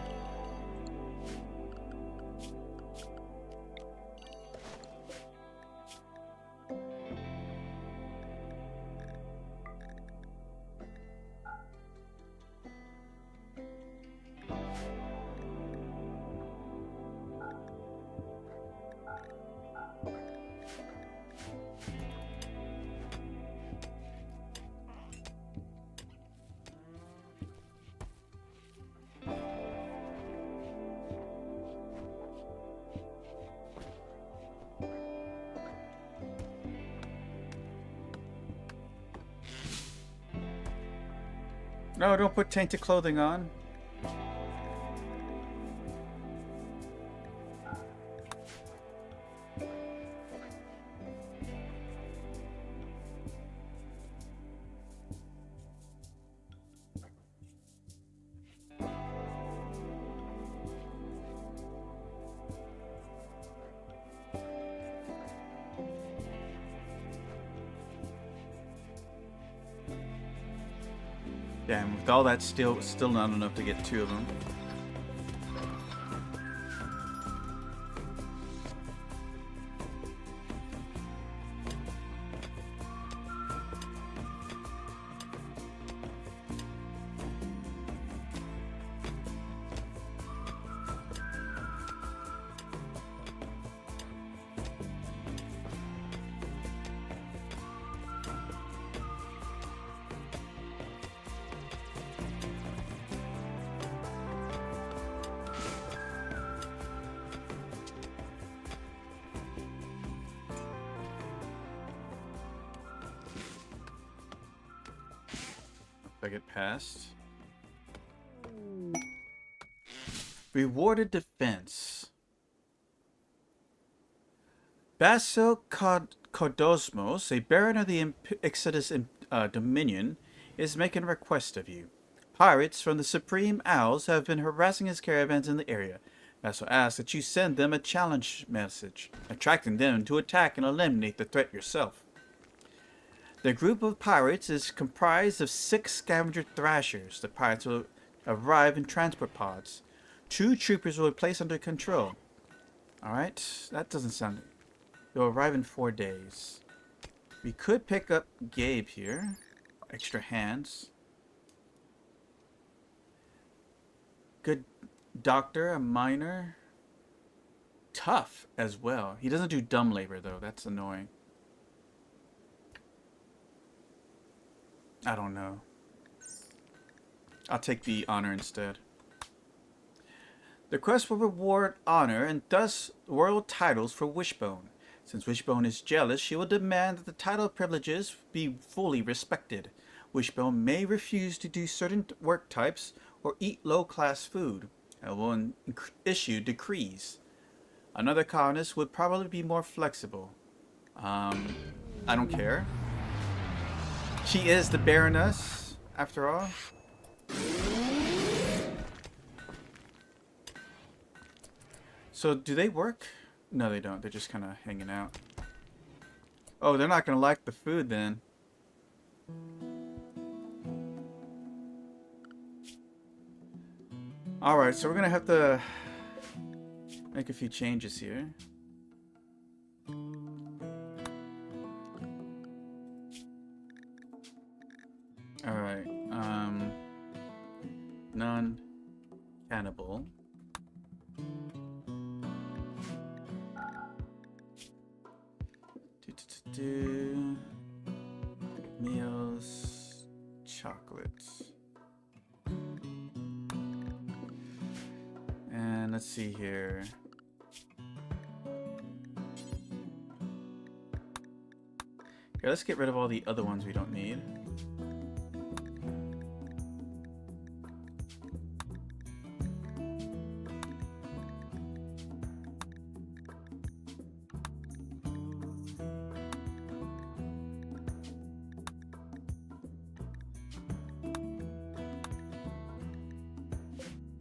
No, don't put tainted clothing on. Damn, with all that still not enough to get two of them. I get past. Rewarded defense. Basil Codosmos, a baron of the Exodus Dominion, is making a request of you. Pirates from the Supreme Owls have been harassing his caravans in the area. Basil asks that you send them a challenge message, attracting them to attack and eliminate the threat yourself. The group of pirates is comprised of 6 scavenger thrashers. The pirates will arrive in transport pods. 2 troopers will be placed under control. Alright, that doesn't sound... They'll arrive in 4 days. We could pick up Gabe here. Extra hands. Good doctor, a miner. Tough as well. He doesn't do dumb labor though, that's annoying. I don't know. I'll take the honor instead. The quest will reward honor and thus royal titles for Wishbone. Since Wishbone is jealous, she will demand that the title privileges be fully respected. Wishbone may refuse to do certain work types or eat low-class food, and will issue decrees. Another colonist would probably be more flexible. I don't care. She is the Baroness, after all. So, do they work? No, they don't. They're just kind of hanging out. Oh, they're not going to like the food then. Alright, so we're going to have to make a few changes here. Alright, non-cannibal. Meals, chocolates. And let's see here. Okay, let's get rid of all the other ones we don't need.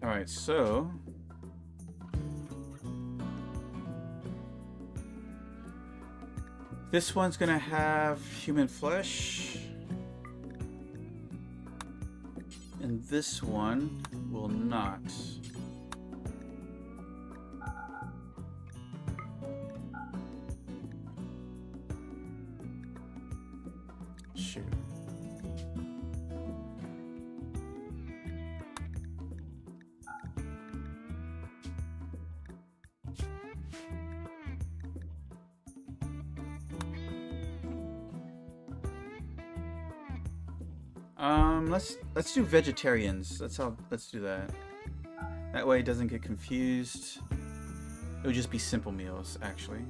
Alright, so this one's gonna have human flesh, and this one will not. Shoot. Let's do vegetarians. Let's do that. That way it doesn't get confused. It would just be simple meals, actually.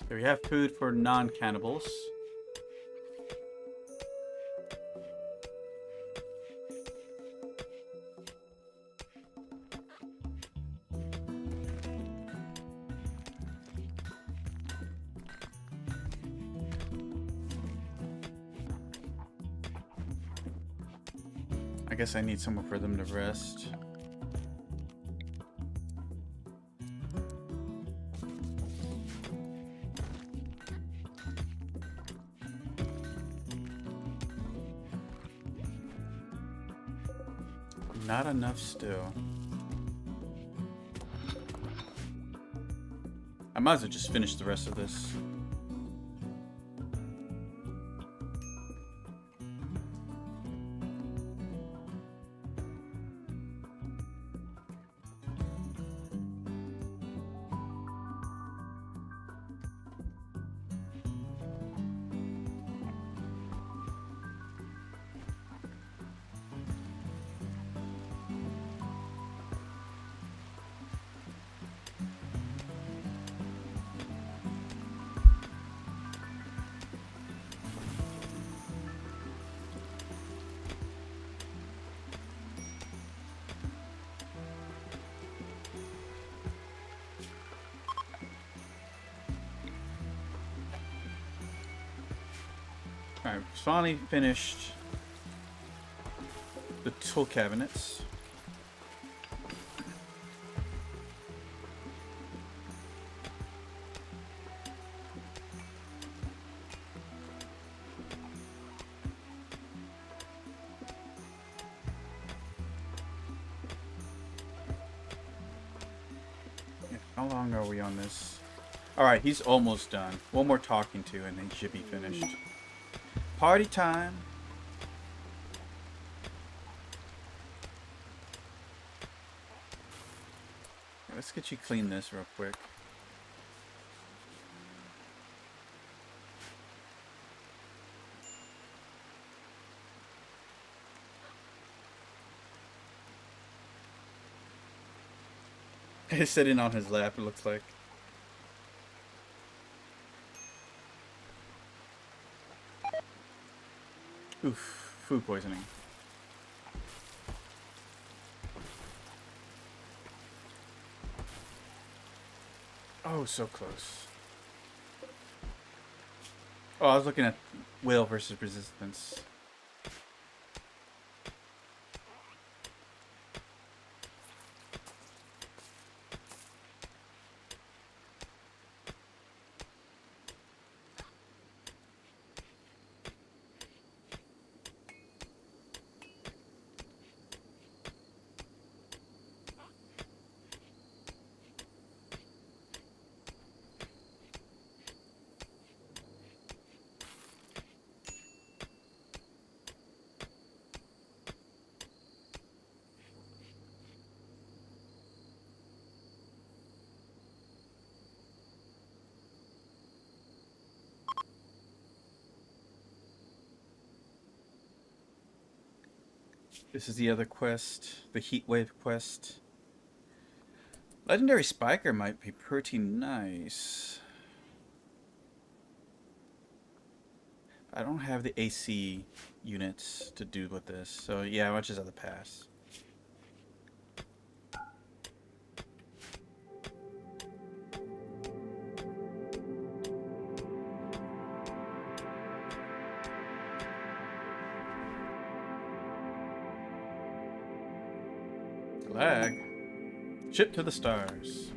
So we have food for non-cannibals. I guess I need somewhere for them to rest. Not enough still. I might as well just finish the rest of this. Alright, finally finished the tool cabinets. Yeah, how long are we on this? Alright, he's almost done. One more talking to and he should be finished. Party time. Let's get you clean this real quick. He's sitting on his lap, it looks like. Oof, food poisoning. Oh, so close. Oh, I was looking at will versus resistance. This is the other quest, the Heatwave quest. Legendary Spiker might be pretty nice. I don't have the AC units to do with this, so yeah, I might just have to pass. Lag. Ship to the stars.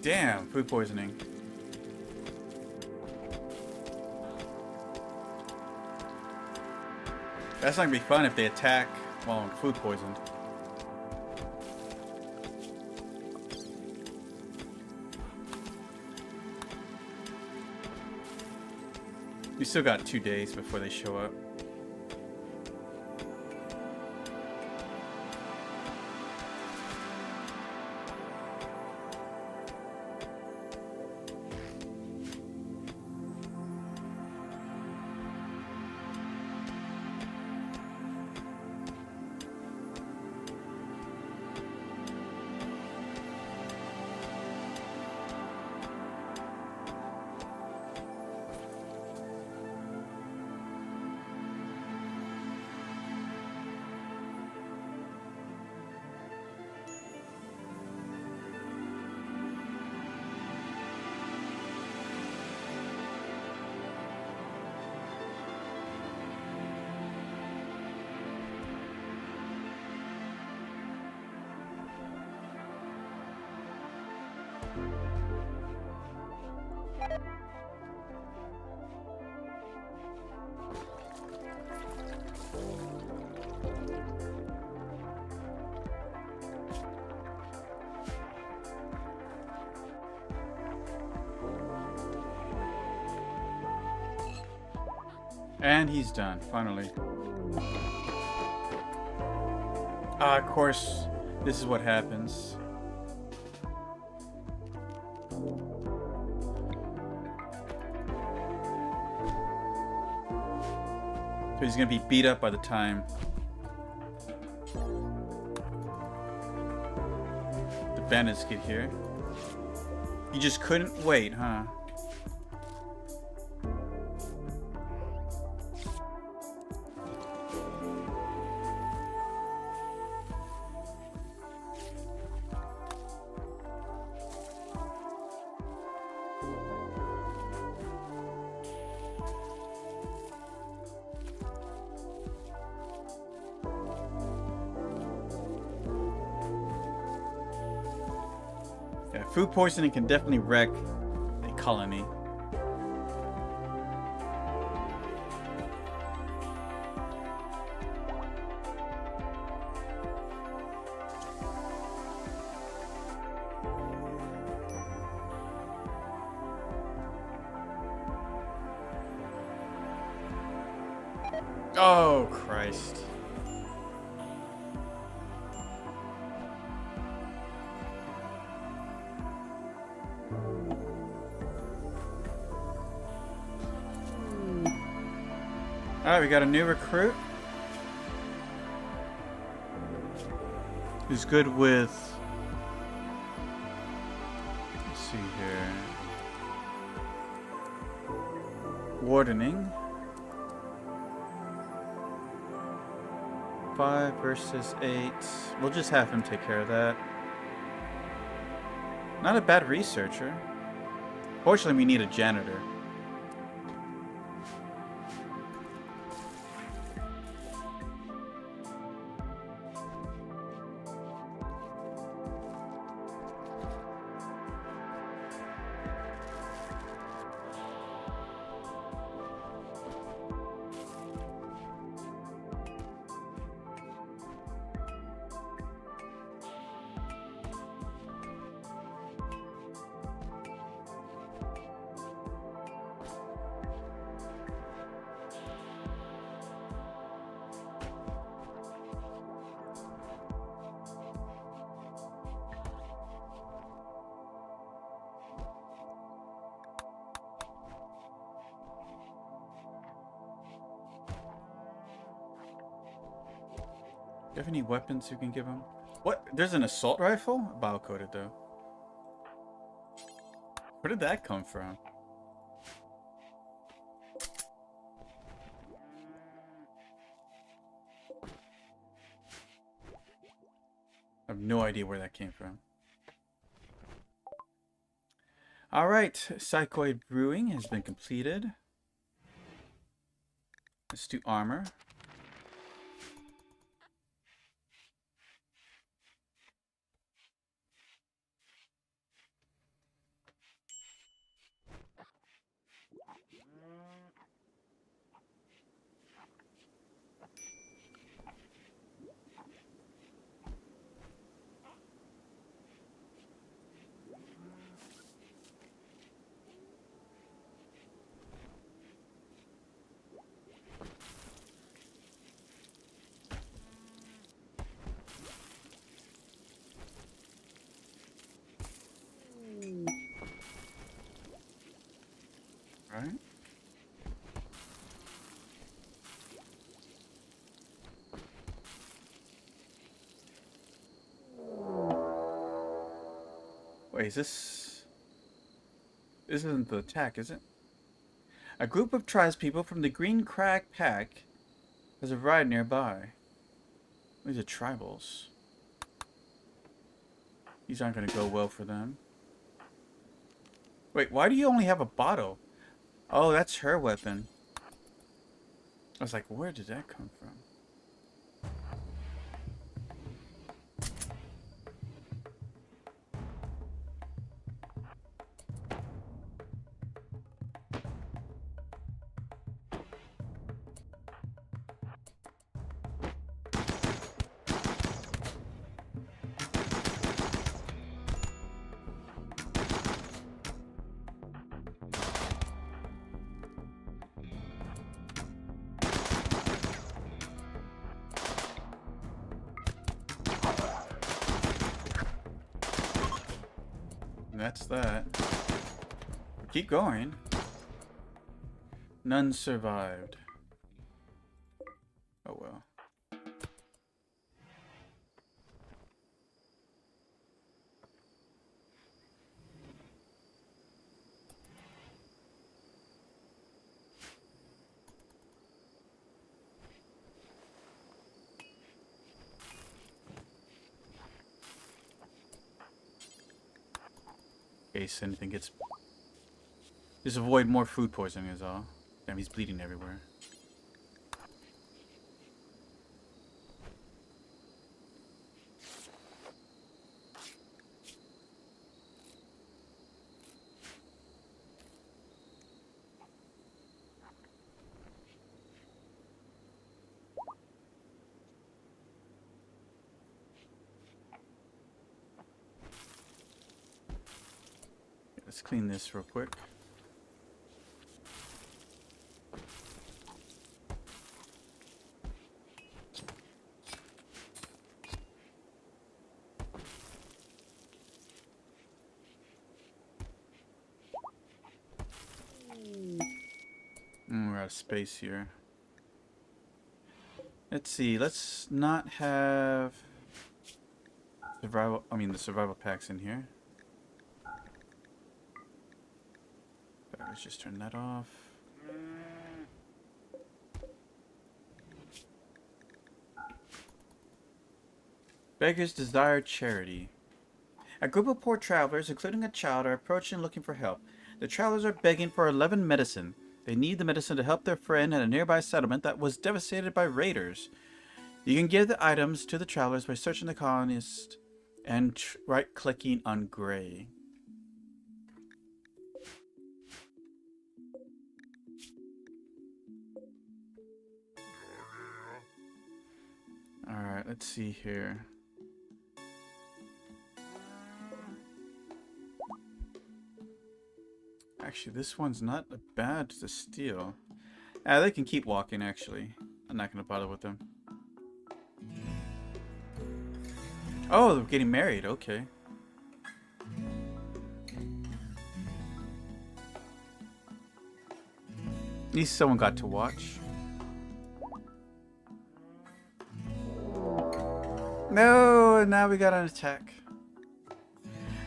Damn, food poisoning. That's not gonna be fun if they attack while I'm food poisoned. We still got 2 days before they show up. And he's done, finally. Ah, of course, this is what happens. So he's gonna be beat up by the time the bandits get here. You just couldn't wait, huh? Yeah, food poisoning can definitely wreck a colony. Oh, Christ. Alright, we got a new recruit. Who's good with... Let's see here. Wardening. 5 versus 8. We'll just have him take care of that. Not a bad researcher. Fortunately, we need a janitor. Do you have any weapons you can give him? What? There's an assault rifle? Bio-coded though. Where did that come from? I have no idea where that came from. Alright, Psychoid Brewing has been completed. Let's do armor. Right. Wait, is this... This isn't the attack, is it? A group of tribespeople from the Green Crag Pack has arrived nearby. These are tribals. These aren't going to go well for them. Wait, why do you only have a bottle? Oh, that's her weapon. I was like, where did that come from? that's that. Keep going. None survived. Oh well. In case anything gets... Just avoid more food poisoning is all. Damn, he's bleeding everywhere. Let's clean this real quick. We're out of space here. Let's see. Let's not have survival. I mean, the survival packs in here. Let's just turn that off. Beggars desire charity. A group of poor travelers, including a child, are approaching looking for help. The travelers are begging for 11 medicine. They need the medicine to help their friend at a nearby settlement that was devastated by raiders. You can give the items to the travelers by searching the colonist and right-clicking on gray. Alright, let's see here. Actually, this one's not bad to steal. They can keep walking, actually. I'm not going to bother with them. Oh, they're getting married. Okay. At least someone got to watch. No, now we got an attack.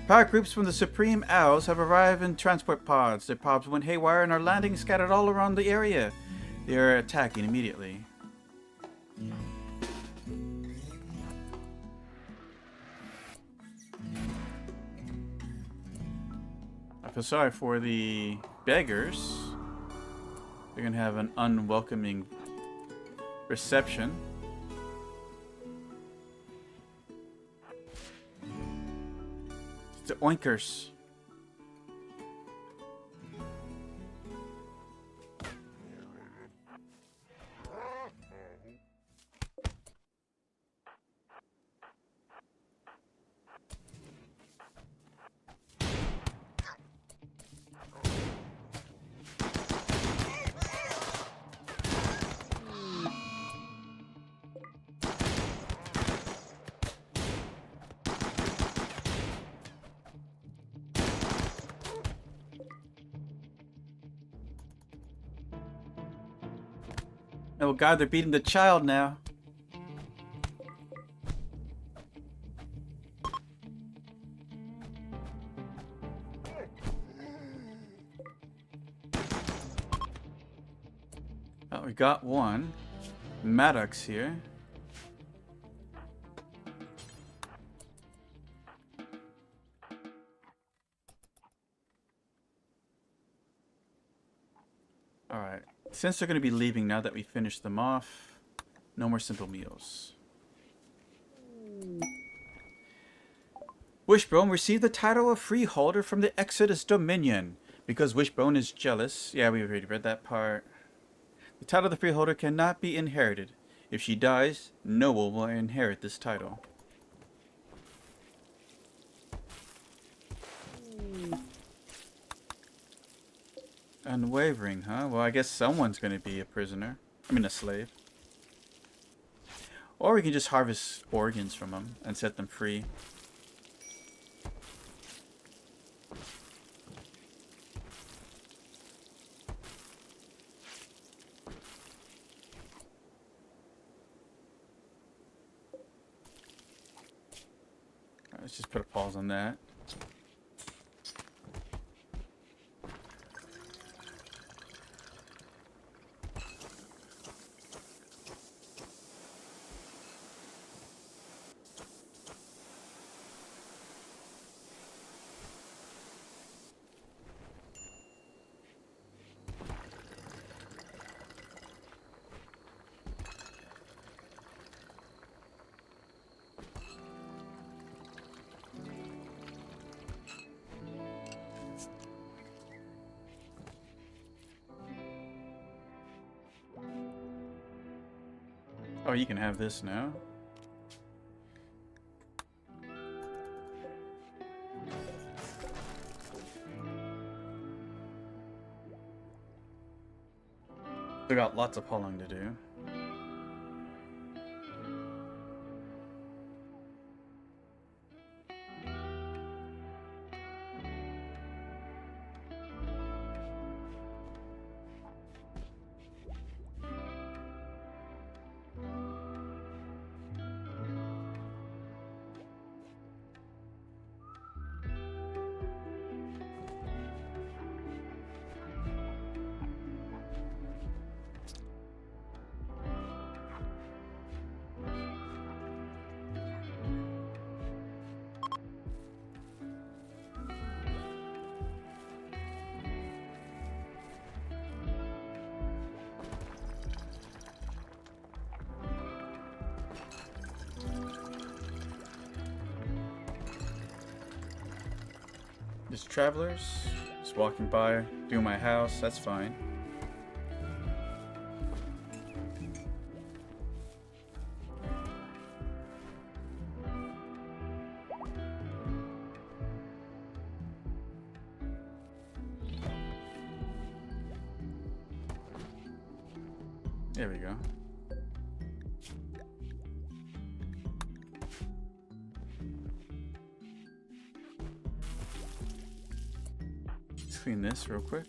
Power groups from the Supreme Owls have arrived in transport pods. Their pods went haywire and are landing scattered all around the area. They are attacking immediately. I feel sorry for the beggars. They're gonna have an unwelcoming reception. The oinkers. Oh god, they're beating the child now. Oh, we got one. Maddox here. Alright. Since they're going to be leaving now that we finished them off, no more simple meals. Wishbone received the title of freeholder from the Exodus Dominion. Because Wishbone is jealous. Yeah, we already read that part. The title of the freeholder cannot be inherited. If she dies, no one will inherit this title. Unwavering, huh? Well, I guess someone's going to be a prisoner. I mean, a slave. Or we can just harvest organs from them and set them free. let's just put a pause on that. Oh, you can have this now. We got lots of hauling to do. Just travelers, just walking by, doing my house, that's fine. There we go. Let's clean this real quick.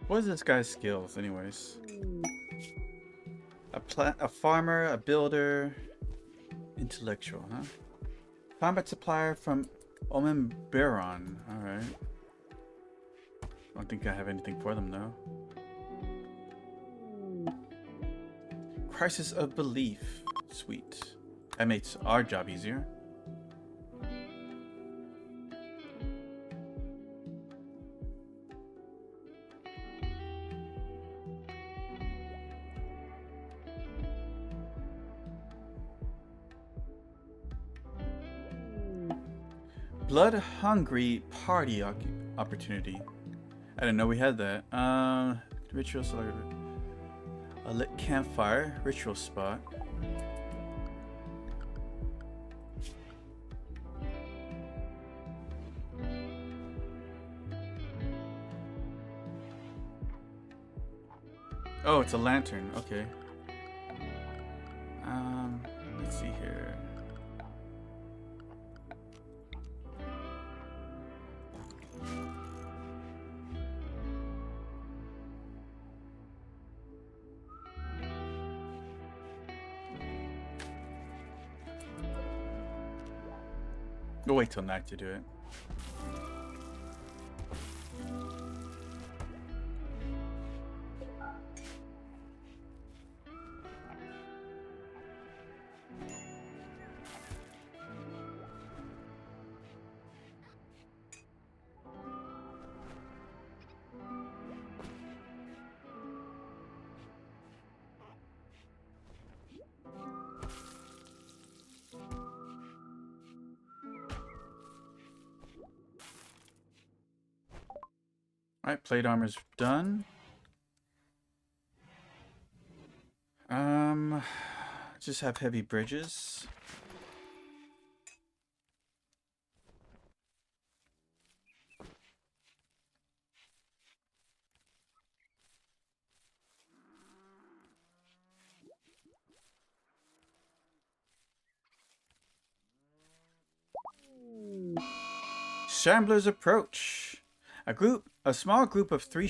What is this guy's skills, anyways? A farmer, a builder, intellectual, huh? Combat supplier from Omen Baron. Alright. I don't think I have anything for them, though. Crisis of Belief. Sweet. That makes our job easier. Blood-hungry party opportunity. I didn't know we had that. Ritual celebration. A lit campfire. Ritual spot. Oh, it's a lantern. Okay. Let's see here. We'll wait till night to do it. Alright, plate armor's done. Just have heavy bridges. Shamblers approach. A small group of 3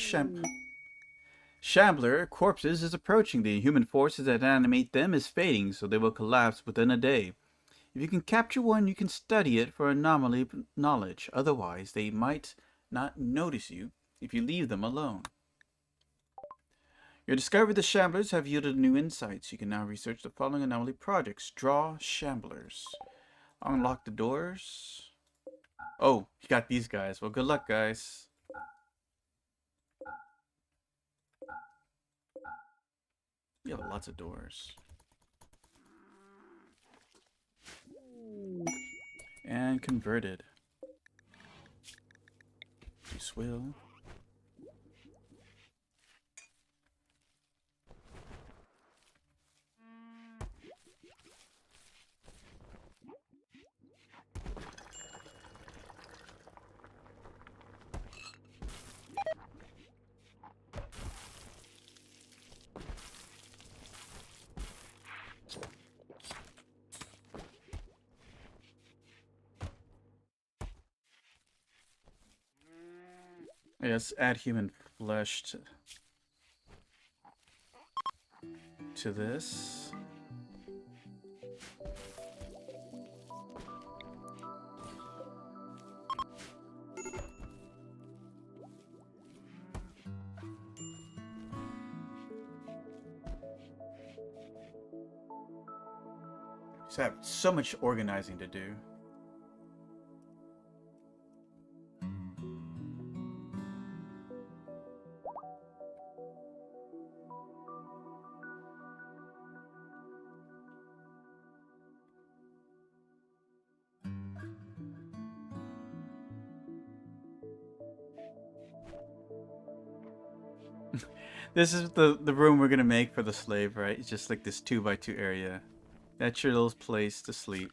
Shambler corpses is approaching. The human forces that animate them is fading, so they will collapse within a day. If you can capture one, you can study it for anomaly knowledge. Otherwise, they might not notice you if you leave them alone. Your discovery the Shamblers have yielded new insights. You can now research the following anomaly projects. Draw Shamblers. Unlock the doors. Oh, you got these guys. Well, good luck, guys. You have lots of doors. And converted. Swill. Yes, add human flesh to this. Just have so much organizing to do. This is the room we're gonna make for the slave, right? It's just like this 2x2 area. That's your little place to sleep.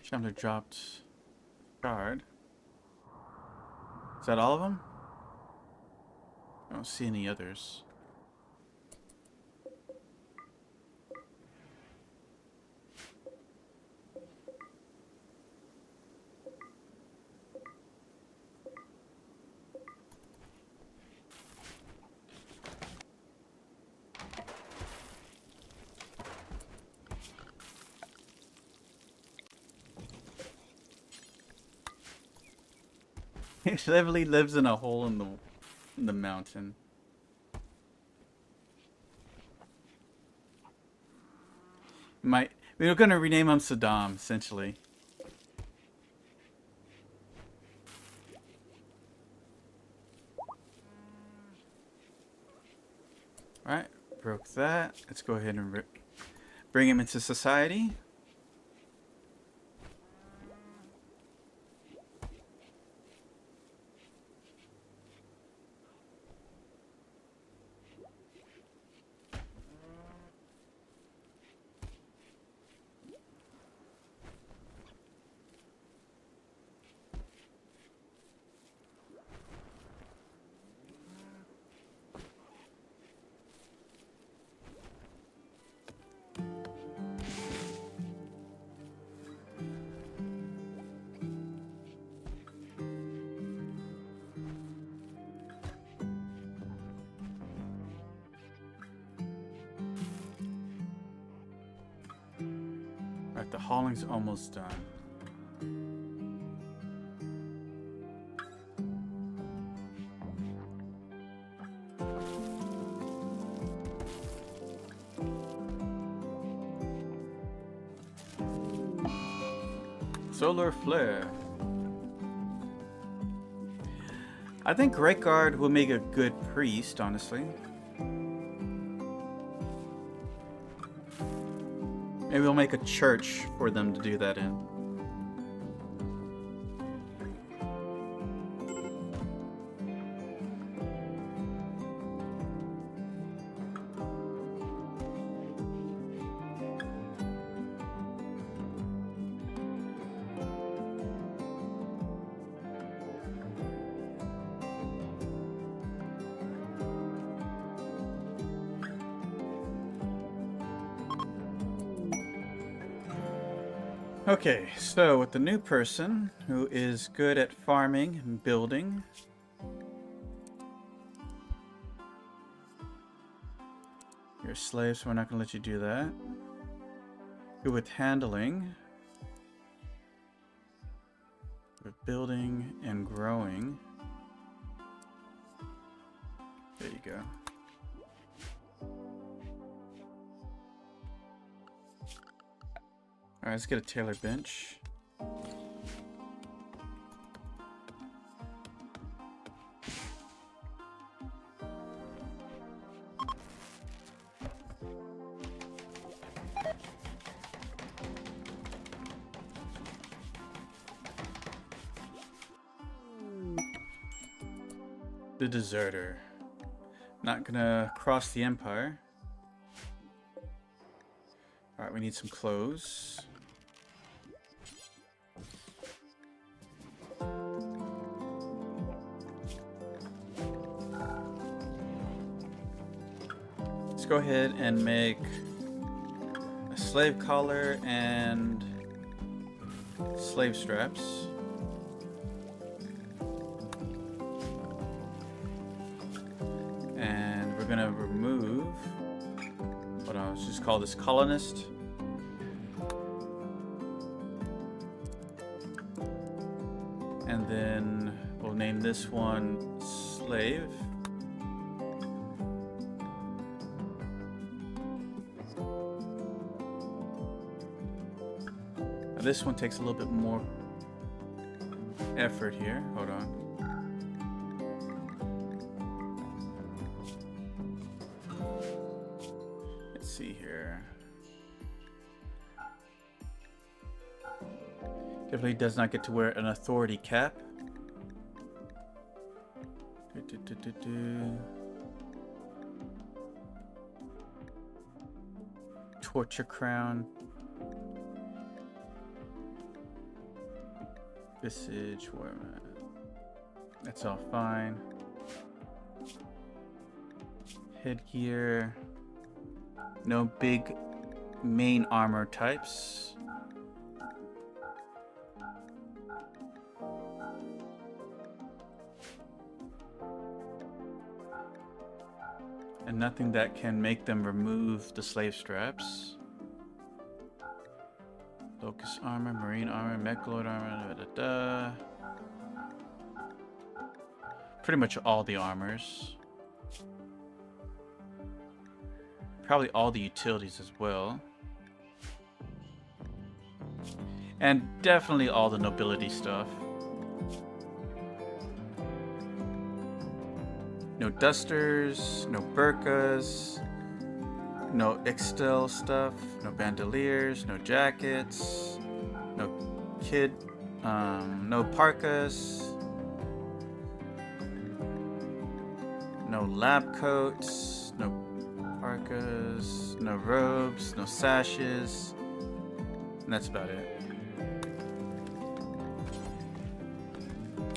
Chandler dropped shard. Is that all of them? I don't see any others. He literally lives in a hole in the mountain. We're gonna rename him Saddam, essentially. Alright, broke that. Let's go ahead and bring him into society. Alright, the hauling's almost done. Solar flare. I think Greatguard will make a good priest, honestly. Maybe we'll make a church for them to do that in. Okay, so with the new person who is good at farming and building, you're a slave, so we're not going to let you do that. Good with handling, with building and growing. There you go. Alright, let's get a tailor bench. The deserter. Not gonna cross the empire. Alright, we need some clothes. Let's go ahead and make a slave collar and slave straps. And we're gonna remove, hold on, let's just call this colonist. And then we'll name this one slave. Now this one takes a little bit more effort here. Hold on. Let's see here. Definitely does not get to wear an authority cap. Torture crown. Visage, where am I? That's all fine. Headgear. No big main armor types. And nothing that can make them remove the slave straps. Locust armor, marine armor, mechaloid armor, da, da, da. Pretty much all the armors. Probably all the utilities as well. And definitely all the nobility stuff. No dusters, no burkas, no Ixtel stuff, no bandoliers, no jackets, no no parkas, no lab coats, no parkas, no robes, no sashes, and that's about it.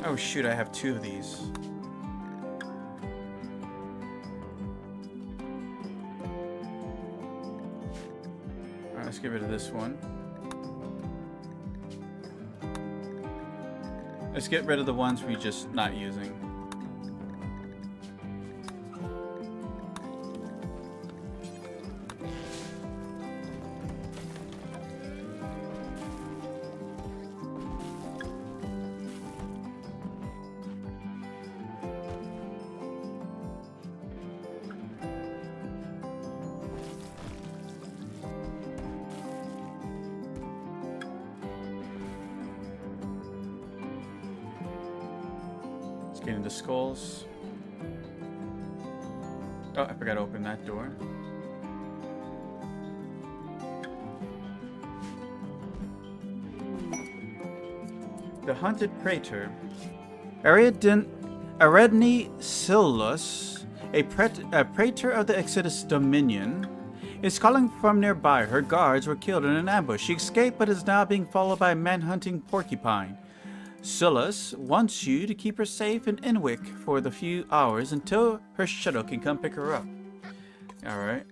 Oh shoot, I have two of these. Let's get rid of this one. Let's get rid of the ones we're just not using. Getting the skulls. Oh, I forgot to open that door. The Haunted Praetor. Aredni Silus, a praetor of the Exodus Dominion, is calling from nearby. Her guards were killed in an ambush. She escaped but is now being followed by a man-hunting porcupine. Silus wants you to keep her safe in Inwick for the few hours until her shadow can come pick her up. Alright.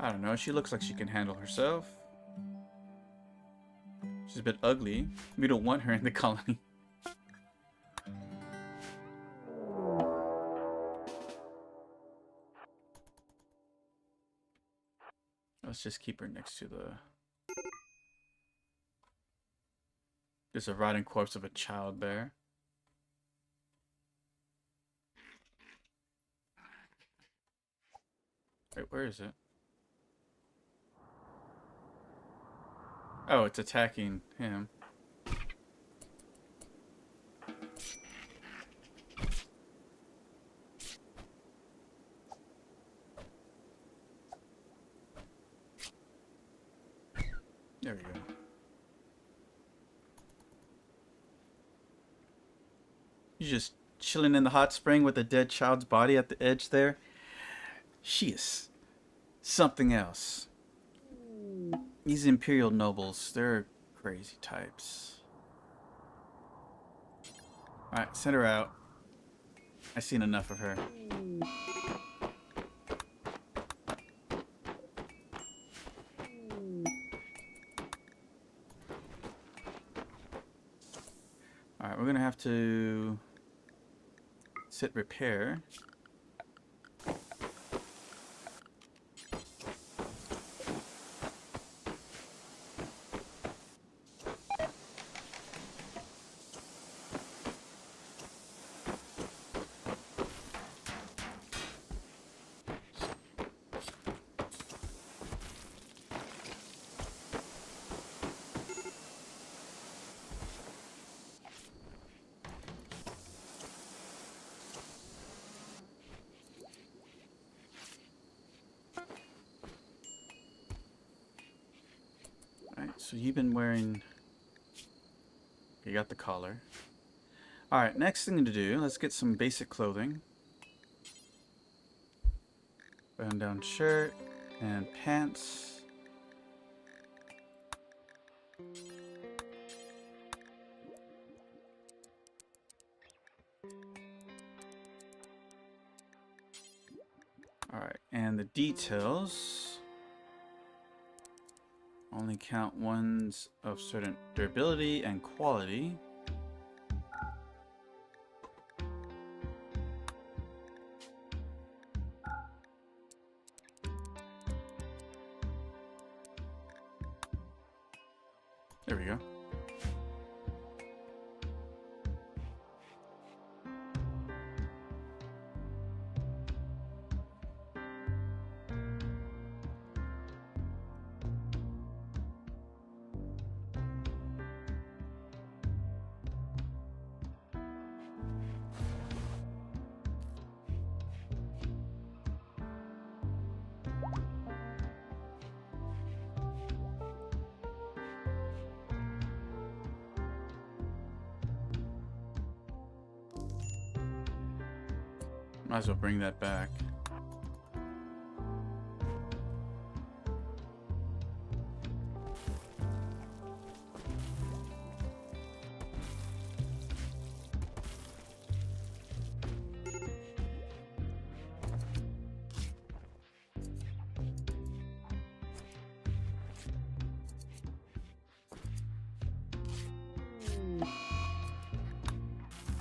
I don't know, she looks like she can handle herself. She's a bit ugly. We don't want her in the colony. Let's just keep her next to the... There's a rotting corpse of a child there. Wait, where is it? Oh, it's attacking him. There we go. You're just chilling in the hot spring with a dead child's body at the edge there. She is something else. These Imperial nobles, they're crazy types. Alright, send her out. I've seen enough of her. Alright, we're gonna have to sit repair. So you've been wearing... You got the collar. Alright, next thing to do, let's get some basic clothing. Button-down shirt and pants. Alright, and the details... Only count ones of certain durability and quality. There we go. Might as well bring that back.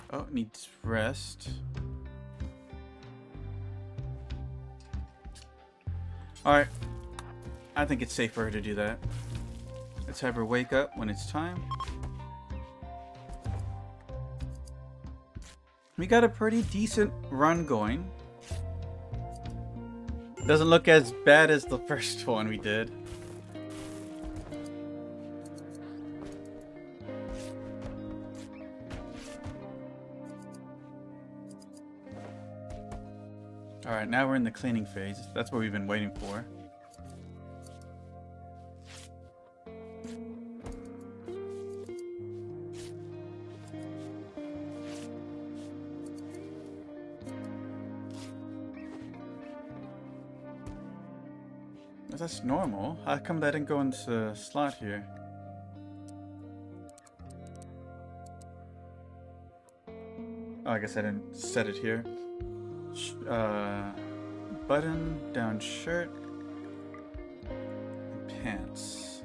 Oh, it needs rest. Alright, I think it's safe for her to do that. Let's have her wake up when it's time. We got a pretty decent run going. Doesn't look as bad as the first one we did. Alright, now we're in the cleaning phase. That's what we've been waiting for. That's normal. How come that didn't go into the slot here? Oh, I guess I didn't set it here. Button, down shirt, and pants.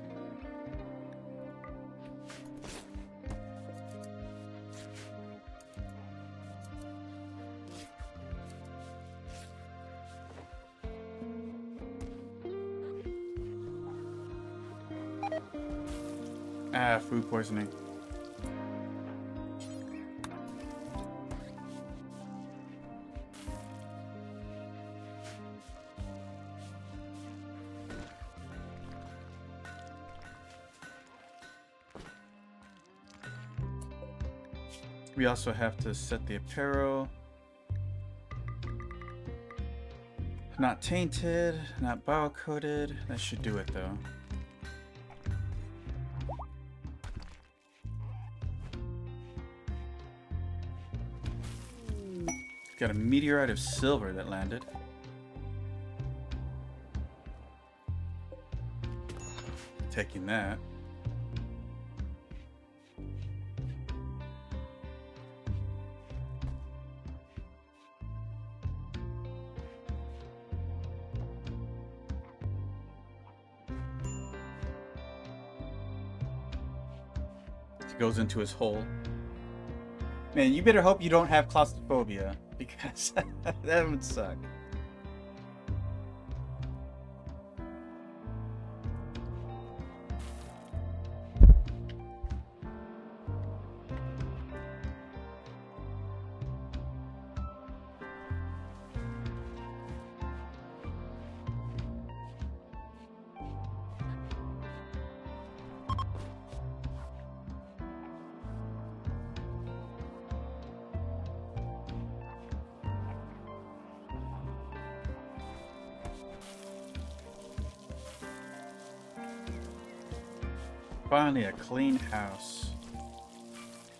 Ah, food poisoning. We also have to set the apparel. Not tainted, not bio-coated. That should do it though. Got a meteorite of silver that landed. Taking that. He goes into his hole. Man, you better hope you don't have claustrophobia, because that would suck. Finally, a clean house.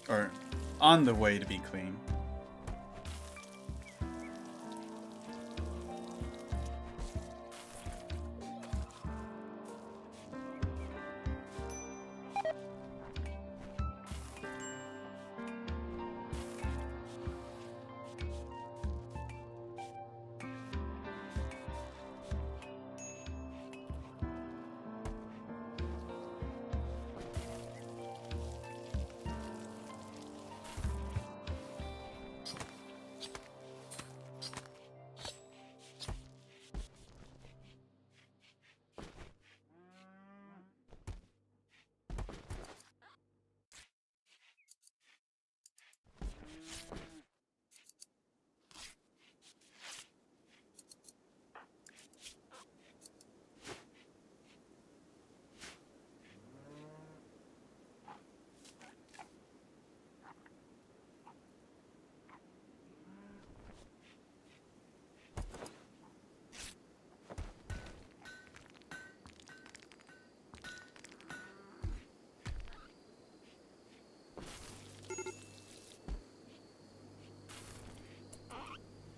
Or, on the way to be clean.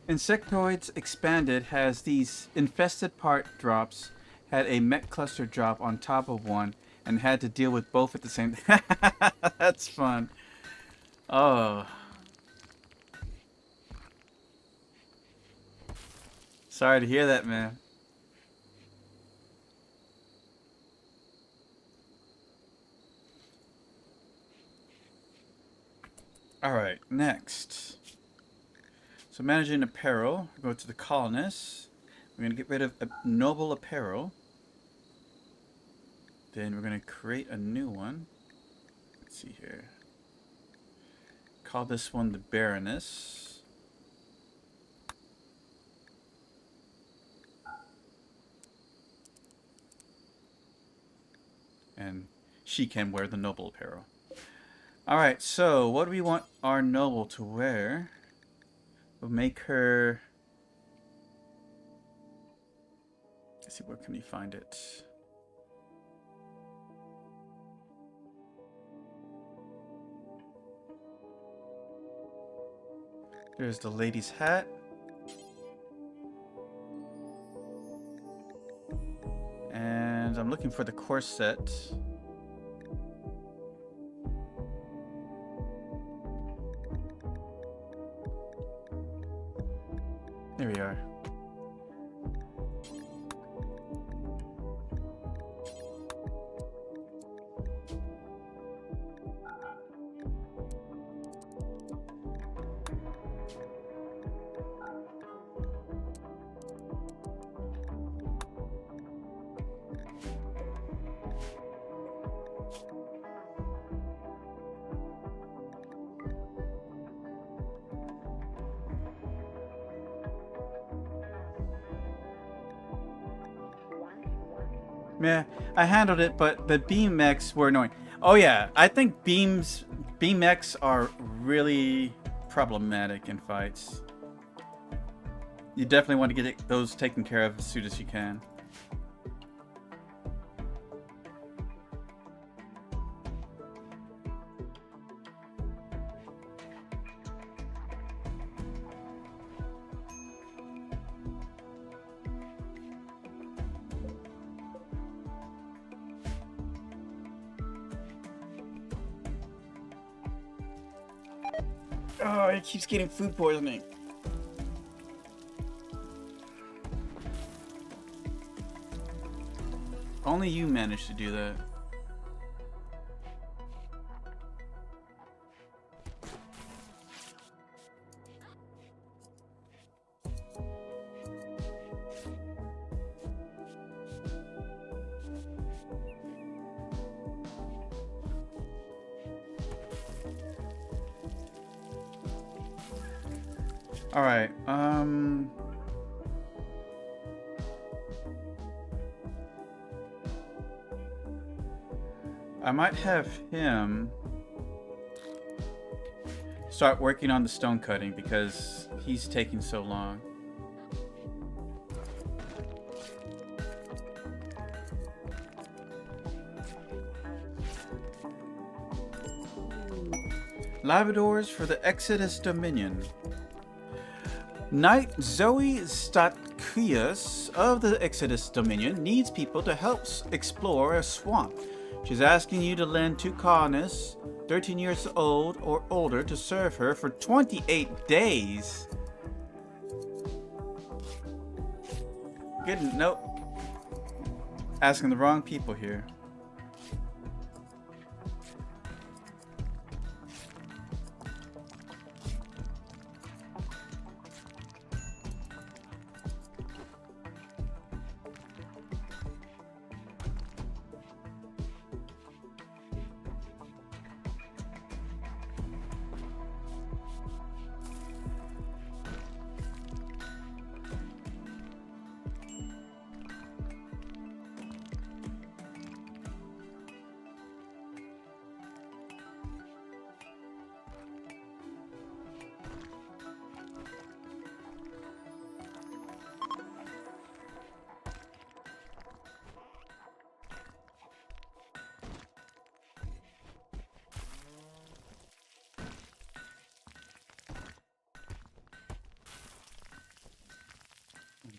Insectoids Expanded has these infested part drops, had a mech cluster drop on top of one, and had to deal with both at the same time. That's fun. Oh. Sorry to hear that, man. Alright, next. So managing apparel, go to the colonists. We're going to get rid of noble apparel. Then we're going to create a new one. Let's see here. Call this one the Baroness. And she can wear the noble apparel. Alright, so what do we want our noble to wear? We'll make her Let's see, where can you find it? There's the lady's hat. And I'm looking for the corset. There we are. Yeah, I handled it, but the beam mechs were annoying. Oh yeah, I think beam mechs are really problematic in fights. You definitely want to get those taken care of as soon as you can. Oh, it keeps getting food poisoning. Only you managed to do that. All right. I might have him start working on the stone cutting because he's taking so long. Labradors for the Exodus Dominion. Knight Zoe Statkias of the Exodus Dominion needs people to help explore a swamp. She's asking you to lend 2 colonists, 13 years old or older, to serve her for 28 days. Good, nope. Asking the wrong people here.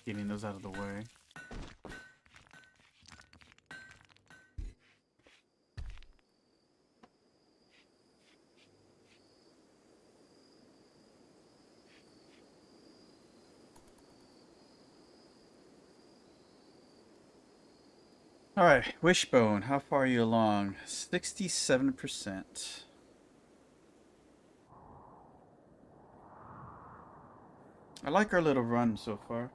Getting those out of the way. All right, Wishbone, how far are you along? 67%. I like our little run so far.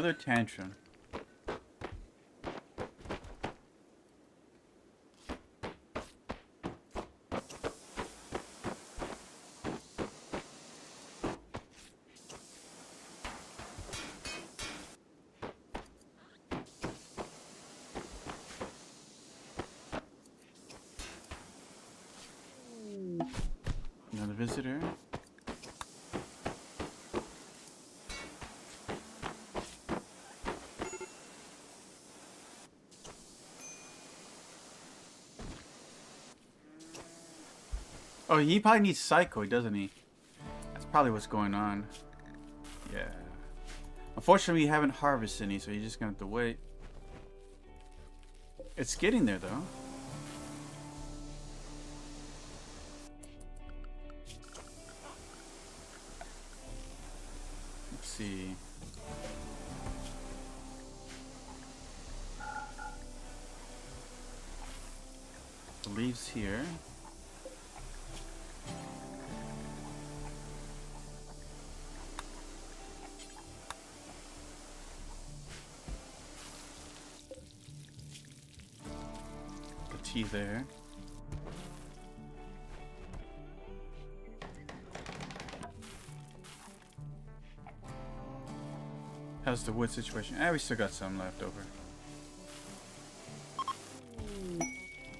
Another tantrum. Another visitor. Oh, he probably needs psycho, doesn't he? That's probably what's going on. Yeah. Unfortunately, we haven't harvested any, so you're just gonna have to wait. It's getting there, though. Let's see. The leaves here. The tea there. How's the wood situation? Ah, we still got some left over.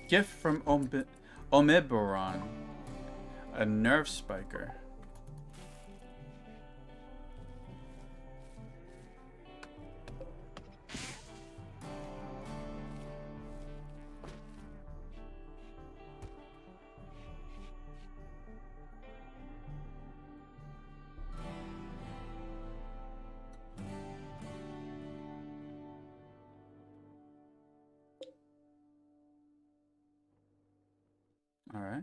Gift from Omeberon. A nerve spiker. All right.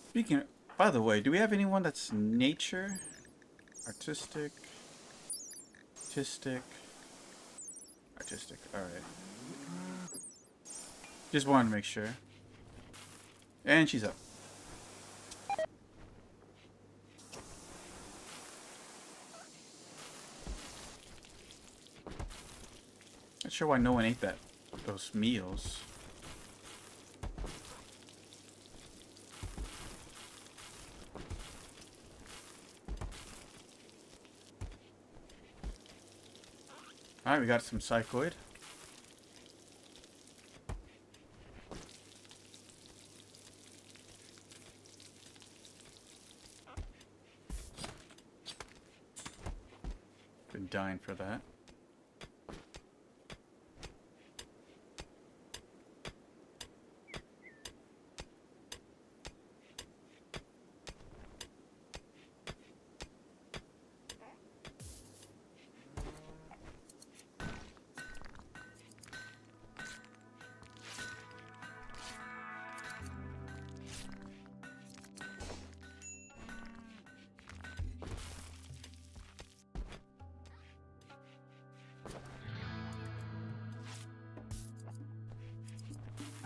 Speaking of, by the way, do we have anyone that's nature? Artistic. Artistic. Artistic. Alright. Just wanted to make sure. And she's up. Not sure why no one ate those meals. Alright, we got some psychoid. Been dying for that.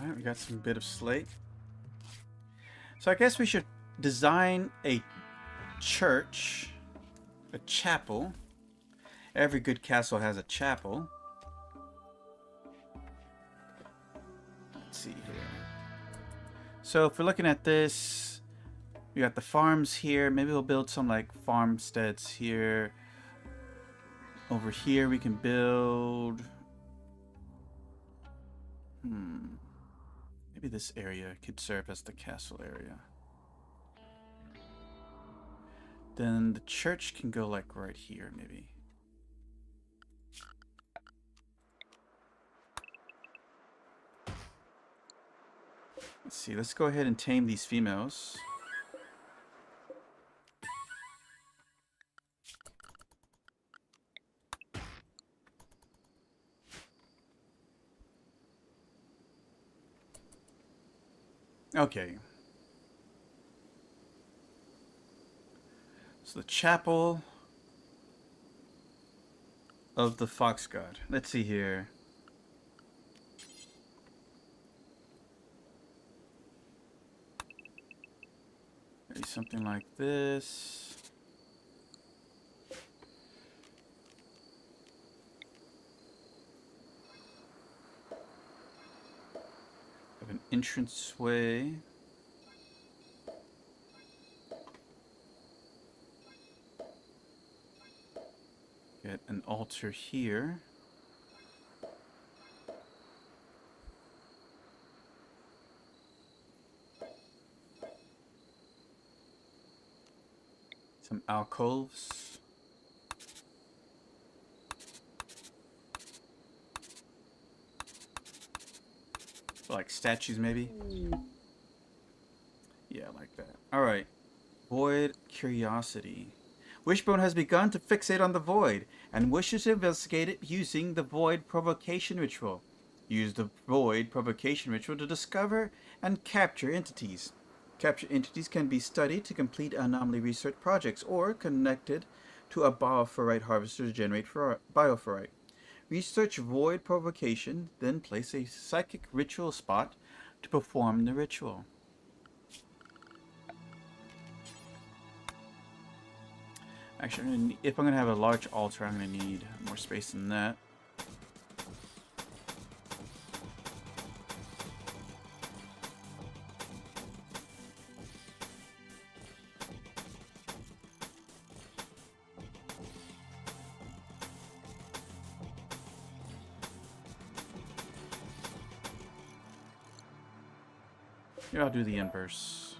Alright, we got some bit of slate. So I guess we should design a church, a chapel. Every good castle has a chapel. Let's see here. So if we're looking at this, we got the farms here. Maybe we'll build some like farmsteads here. Over here we can build... Maybe this area could serve as the castle area. Then the church can go like right here, maybe. Let's see. Let's go ahead and tame these females. Okay. So the chapel of the fox god. Let's see here. Maybe something like this. Have an entranceway. Get an altar here. Some alcoves. Like statues, maybe? Yeah, like that. Alright. Void curiosity. Wishbone has begun to fixate on the void and wishes to investigate it using the void provocation ritual. Use the void provocation ritual to discover and capture entities. Captured entities can be studied to complete anomaly research projects or connected to a bioferrite harvester to generate bioferrite. Research void provocation, then place a psychic ritual spot to perform the ritual. Actually, if I'm going to have a large altar, I'm going to need more space than that. Here, I'll do the inverse.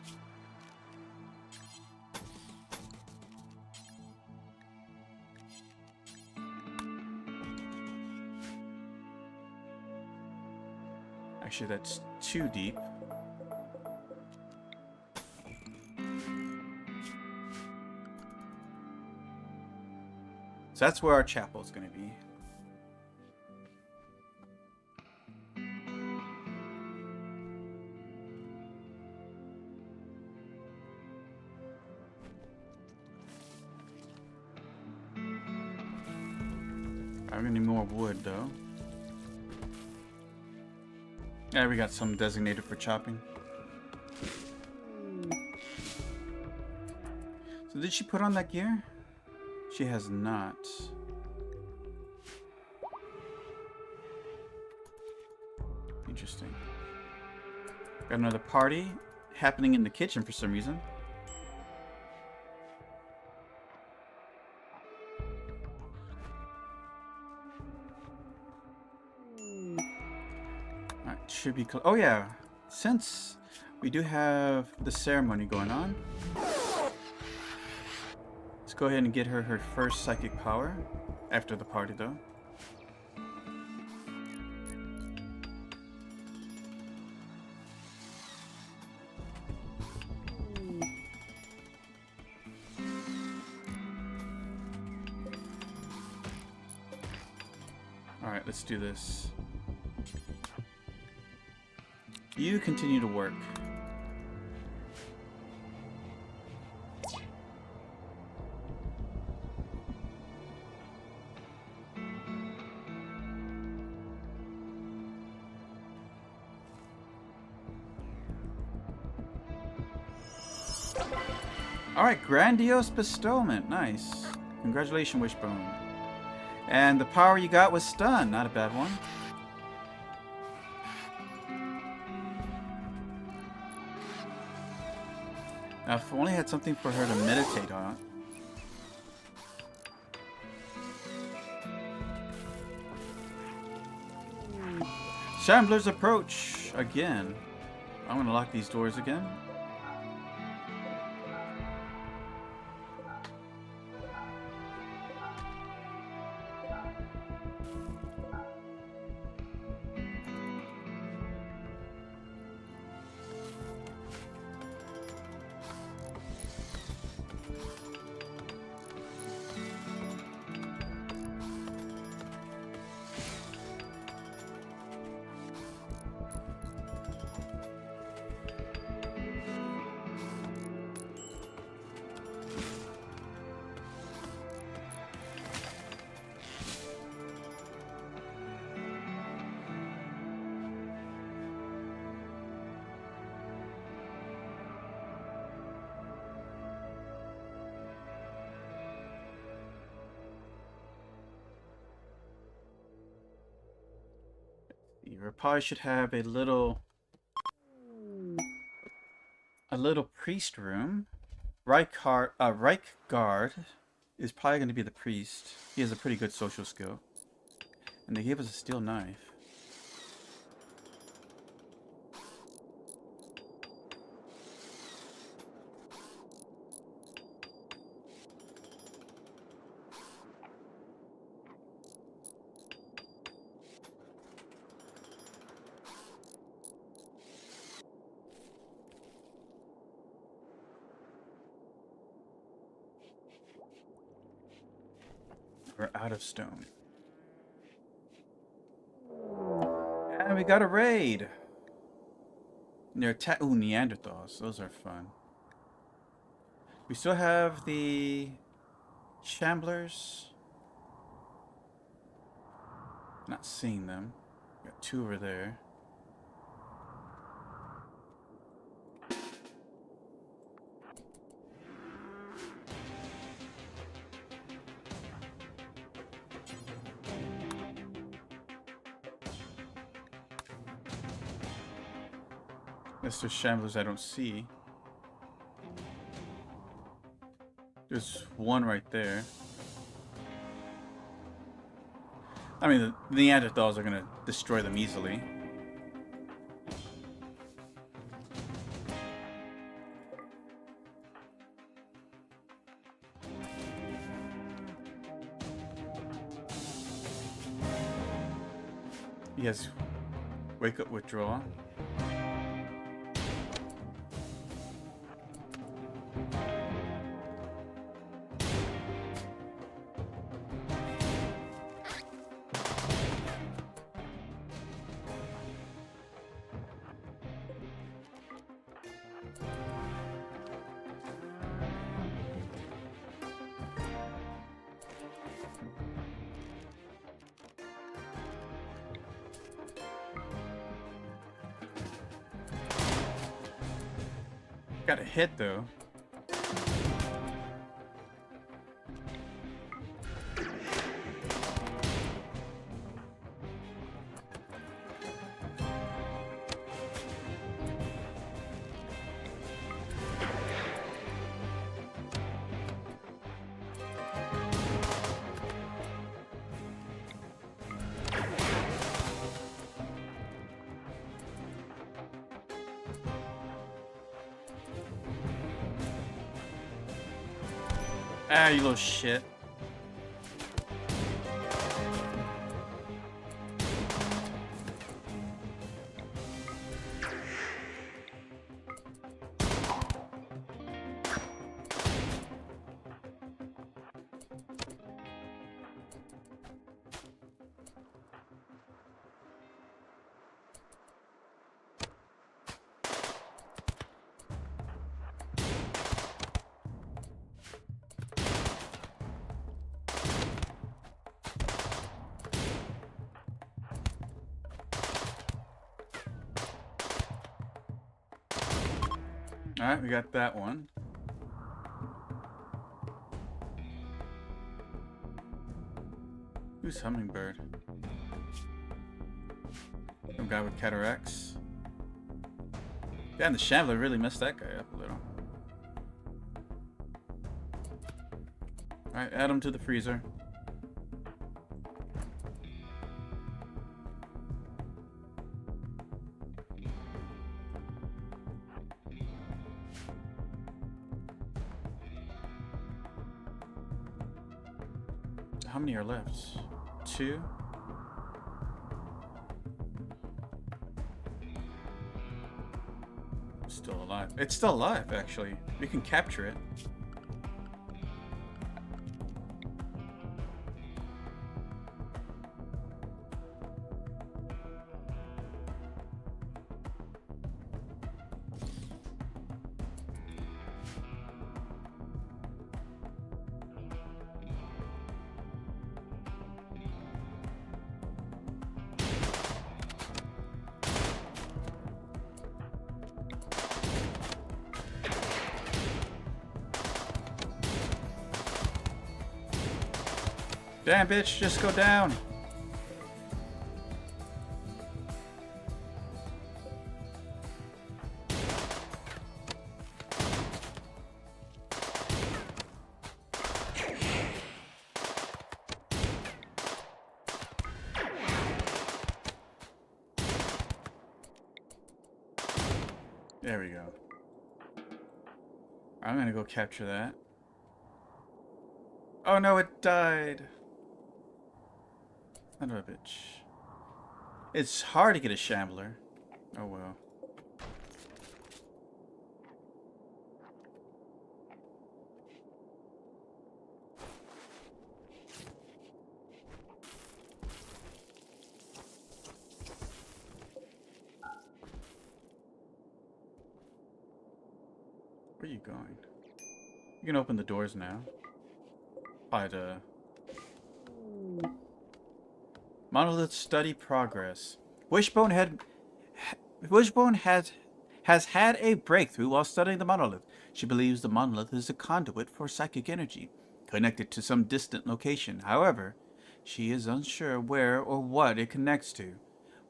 Actually, that's too deep. So that's where our chapel is going to be. I'm going to need more wood, though. Yeah, we got some designated for chopping. So did she put on that gear? She has not. Interesting. Got another party happening in the kitchen for some reason. Alright, should be oh yeah, since we do have the ceremony going on, let's go ahead and get her first psychic power after the party though. Alright, let's do this. You continue to work. Alright, grandiose bestowment. Nice. Congratulations, Wishbone. And the power you got was stun. Not a bad one. Now, if I only had something for her to meditate on. Shambler's approach again. I'm gonna lock these doors again. We probably should have a little priest room. Reichgard is probably going to be the priest. He has a pretty good social skill. And they gave us a steel knife. We're out of stone. And we got a raid. Ooh, Neanderthals. Those are fun. We still have the Shamblers. Not seeing them. Got two over there. Guess there's Shamblers I don't see. There's one right there. I mean, the Neanderthals are gonna destroy them easily. Yes, wake up withdrawal. Got a hit though. Ah, you little shit. Alright, we got that one. Who's Hummingbird? Some guy with cataracts. Yeah, and the Shambler really messed that guy up a little. Alright, add him to the freezer. How many are left? 2? Still alive. It's still alive, actually. We can capture it. Damn, bitch, just go down. There we go. I'm gonna go capture that. Oh no, it died. Son of a bitch. It's hard to get a shambler. Oh well. Where are you going? You can open the doors now. But, Monolith study progress. Wishbone has had a breakthrough while studying the monolith. She believes the monolith is a conduit for psychic energy, connected to some distant location. However, she is unsure where or what it connects to.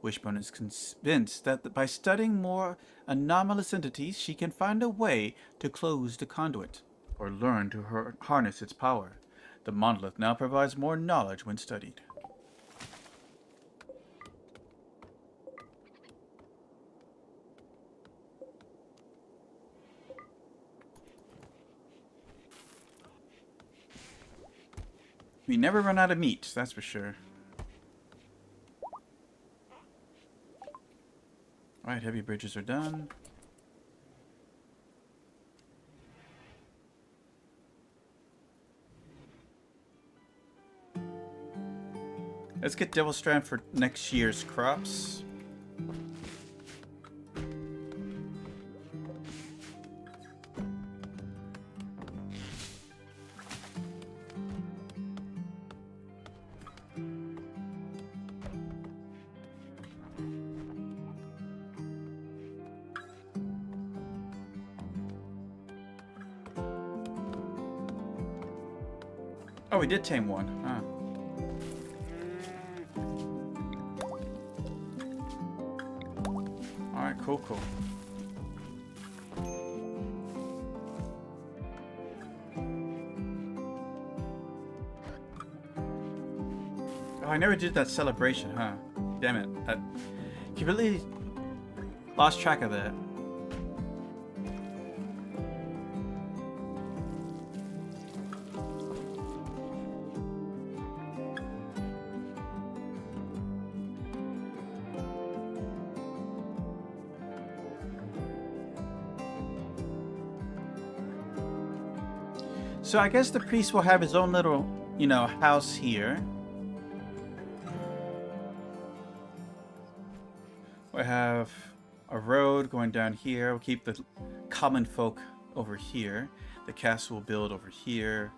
Wishbone is convinced that by studying more anomalous entities, she can find a way to close the conduit, or learn to harness its power. The monolith now provides more knowledge when studied. We never run out of meat, that's for sure. Alright, heavy bridges are done. Let's get Devil Strand for next year's crops. Oh, we did tame one. Huh. Alright, cool. Oh, I never did that celebration, huh? Damn it. I completely lost track of that. So I guess the priest will have his own little, house here. We have a road going down here. We'll keep the common folk over here. The castle will build over here.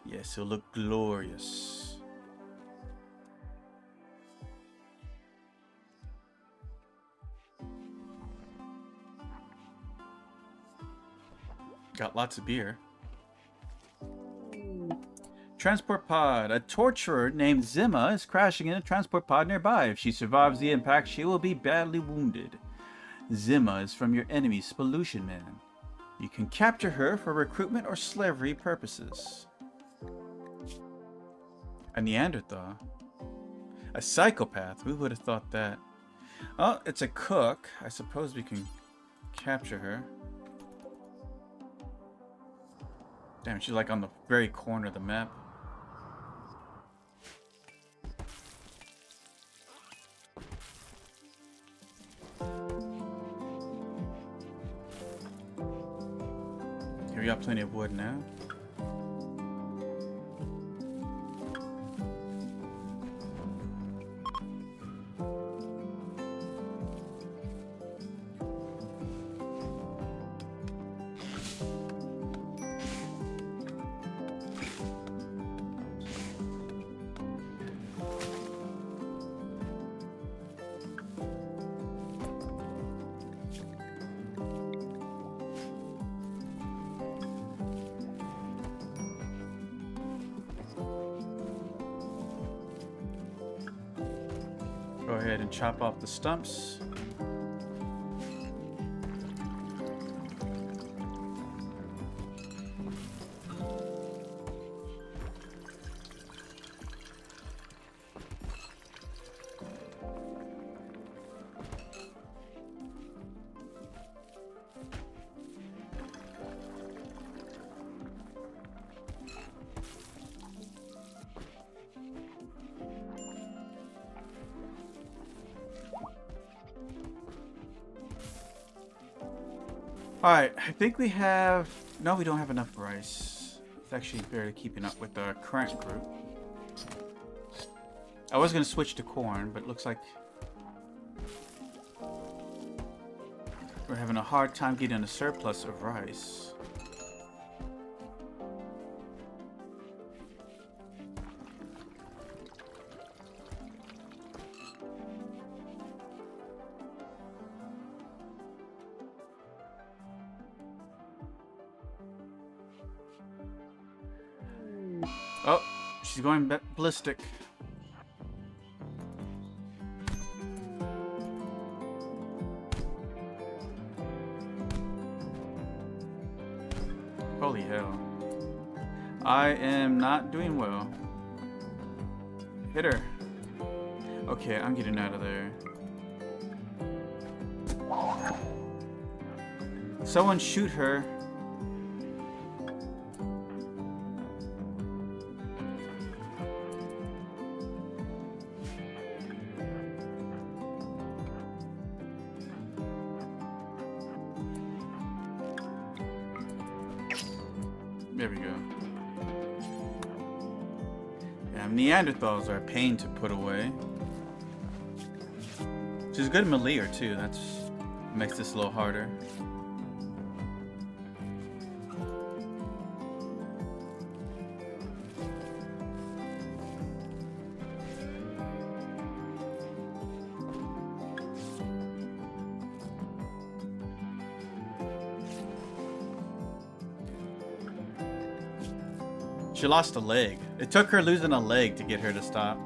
Yes, it'll look glorious. Got lots of beer. Transport pod. A torturer named Zima is crashing in a transport pod nearby. If she survives the impact, she will be badly wounded. Zima is from your enemy's pollution man. You can capture her for recruitment or slavery purposes. A Neanderthal. A psychopath. Who would have thought that? Oh, it's a cook. I suppose we can capture her. Damn, she's like on the very corner of the map. Here we got plenty of wood now. Go ahead and chop off the stumps. Alright, I think we have... No, we don't have enough rice. It's actually barely keeping up with our current group. I was going to switch to corn, but it looks like we're having a hard time getting a surplus of rice. Oh, she's going ballistic. Holy hell. I am not doing well. Hit her. Okay, I'm getting out of there. Someone shoot her. There we go. Yeah, Neanderthals are a pain to put away. She's a good meleeer too. That's makes this a little harder. She lost a leg. It took her losing a leg to get her to stop.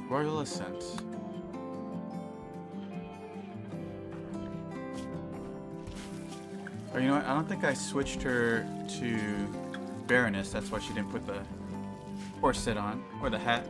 Royal Ascent. Oh, you know what? I don't think I switched her to Baroness. That's why she didn't put the corset on. Or the hat.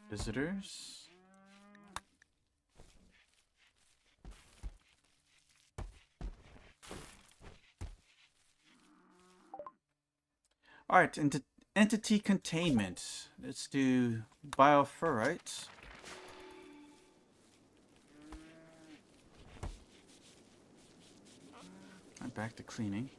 Visitors. All right, entity containment. Let's do bioferrite. I'm back to cleaning.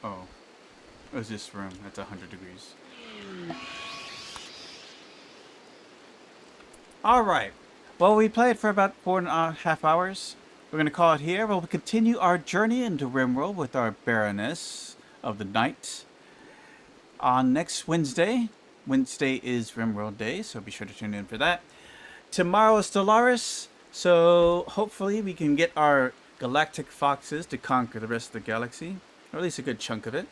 Oh, it was this room. That's 100 degrees. All right. Well, we played for about 4.5 hours. We're going to call it here. We'll continue our journey into Rimworld with our Baroness of the Night on next Wednesday. Wednesday is Rimworld Day, so be sure to tune in for that. Tomorrow is Stellaris, so hopefully we can get our galactic foxes to conquer the rest of the galaxy. Or at least a good chunk of it.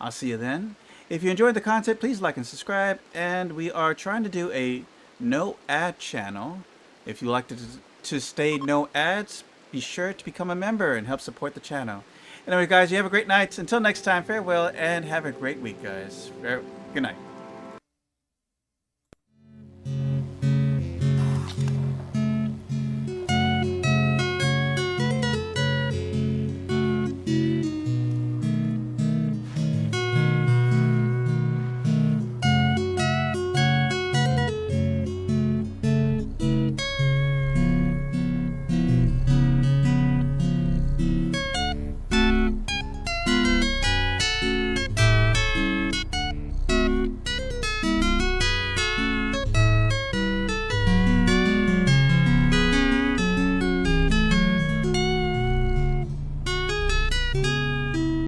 I'll see you then. If you enjoyed the content, please like and subscribe. And we are trying to do a no ad channel. If you like to stay no ads, be sure to become a member and help support the channel. Anyway, guys, you have a great night. Until next time, farewell and have a great week, guys. Good night.